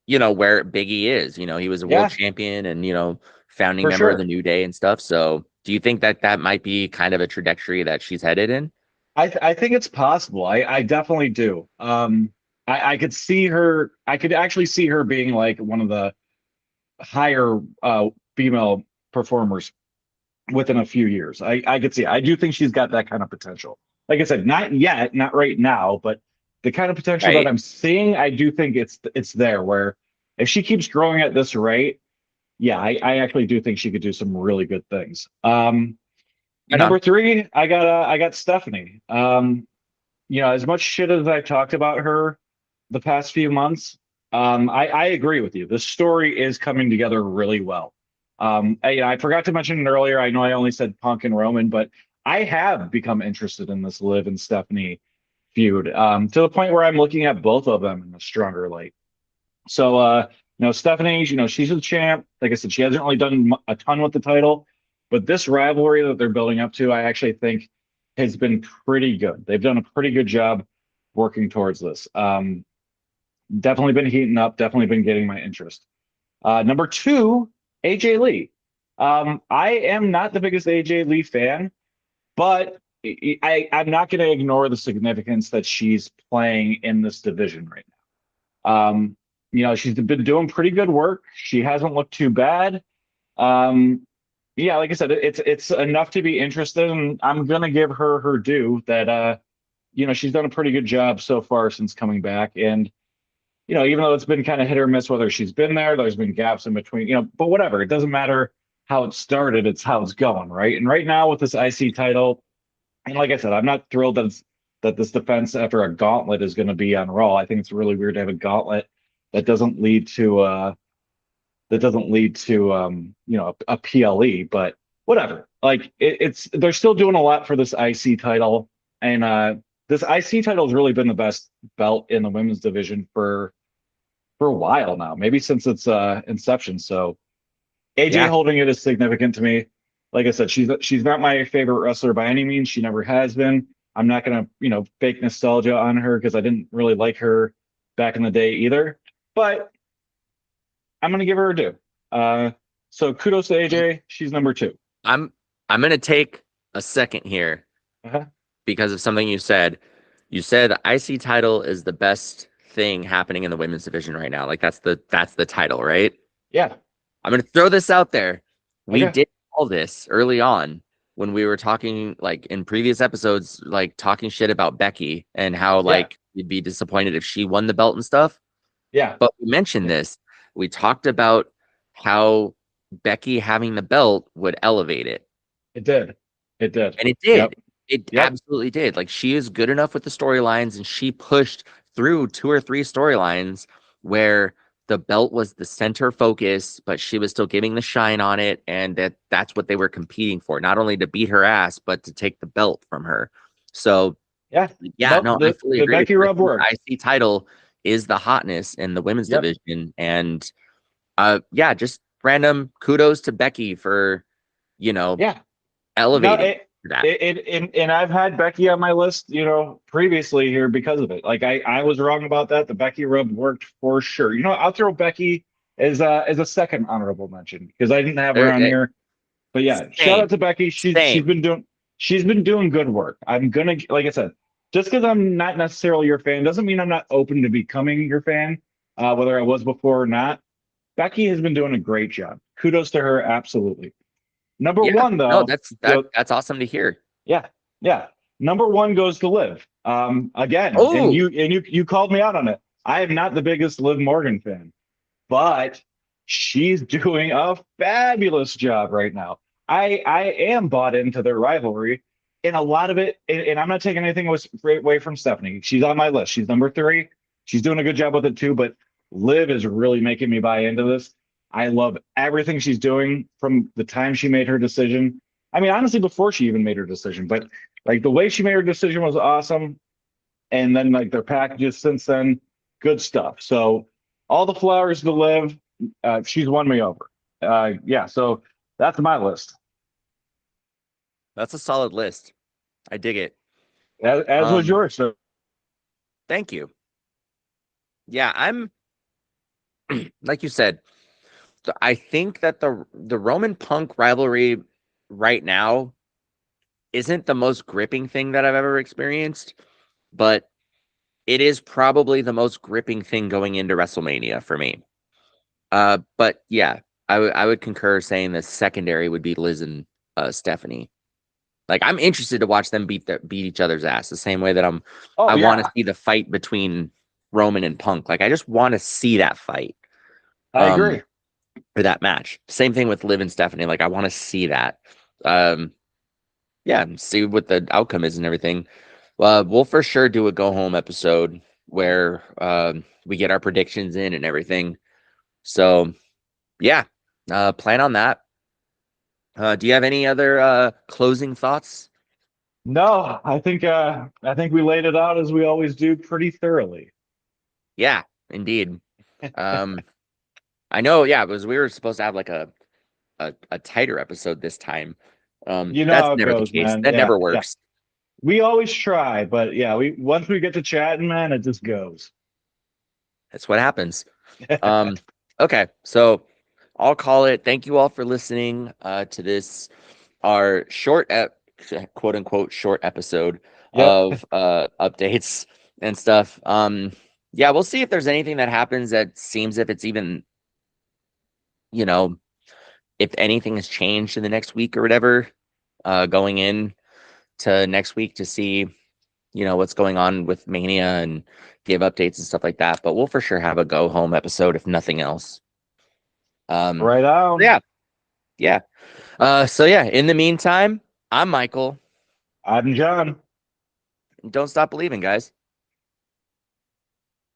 where Big E is, he was a world Yeah, champion and, founding for member of the sure. New Day and stuff. So do you think that that might be kind of a trajectory that she's headed in? I think it's possible. I definitely do. I could see her. I could actually see her being like one of the higher female performers within a few years. I could see. I do think she's got that kind of potential. Like I said, not yet, not right now, but the kind of potential that Right. I'm seeing, I do think it's there. Where if she keeps growing at this rate, yeah, I actually do think she could do some really good things. Right on. Number 3, I got Stephanie. As much shit as I've talked about her the past few months, I agree with you. The story is coming together really well. I forgot to mention it earlier. I know I only said Punk and Roman, but I have become interested in this Liv and Stephanie feud, to the point where I'm looking at both of them in a stronger light. So, Stephanie, she's a champ. Like I said, she hasn't really done a ton with the title, but this rivalry that they're building up to, I actually think has been pretty good. They've done a pretty good job working towards this. Definitely been heating up, definitely been getting my interest. Number 2, AJ Lee. I am not the biggest AJ Lee fan, but I'm not going to ignore the significance that she's playing in this division right now. She's been doing pretty good work. She hasn't looked too bad. Um, yeah, like I said, it's enough to be interested, and I'm gonna give her her due that she's done a pretty good job so far since coming back. And even though it's been kind of hit or miss whether she's been there, there's been gaps in between, but whatever. It doesn't matter how it started, it's how it's going, right? And right now with this IC title, and like I said, I'm not thrilled that this defense after a gauntlet is going to be on Raw. I think it's really weird to have a gauntlet that doesn't lead to a PLE, but whatever. Like it's they're still doing a lot for this IC title, and this IC title has really been the best belt in the women's division for a while now, maybe since its inception. So AJ Yeah. holding it is significant to me. Like I said, she's not my favorite wrestler by any means. She never has been. I'm not gonna fake nostalgia on her because I didn't really like her back in the day either. But I'm gonna give her a due. So kudos to AJ. She's number 2. I'm I'm gonna take a second here Uh-huh. because of something you said. You said the IC title is the best thing happening in the women's division right now. Like that's the title, right? Yeah. I'm gonna throw this out there. We Okay. did all this early on when we were talking, like in previous episodes, like talking shit about Becky and how Yeah. like you'd be disappointed if she won the belt and stuff. Yeah. But we mentioned this. We talked about how Becky having the belt would elevate it. It did. It did. And it Yep. did. It Yep. absolutely did. Like she is good enough with the storylines and she pushed through 2 or 3 storylines where the belt was the center focus, but she was still giving the shine on it. And that's what they were competing for, not only to beat her ass, but to take the belt from her. So Yeah. yeah, Nope. no, I fully The agree with Becky you. I rub think the worked. IC title is the hotness in the women's Yep. division. And yeah, just random kudos to Becky for, you know, Yeah. No, elevating that. and I've had Becky on my list, previously here because of it. Like I was wrong about that. The Becky rub worked for sure. I'll throw Becky as a second honorable mention because I didn't have her on Uh, here. But yeah, shout out Same, to Becky. same. She's been doing good work. I'm gonna, like I said, just because I'm not necessarily your fan doesn't mean I'm not open to becoming your fan, whether I was before or not. Becky has been doing a great job. kudos to her. Absolutely. Number Yeah, one, no, though, that's awesome to hear. yeah, yeah. Number one goes to Liv. Again, and Oh, you called me out on it. I am not the biggest Liv Morgan fan, but she's doing a fabulous job right now. I am bought into their rivalry, and a lot of it, and I'm not taking anything away from Stephanie. She's on my list. She's number three. She's doing a good job with it too, but Liv is really making me buy into this. I love everything she's doing from the time she made her decision. I mean, honestly, before she even made her decision, but like the way she made her decision was awesome. And then like their packages since then, good stuff. So all the flowers to Liv. She's won me over. Yeah, so that's my list. that's a solid list. I dig it. As was Um, yours. So thank you. Yeah, I'm like you said, I think that the Roman Punk rivalry right now isn't the most gripping thing that I've ever experienced, but it is probably the most gripping thing going into WrestleMania for me. But yeah, I would concur saying the secondary would be Liz and Stephanie. Like I'm interested to watch them beat each other's ass the same way that oh I want to yeah, see the fight between Roman and Punk. Like I just want to see that fight. I Um, agree. for that match. Same thing with Liv and Stephanie. Like I want to see that. Um, yeah, and see what the outcome is and everything. We'll for sure do a go home episode where we get our predictions in and everything. So yeah, plan on that. Do you have any other closing thoughts? No, I think we laid it out as we always do pretty thoroughly. Yeah, indeed. Um, I know. Yeah, because we were supposed to have like a tighter episode this time. You know That's how it never the goes, case. man. That Yeah, never yeah. works. We always try, but yeah, we once we get to chatting, man, it just goes. That's what happens. Okay, so I'll call it. Thank you all for listening to this our quote unquote short episode Yep. of updates and stuff. Yeah, we'll see if there's anything that happens that seems if it's even, you know, if anything has changed in the next week or whatever, going in to next week to see, what's going on with Mania and give updates and stuff like that. But we'll for sure have a go home episode if nothing else. Um, Right on. yeah, yeah. So yeah, in the meantime, I'm Michael. I'm John. Don't stop believing, guys.